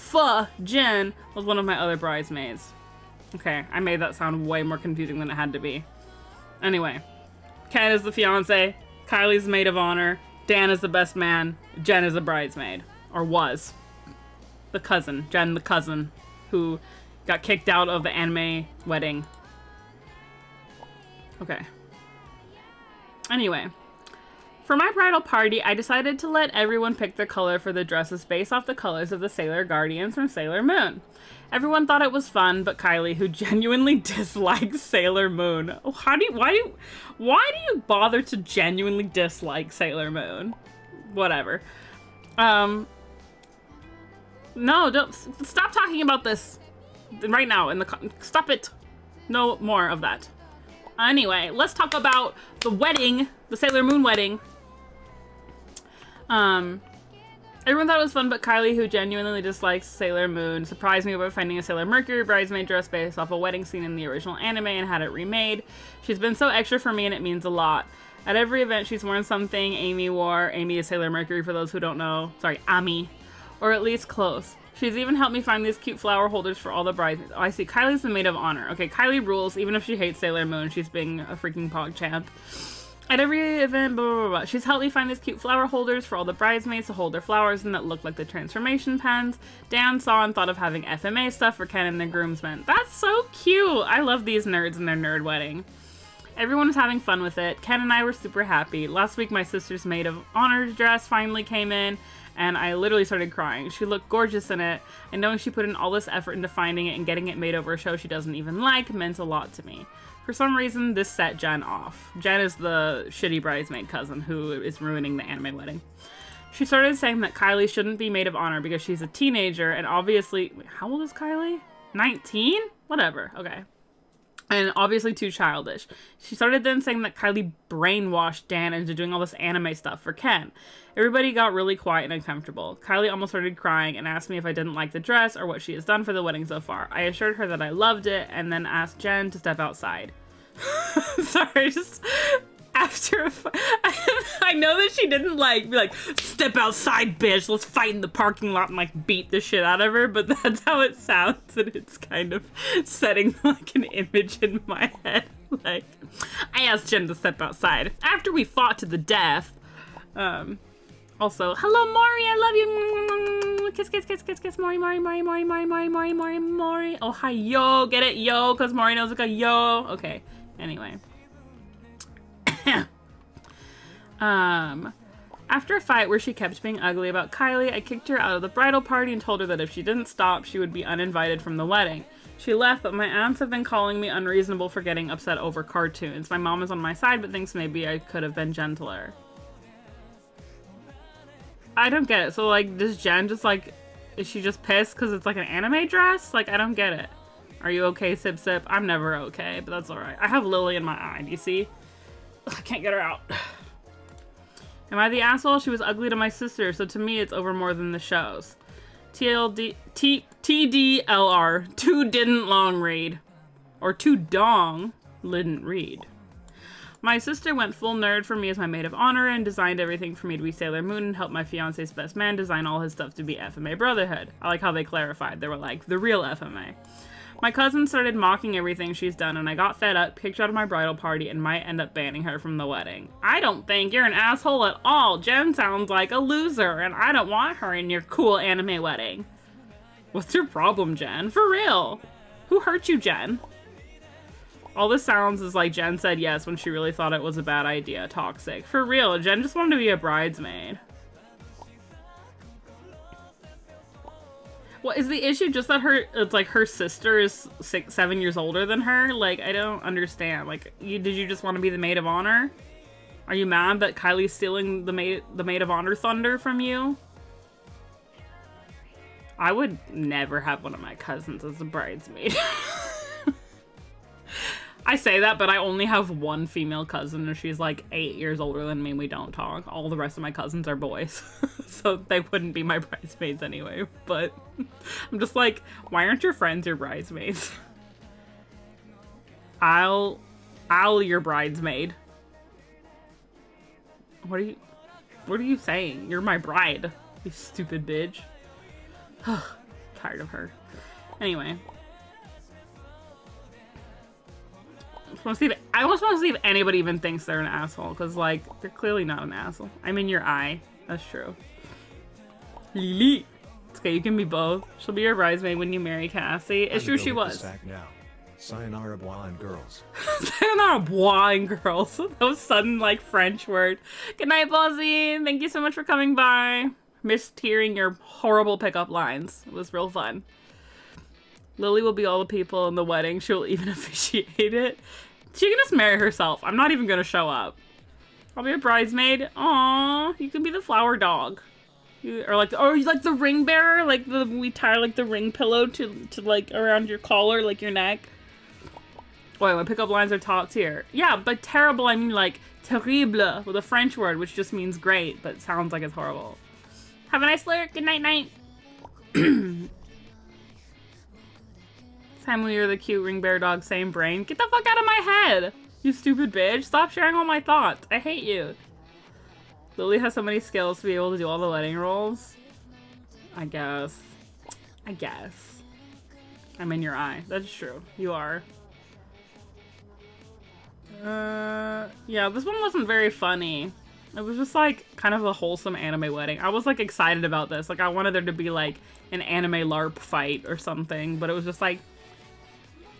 Jen, was one of my other bridesmaids. Okay, I made that sound way more confusing than it had to be. Anyway, Ken is the fiance, Kylie's the maid of honor, Dan is the best man, Jen is the bridesmaid. Or was. The cousin, Jen the cousin, who got kicked out of the anime wedding. Okay. Anyway. For my bridal party, I decided to let everyone pick their color for the dresses based off the colors of the Sailor Guardians from Sailor Moon. Everyone thought it was fun, but Kylie, who genuinely dislikes Sailor Moon. Why do you bother to genuinely dislike Sailor Moon? Whatever. No, don't stop talking about this right now stop it. No more of that. Anyway, let's talk about the wedding, the Sailor Moon wedding. Everyone thought it was fun, but Kylie, who genuinely dislikes Sailor Moon, surprised me by finding a Sailor Mercury bridesmaid dress based off a wedding scene in the original anime and had it remade. She's been so extra for me and it means a lot. At every event, she's worn something Amy wore. Amy is Sailor Mercury for those who don't know. Sorry, Ami. Or at least close. She's even helped me find these cute flower holders for all the bridesmaids. Oh, I see. Kylie's the maid of honor. Okay, Kylie rules. Even if she hates Sailor Moon, she's being a freaking pog champ. At every event, blah, blah, blah, blah. She's helped me find these cute flower holders for all the bridesmaids to hold their flowers in that look like the transformation pens. Dan saw and thought of having FMA stuff for Ken and their groomsmen. That's so cute! I love these nerds and their nerd wedding. Everyone was having fun with it. Ken and I were super happy. Last week, my sister's maid of honor dress finally came in, and I literally started crying. She looked gorgeous in it, and knowing she put in all this effort into finding it and getting it made over a show she doesn't even like meant a lot to me. For some reason, this set Jen off. Jen is the shitty bridesmaid cousin who is ruining the anime wedding. She started saying that Kylie shouldn't be maid of honor because she's a teenager, and obviously... Wait, how old is Kylie? 19? Whatever, okay. And obviously too childish. She started then saying that Kylie brainwashed Dan into doing all this anime stuff for Ken. Everybody got really quiet and uncomfortable. Kylie almost started crying and asked me if I didn't like the dress or what she has done for the wedding so far. I assured her that I loved it and then asked Jen to step outside. Sorry, just after I know that she didn't be like, step outside, bitch, let's fight in the parking lot and like beat the shit out of her, but that's how it sounds, and it's kind of setting like an image in my head. Like, I asked Jen to step outside after we fought to the death. Also, hello Maury, I love you. Kiss, kiss, kiss, kiss, kiss, Maury, Maury, Maury, Maury, Maury, Maury, Maury, Maury, Maury. Oh, hi, yo, get it, yo, because Maury knows like a yo. Okay, anyway. After a fight where she kept being ugly about Kylie, I kicked her out of the bridal party and told her that if she didn't stop, she would be uninvited from the wedding. She left, but my aunts have been calling me unreasonable for getting upset over cartoons. My mom is on my side, but thinks maybe I could have been gentler. I don't get it. So, like, does Jen just, like, is she just pissed because it's, like, an anime dress? Like, I don't get it. Are you okay, Sip Sip? I'm never okay, but that's alright. I have Lily in my eye, do you see? Ugh, I can't get her out. Am I the asshole? She was ugly to my sister, so to me it's over more than the shows. TDLR. Two didn't long read. Or two dong didn't read. My sister went full nerd for me as my maid of honor and designed everything for me to be Sailor Moon and helped my fiance's best man design all his stuff to be FMA Brotherhood. I like how they clarified. They were like, the real FMA. My cousin started mocking everything she's done and I got fed up, kicked her out of my bridal party, and might end up banning her from the wedding. I don't think you're an asshole at all. Jen sounds like a loser and I don't want her in your cool anime wedding. What's your problem, Jen? For real. Who hurt you, Jen? All this sounds is like Jen said yes when she really thought it was a bad idea. Toxic. For real, Jen just wanted to be a bridesmaid. What is the issue? Just that it's like her sister is 7 years older than her? Like, I don't understand. Like, did you just want to be the maid of honor? Are you mad that Kylie's stealing the maid of honor thunder from you? I would never have one of my cousins as a bridesmaid. I say that, but I only have one female cousin, and she's like 8 years older than me, and we don't talk. All the rest of my cousins are boys, so they wouldn't be my bridesmaids anyway. But I'm just like, why aren't your friends your bridesmaids? I'll your bridesmaid. What are you saying? You're my bride, you stupid bitch. Tired of her. Anyway. I almost want to see if anybody even thinks they're an asshole, because, like, they're clearly not an asshole. I'm in your eye. That's true. Lily. It's okay, you can be both. She'll be your bridesmaid when you marry Cassie. It's true, she was. Now. Sayonara, bois and girls. Sayonara, bois and girls. That was sudden, like, French word. Good night, Bozzy. Thank you so much for coming by. Missed hearing your horrible pickup lines. It was real fun. Lily will be all the people in the wedding. She'll even officiate it. She can just marry herself. I'm not even gonna show up. I'll be a bridesmaid. Aww, you can be the flower dog. Or like the ring bearer. Like we tie like the ring pillow to like around your collar, like your neck. Boy, my pickup lines are top tier. Yeah, but terrible, I mean like terrible with a French word, which just means great, but sounds like it's horrible. Have a nice lurk. Good night, night. Family, you're the cute ring bear dog, same brain. Get the fuck out of my head, you stupid bitch. Stop sharing all my thoughts. I hate you. Lily has so many skills to be able to do all the wedding roles. I guess. I'm in your eye. That's true. You are. Yeah, this one wasn't very funny. It was just like kind of a wholesome anime wedding. I was like excited about this. Like I wanted there to be like an anime LARP fight or something, but it was just like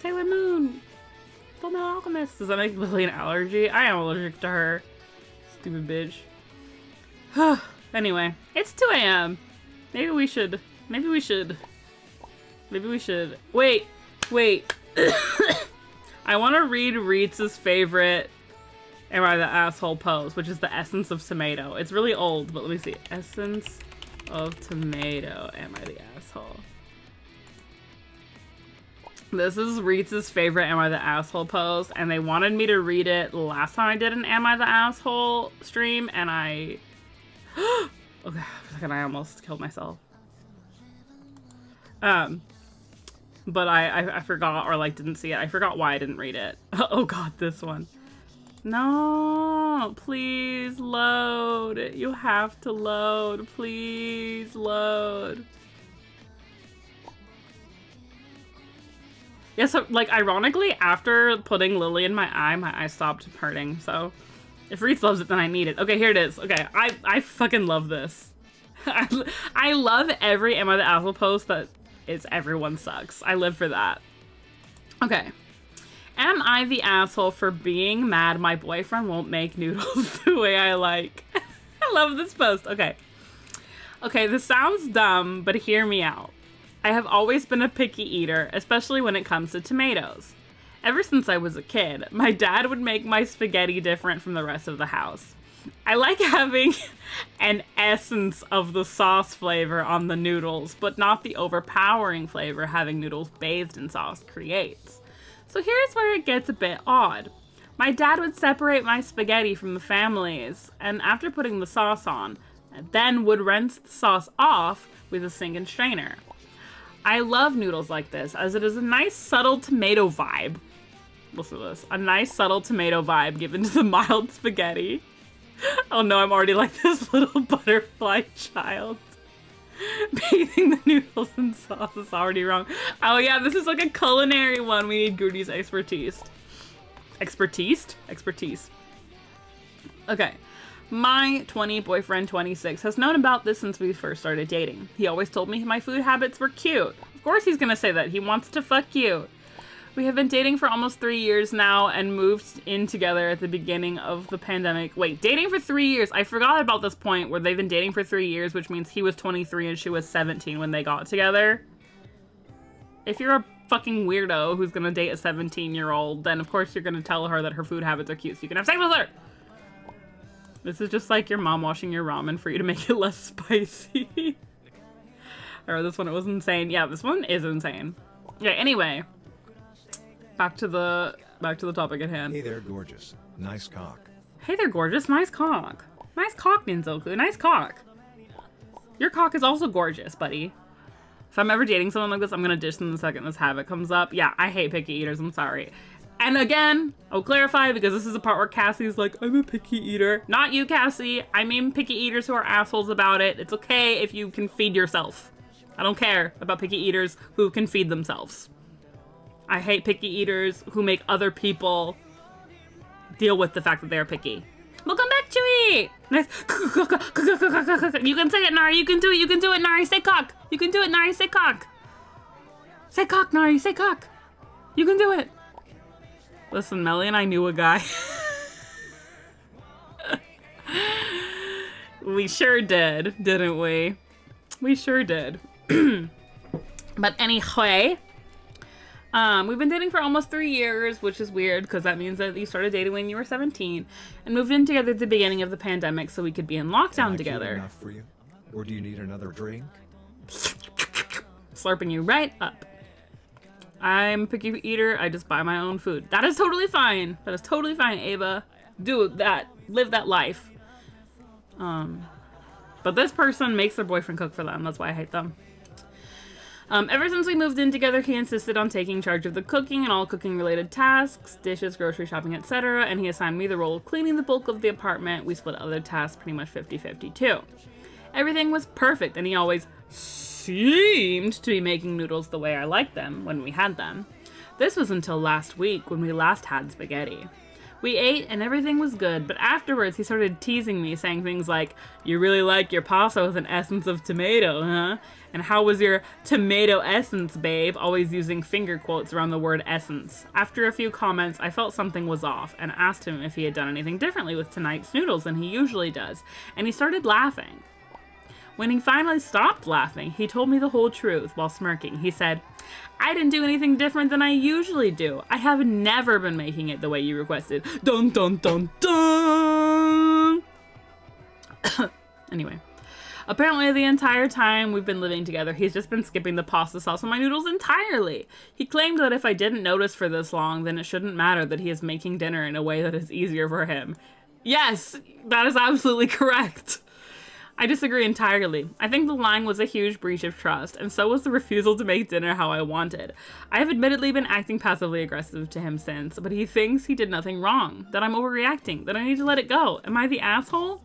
Sailor Moon, Fullmetal Alchemist. Does that make Lily an allergy? I am allergic to her. Stupid bitch. Anyway, it's 2 a.m. Maybe we should. Wait. I want to read Ritz's favorite Am I the Asshole pose, which is the essence of tomato. It's really old, but let me see. Essence of tomato. Am I the asshole? This is Ritz's favorite Am I the Asshole pose, and they wanted me to read it last time I did an Am I the Asshole stream, and I... Okay, for a second, I almost killed myself. But I forgot, or like didn't see it. I forgot why I didn't read it. Oh god, this one. No, please load. You have to load. Please load. Yeah, so like ironically, after putting Lily in my eye stopped hurting. So if Reese loves it, then I need it. Okay, here it is. Okay, I fucking love this. I love every Am I the Asshole post that is everyone sucks. I live for that. Okay. Am I the asshole for being mad my boyfriend won't make noodles the way I like? I love this post. Okay. Okay, this sounds dumb, but hear me out. I have always been a picky eater, especially when it comes to tomatoes. Ever since I was a kid, my dad would make my spaghetti different from the rest of the house. I like having an essence of the sauce flavor on the noodles, but not the overpowering flavor having noodles bathed in sauce creates. So here's where it gets a bit odd. My dad would separate my spaghetti from the family's, and after putting the sauce on, then would rinse the sauce off with a sink and strainer. I love noodles like this, as it is a nice subtle tomato vibe. Listen to this. A nice subtle tomato vibe given to the mild spaghetti. Oh no, I'm already like this little butterfly child. Bathing the noodles in sauce is already wrong. Oh yeah, this is like a culinary one. We need Goody's expertise. Expertise? Okay. My 20 boyfriend, 26, has known about this since we first started dating. He always told me my food habits were cute. Of course he's gonna say that. He wants to fuck you. We have been dating for almost 3 years now and moved in together at the beginning of the pandemic. Wait, dating for 3 years. I forgot about this point where they've been dating for 3 years, which means he was 23 and she was 17 when they got together. If you're a fucking weirdo who's gonna date a 17-year-old, then of course you're gonna tell her that her food habits are cute so you can have sex with her. This is just like your mom washing your ramen for you to make it less spicy. I read this one, it was insane. Yeah, this one is insane. Yeah, anyway. Back to the topic at hand. Hey there, gorgeous. Nice cock. Hey there, gorgeous. Nice cock. Nice cock, Ninzoku. Nice cock. Your cock is also gorgeous, buddy. If I'm ever dating someone like this, I'm gonna dish them the second this habit comes up. Yeah, I hate picky eaters. I'm sorry. And again, I'll clarify because this is the part where Cassie's like, I'm a picky eater. Not you, Cassie. I mean picky eaters who are assholes about it. It's okay if you can feed yourself. I don't care about picky eaters who can feed themselves. I hate picky eaters who make other people deal with the fact that they're picky. Welcome back, Chewy! Nice. You can say it, Nari. You can do it. You can do it, Nari. Say cock. You can do it, Nari. Say cock. Say cock, Nari. Say cock. You can do it. Listen, Melly and I knew a guy. We sure did, didn't we? We sure did. But anyway... we've been dating for almost 3 years, which is weird because that means that you started dating when you were 17 and moved in together at the beginning of the pandemic so we could be in lockdown together. Enough for you? Or do you need another drink? Slurping you right up. I'm a picky eater. I just buy my own food. That is totally fine. That is totally fine, Ava. Do that. Live that life. But this person makes their boyfriend cook for them. That's why I hate them. Ever since we moved in together, he insisted on taking charge of the cooking and all cooking-related tasks, dishes, grocery shopping, etc., and he assigned me the role of cleaning the bulk of the apartment. We split other tasks pretty much 50-50 too. Everything was perfect, and he always seemed to be making noodles the way I liked them when we had them. This was until last week when we last had spaghetti. We ate and everything was good, but afterwards he started teasing me, saying things like, "You really like your pasta with an essence of tomato, huh? And how was your tomato essence, babe?" Always using finger quotes around the word essence. After a few comments, I felt something was off and asked him if he had done anything differently with tonight's noodles than he usually does, and he started laughing. When he finally stopped laughing, he told me the whole truth while smirking. He said, "I didn't do anything different than I usually do. I have never been making it the way you requested." Dun dun dun dun! Anyway. Apparently the entire time we've been living together, he's just been skipping the pasta sauce on my noodles entirely. He claimed that if I didn't notice for this long, then it shouldn't matter that he is making dinner in a way that is easier for him. Yes, that is absolutely correct. I disagree entirely. I think the lying was a huge breach of trust, and so was the refusal to make dinner how I wanted. I have admittedly been acting passively aggressive to him since, but he thinks he did nothing wrong, that I'm overreacting, that I need to let it go. Am I the asshole?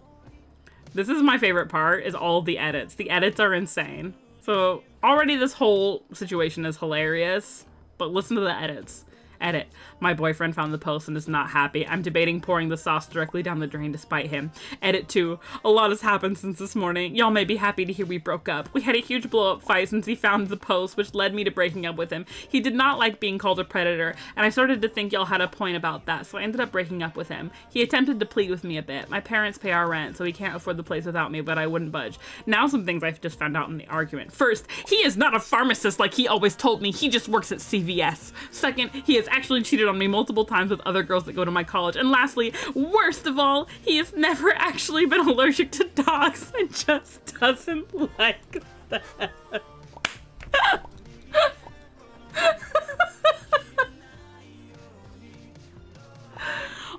This is my favorite part, is all the edits. The edits are insane. So already this whole situation is hilarious, but listen to the edits. Edit. My boyfriend found the post and is not happy. I'm debating pouring the sauce directly down the drain to spite him. Edit 2. A lot has happened since this morning. Y'all may be happy to hear we broke up. We had a huge blow-up fight since he found the post, which led me to breaking up with him. He did not like being called a predator, and I started to think y'all had a point about that, so I ended up breaking up with him. He attempted to plead with me a bit. My parents pay our rent, so he can't afford the place without me, but I wouldn't budge. Now some things I've just found out in the argument. First, he is not a pharmacist like he always told me. He just works at CVS. Second, he has actually cheated on me multiple times with other girls that go to my college. And lastly, worst of all, he has never actually been allergic to dogs and just doesn't like that.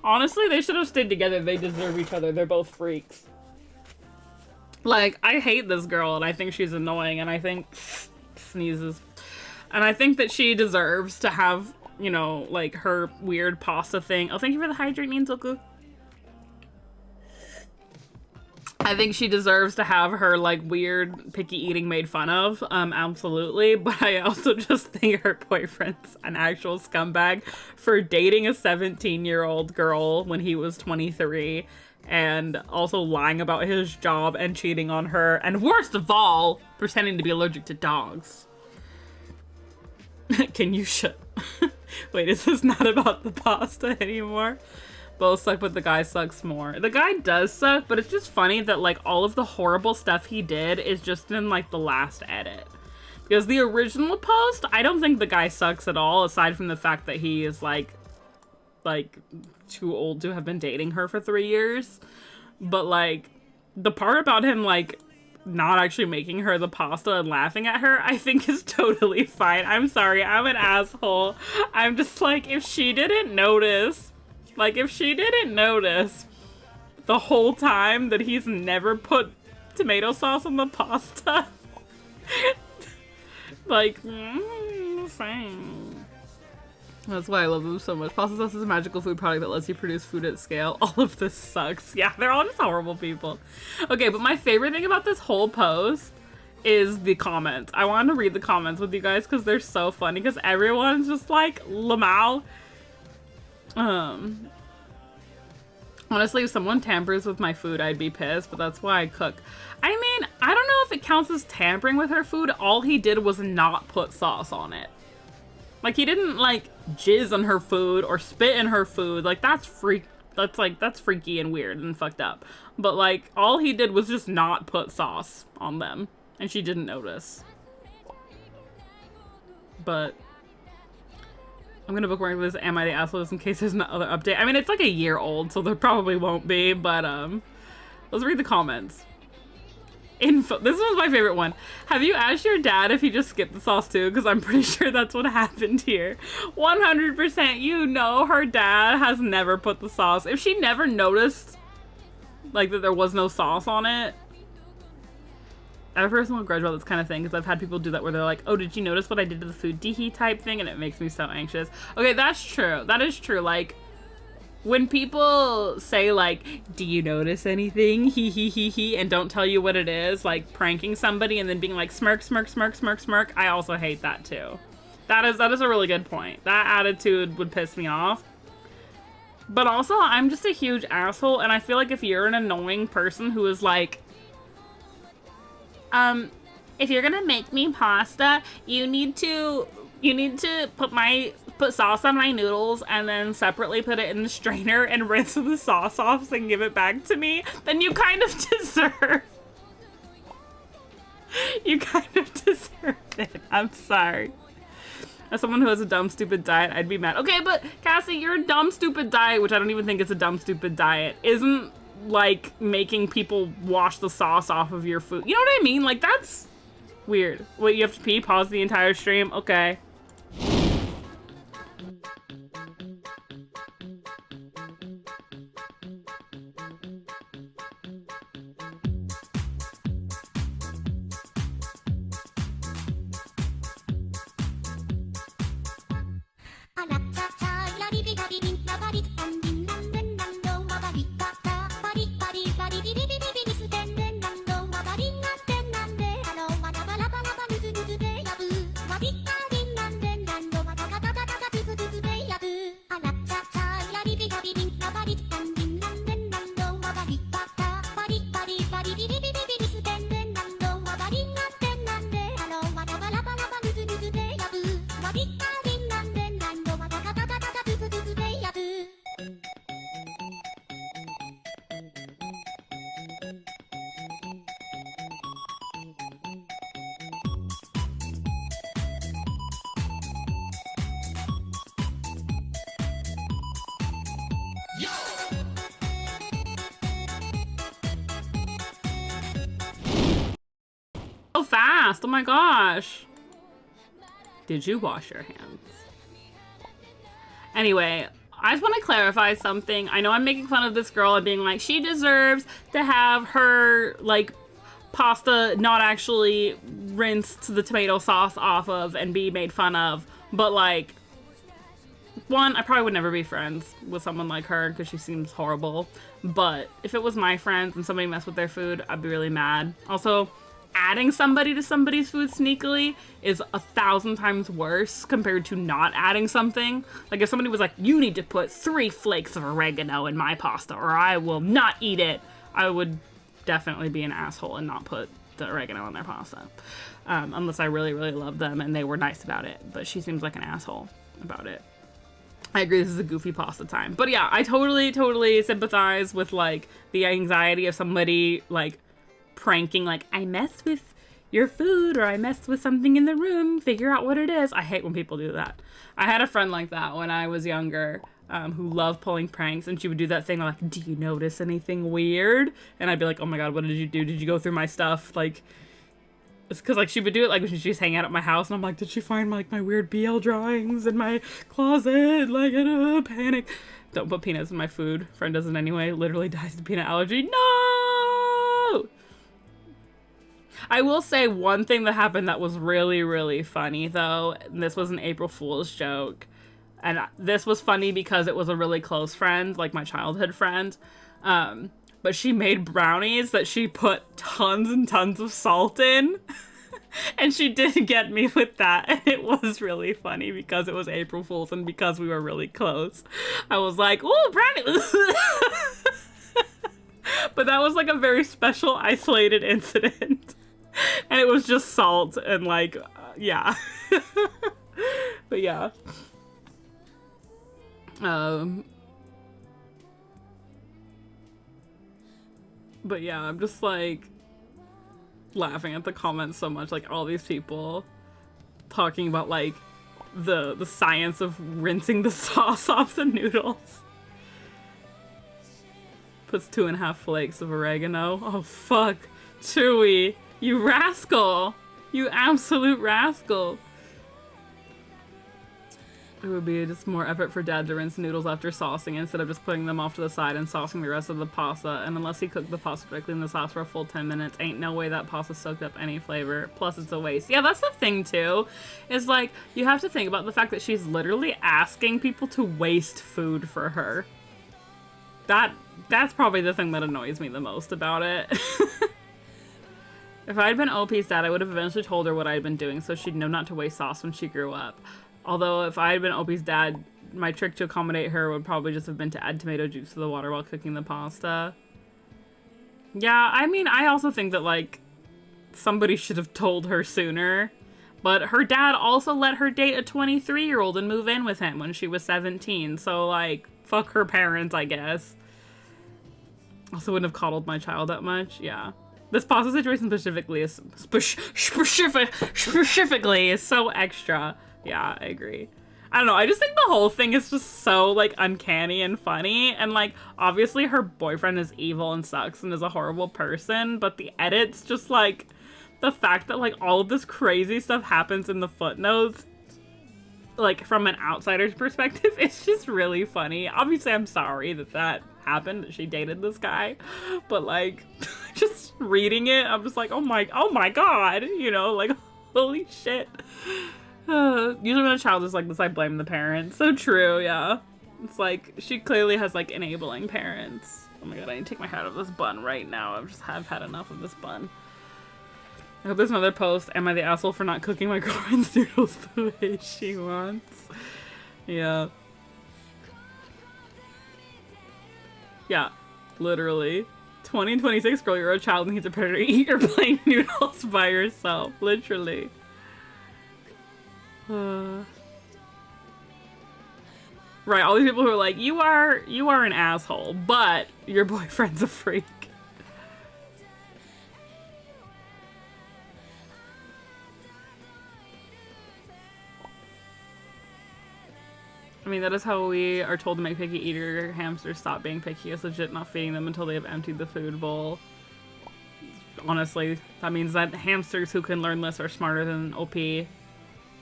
Honestly, they should have stayed together. They deserve each other. They're both freaks. Like, I hate this girl and I think she's annoying and I think sneezes. And I think that she deserves to have, you know, like her weird pasta thing. Oh, thank you for the hydrate, Ninzoku. I think she deserves to have her like weird picky eating made fun of. Absolutely. But I also just think her boyfriend's an actual scumbag for dating a 17-year-old girl when he was 23 and also lying about his job and cheating on her. And worst of all, pretending to be allergic to dogs. Can you shut? Wait, is this not about the pasta anymore? Both suck, but the guy sucks more. The guy does suck, but it's just funny that like all of the horrible stuff he did is just in like the last edit. Because the original post, I don't think the guy sucks at all, aside from the fact that he is like too old to have been dating her for 3 years. But like the part about him like not actually making her the pasta and laughing at her, I think is totally fine. I'm sorry, I'm an asshole. I'm just like, if she didn't notice the whole time that he's never put tomato sauce on the pasta, like, fine. That's why I love them so much. Pasta sauce is a magical food product that lets you produce food at scale. All of this sucks. Yeah, they're all just horrible people. Okay, but my favorite thing about this whole post is the comments. I wanted to read the comments with you guys because they're so funny because everyone's just like, Lamau. Honestly, if someone tampers with my food, I'd be pissed, but that's why I cook. I mean, I don't know if it counts as tampering with her food. All he did was not put sauce on it. Like, he didn't, like, jizz on her food or spit in her food. Like, that's freaky and weird and fucked up. But, like, all he did was just not put sauce on them. And she didn't notice. But I'm gonna bookmark this Am I the Asshole in case there's another update. I mean, it's like a year old, so there probably won't be, but, let's read the comments. Info. This was my favorite one. Have you asked your dad if he just skipped the sauce too? Because I'm pretty sure that's what happened here. 100%. You know her dad has never put the sauce. If she never noticed, like, that there was no sauce on it. I have a personal grudge about this kind of thing because I've had people do that where they're like, oh, did you notice what I did to the food? Deehee type thing, and it makes me so anxious. Okay, that's true. That is true. Like, when people say, like, do you notice anything? Hee hee hee hee, and don't tell you what it is, like pranking somebody and then being like, smirk, smirk, smirk, smirk, smirk. I also hate that too. That is a really good point. That attitude would piss me off. But also, I'm just a huge asshole, and I feel like if you're an annoying person who is like, if you're gonna make me pasta, you need to put sauce on my noodles and then separately put it in the strainer and rinse the sauce off and give it back to me, then you kind of deserve it. I'm sorry. As someone who has a dumb, stupid diet, I'd be mad. Okay, but Cassie, your dumb, stupid diet, which I don't even think is a dumb, stupid diet, isn't like making people wash the sauce off of your food. You know what I mean? Like, that's weird. Wait, you have to pee? Pause the entire stream? Okay. So fast, oh my gosh. Did you wash your hands? Anyway, I just want to clarify something. I know I'm making fun of this girl and being like, she deserves to have her, like, pasta not actually rinsed the tomato sauce off of and be made fun of. But, like, one, I probably would never be friends with someone like her because she seems horrible. But if it was my friends and somebody messed with their food, I'd be really mad. Also, adding somebody to somebody's food sneakily is 1,000 times worse compared to not adding something. Like if somebody was like, you need to put 3 flakes of oregano in my pasta or I will not eat it, I would definitely be an asshole and not put the oregano on their pasta. Unless I really, really love them and they were nice about it. But she seems like an asshole about it. I agree, this is a goofy pasta time. But yeah, I totally sympathize with like the anxiety of somebody like pranking, like, I messed with your food or I messed with something in the room, figure out what it is. I hate when people do that. I had a friend like that when I was younger who loved pulling pranks, and she would do that thing like, do you notice anything weird? And I'd be like, oh my god, what did you do? Did you go through my stuff? Like, it's because like she would do it like when she's hanging out at my house and I'm like, did she find like my weird BL drawings in my closet? Like, in a panic. Don't put peanuts in my food. Friend doesn't anyway. Literally dies of peanut allergy. No! I will say one thing that happened that was really, really funny, though. And this was an April Fool's joke. And this was funny because it was a really close friend, like my childhood friend. But she made brownies that she put tons and tons of salt in. And she did get me with that. And it was really funny because it was April Fool's and because we were really close. I was like, ooh, brownies! But that was like a very special, isolated incident. And it was just salt and like, yeah. But yeah. But yeah, I'm just like laughing at the comments so much. Like all these people talking about like the science of rinsing the sauce off the noodles. Puts 2.5 flakes of oregano. Oh fuck, Chewy. You rascal! You absolute rascal! It would be just more effort for Dad to rinse noodles after saucing instead of just putting them off to the side and saucing the rest of the pasta. And unless he cooked the pasta directly in the sauce for a full 10 minutes, ain't no way that pasta soaked up any flavor. Plus, it's a waste. Yeah, that's the thing too. Is like, you have to think about the fact that she's literally asking people to waste food for her. That's probably the thing that annoys me the most about it. If I had been OP's dad, I would have eventually told her what I had been doing so she'd know not to waste sauce when she grew up. Although if I had been Opie's dad, my trick to accommodate her would probably just have been to add tomato juice to the water while cooking the pasta. Yeah, I mean, I also think that, like, somebody should have told her sooner. But her dad also let her date a 23-year-old and move in with him when she was 17. So, like, fuck her parents, I guess. Also wouldn't have coddled my child that much. Yeah. This pasta situation specifically is specifically is so extra. Yeah, I agree. I don't know, I just think the whole thing is just so, like, uncanny and funny, and, like, obviously her boyfriend is evil and sucks and is a horrible person, but the edits just, like, the fact that, like, all of this crazy stuff happens in the footnotes, like, from an outsider's perspective, it's just really funny. Obviously, I'm sorry that that happened, that she dated this guy, but, like, just reading it, I'm just like, oh my god, you know, like, holy shit. Usually when a child is like this, I blame the parents. So true, yeah. It's like, she clearly has, like, enabling parents. Oh my god, I need to take my head out of this bun right now. I've had enough of this bun. I hope there's another post. Am I the asshole for not cooking my girlfriend's noodles the way she wants? Yeah. Yeah, literally. 2026 girl, you're a child and needs a predator. Eat your plain noodles by yourself. Literally. Right, all these people who are like, you are an asshole, but your boyfriend's a freak. I mean, that is how we are told to make picky eater hamsters stop being picky. It's legit not feeding them until they have emptied the food bowl. Honestly, that means that hamsters who can learn less are smarter than OP.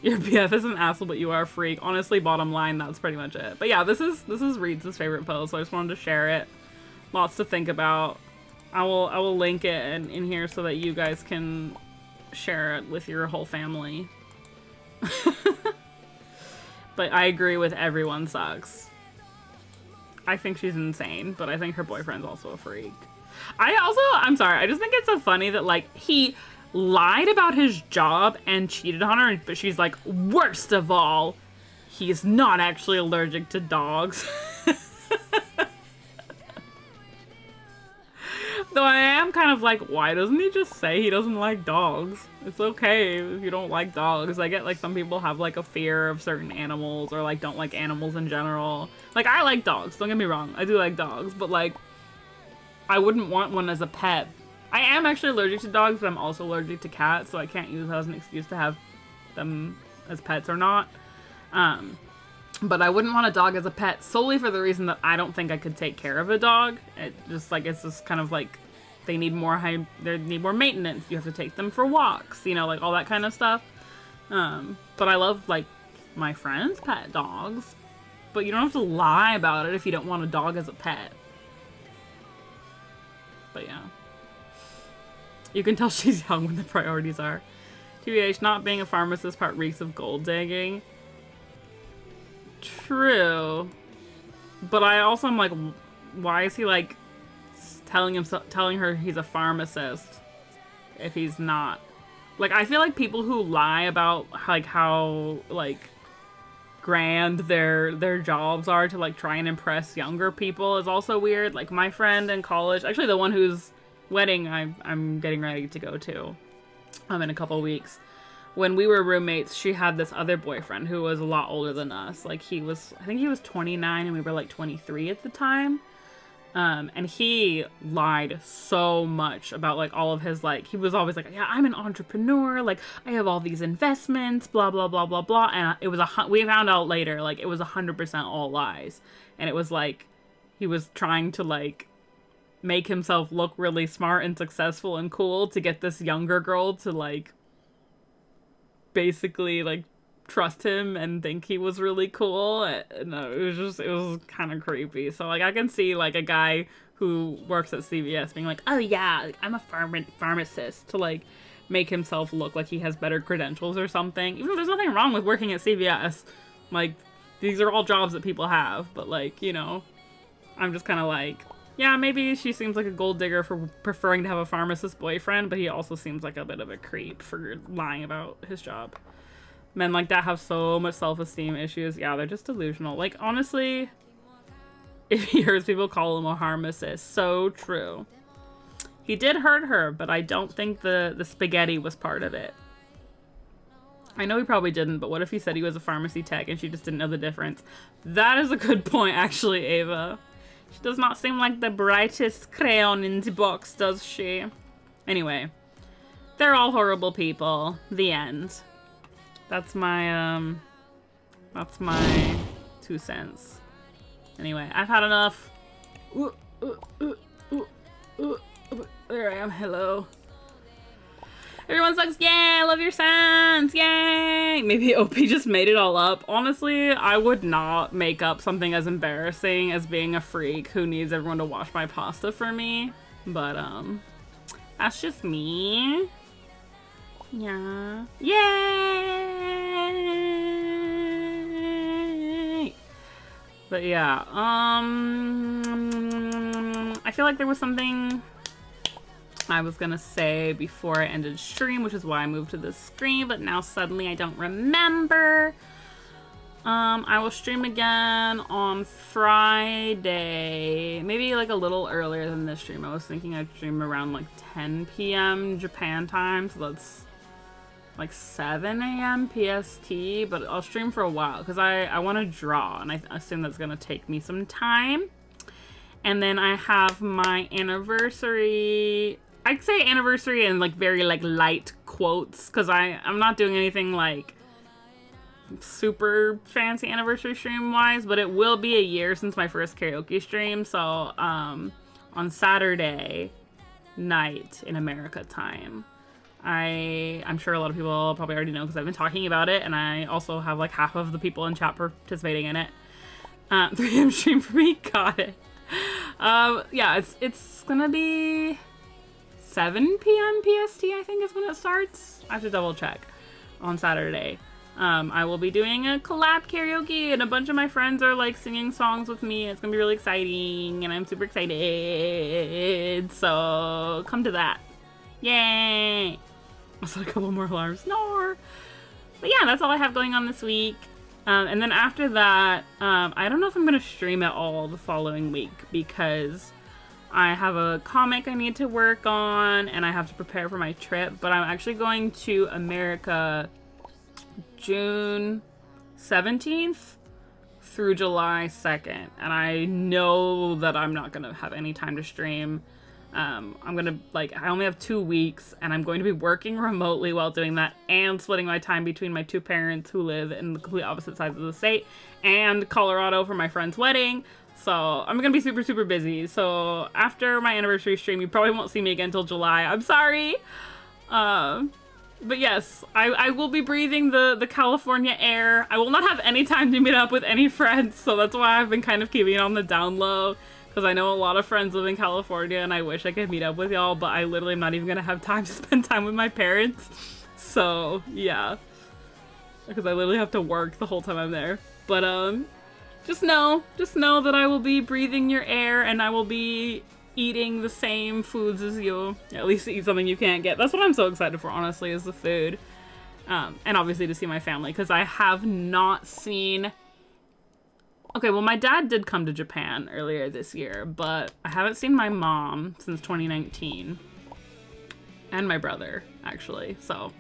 Your BF is an asshole, but you are a freak. Honestly, bottom line, that's pretty much it. But yeah, this is Reed's favorite post, so I just wanted to share it. Lots to think about. I will link it in here so that you guys can share it with your whole family. But I agree with everyone sucks. I think she's insane, but I think her boyfriend's also a freak. I'm sorry, I just think it's so funny that, like, he lied about his job and cheated on her, but she's like, worst of all, he's not actually allergic to dogs. Though I am kind of like, why doesn't he just say he doesn't like dogs? It's okay if you don't like dogs. I get, like, some people have, like, a fear of certain animals or, like, don't like animals in general. Like, I like dogs, don't get me wrong. I do like dogs, but, like, I wouldn't want one as a pet. I am actually allergic to dogs, but I'm also allergic to cats, so I can't use that as an excuse to have them as pets or not. But I wouldn't want a dog as a pet solely for the reason that I don't think I could take care of a dog. It's just kind of like they need more maintenance. You have to take them for walks, you know, like all that kind of stuff. But I love, like, my friends' pet dogs, but you don't have to lie about it if you don't want a dog as a pet. But yeah. You can tell she's young when the priorities are. TBH, not being a pharmacist part reeks of gold digging. True. But I also am like, why is he, like, telling her he's a pharmacist if he's not? Like, I feel like people who lie about, like, how, like, grand their jobs are to, like, try and impress younger people is also weird. Like, my friend in college, actually the one whose wedding I'm getting ready to go to in a couple weeks. When we were roommates, she had this other boyfriend who was a lot older than us. Like, I think he was 29 and we were, like, 23 at the time. And he lied so much about, like, all of his, like, he was always like, yeah, I'm an entrepreneur, like, I have all these investments, blah, blah, blah, blah, blah. And it was we found out later, like, it was 100% all lies. And it was, like, he was trying to, like, make himself look really smart and successful and cool to get this younger girl to, like, basically, like, trust him and think he was really cool. No, it was kind of creepy. So, like, I can see, like, a guy who works at CVS being like, oh yeah, like, I'm a pharmacist, to, like, make himself look like he has better credentials or something. Even though there's nothing wrong with working at CVS. Like, these are all jobs that people have, but, like, you know, I'm just kind of like, yeah, maybe she seems like a gold digger for preferring to have a pharmacist boyfriend, but he also seems like a bit of a creep for lying about his job. Men like that have so much self-esteem issues. Yeah, they're just delusional. Like, honestly, if he hears people call him a pharmacist, so true. He did hurt her, but I don't think the spaghetti was part of it. I know he probably didn't, but what if he said he was a pharmacy tech and she just didn't know the difference? That is a good point, actually, Ava. She does not seem like the brightest crayon in the box, does she? Anyway, they're all horrible people. The end. That's my 2 cents. Anyway, I've had enough. There I am. Hello. Everyone sucks. Yay! I love your sounds. Yay! Maybe OP just made it all up. Honestly, I would not make up something as embarrassing as being a freak who needs everyone to wash my pasta for me. But, that's just me. Yeah. Yay! But yeah, I feel like there was something I was gonna say before I ended stream, which is why I moved to this screen, but now suddenly I don't remember. I will stream again on Friday, maybe like a little earlier than this stream. I was thinking I'd stream around like 10 p.m. Japan time, so that's like 7 a.m. PST, but I'll stream for a while because I want to draw, and I assume that's gonna take me some time. And then I have my anniversary. I'd say anniversary in like very like light quotes because I'm not doing anything like super fancy anniversary stream wise, but it will be a year since my first karaoke stream. So on Saturday night in America time, I'm sure a lot of people probably already know because I've been talking about it, and I also have like half of the people in chat participating in it. 3 a.m. stream for me. Got it. Yeah, it's gonna be 7 p.m. PST, I think is when it starts. I have to double check on Saturday. I will be doing a collab karaoke, and a bunch of my friends are like singing songs with me. It's gonna be really exciting, and I'm super excited. So come to that. Yay! Also a couple more alarms. Snore! But yeah, that's all I have going on this week. And then after that, I don't know if I'm going to stream at all the following week because I have a comic I need to work on and I have to prepare for my trip. But I'm actually going to America June 17th through July 2nd. And I know that I'm not going to have any time to stream. I'm gonna, I only have 2 weeks, and I'm going to be working remotely while doing that, and splitting my time between my 2 parents who live in the complete opposite sides of the state, and Colorado for my friend's wedding. So I'm gonna be super, super busy. So after my anniversary stream, you probably won't see me again until July. I'm sorry. But yes, I will be breathing the California air. I will not have any time to meet up with any friends, so that's why I've been kind of keeping it on the down low. Because I know a lot of friends live in California and I wish I could meet up with y'all, but I literally am not even going to have time to spend time with my parents. So, yeah. Because I literally have to work the whole time I'm there. But, just know that I will be breathing your air and I will be eating the same foods as you. At least to eat something you can't get. That's what I'm so excited for, honestly, is the food. And obviously to see my family, because I have not seen... Okay, well, my dad did come to Japan earlier this year, but I haven't seen my mom since 2019. And my brother, actually, so.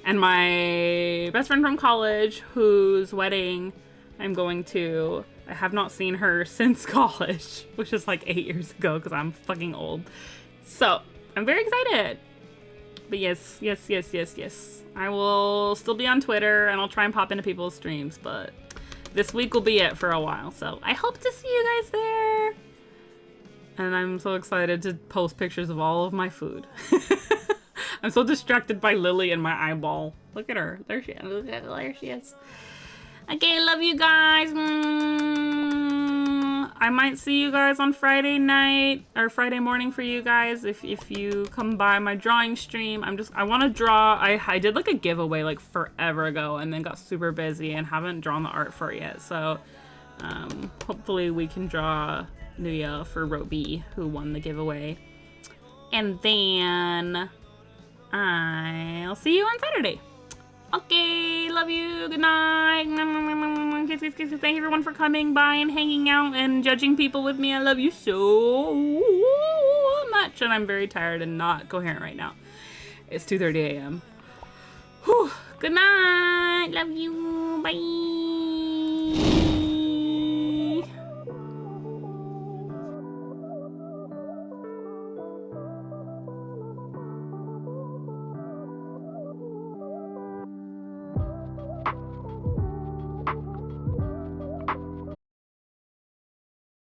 And my best friend from college, whose wedding I'm going to, I have not seen her since college, which is like 8 years ago, because I'm fucking old. So, I'm very excited. But yes. I will still be on Twitter, and I'll try and pop into people's streams, but... this week will be it for a while, so I hope to see you guys there. And I'm so excited to post pictures of all of my food. I'm so distracted by Lily and my eyeball. Look at her. There she is. There she is. Okay, love you guys. I might see you guys on Friday night or Friday morning for you guys if you come by my drawing stream. I want to draw. I did like a giveaway like forever ago and then got super busy and haven't drawn the art for it yet. So hopefully we can draw Nuya for Roby, who won the giveaway. And then I'll see you on Saturday. Okay, Love you. Good night. Kiss, kiss, kiss. Thank you everyone for coming by and hanging out and judging people with me. I love you so much. And I'm very tired and not coherent right now. It's 2:30 a.m. Good night. Love you. Bye.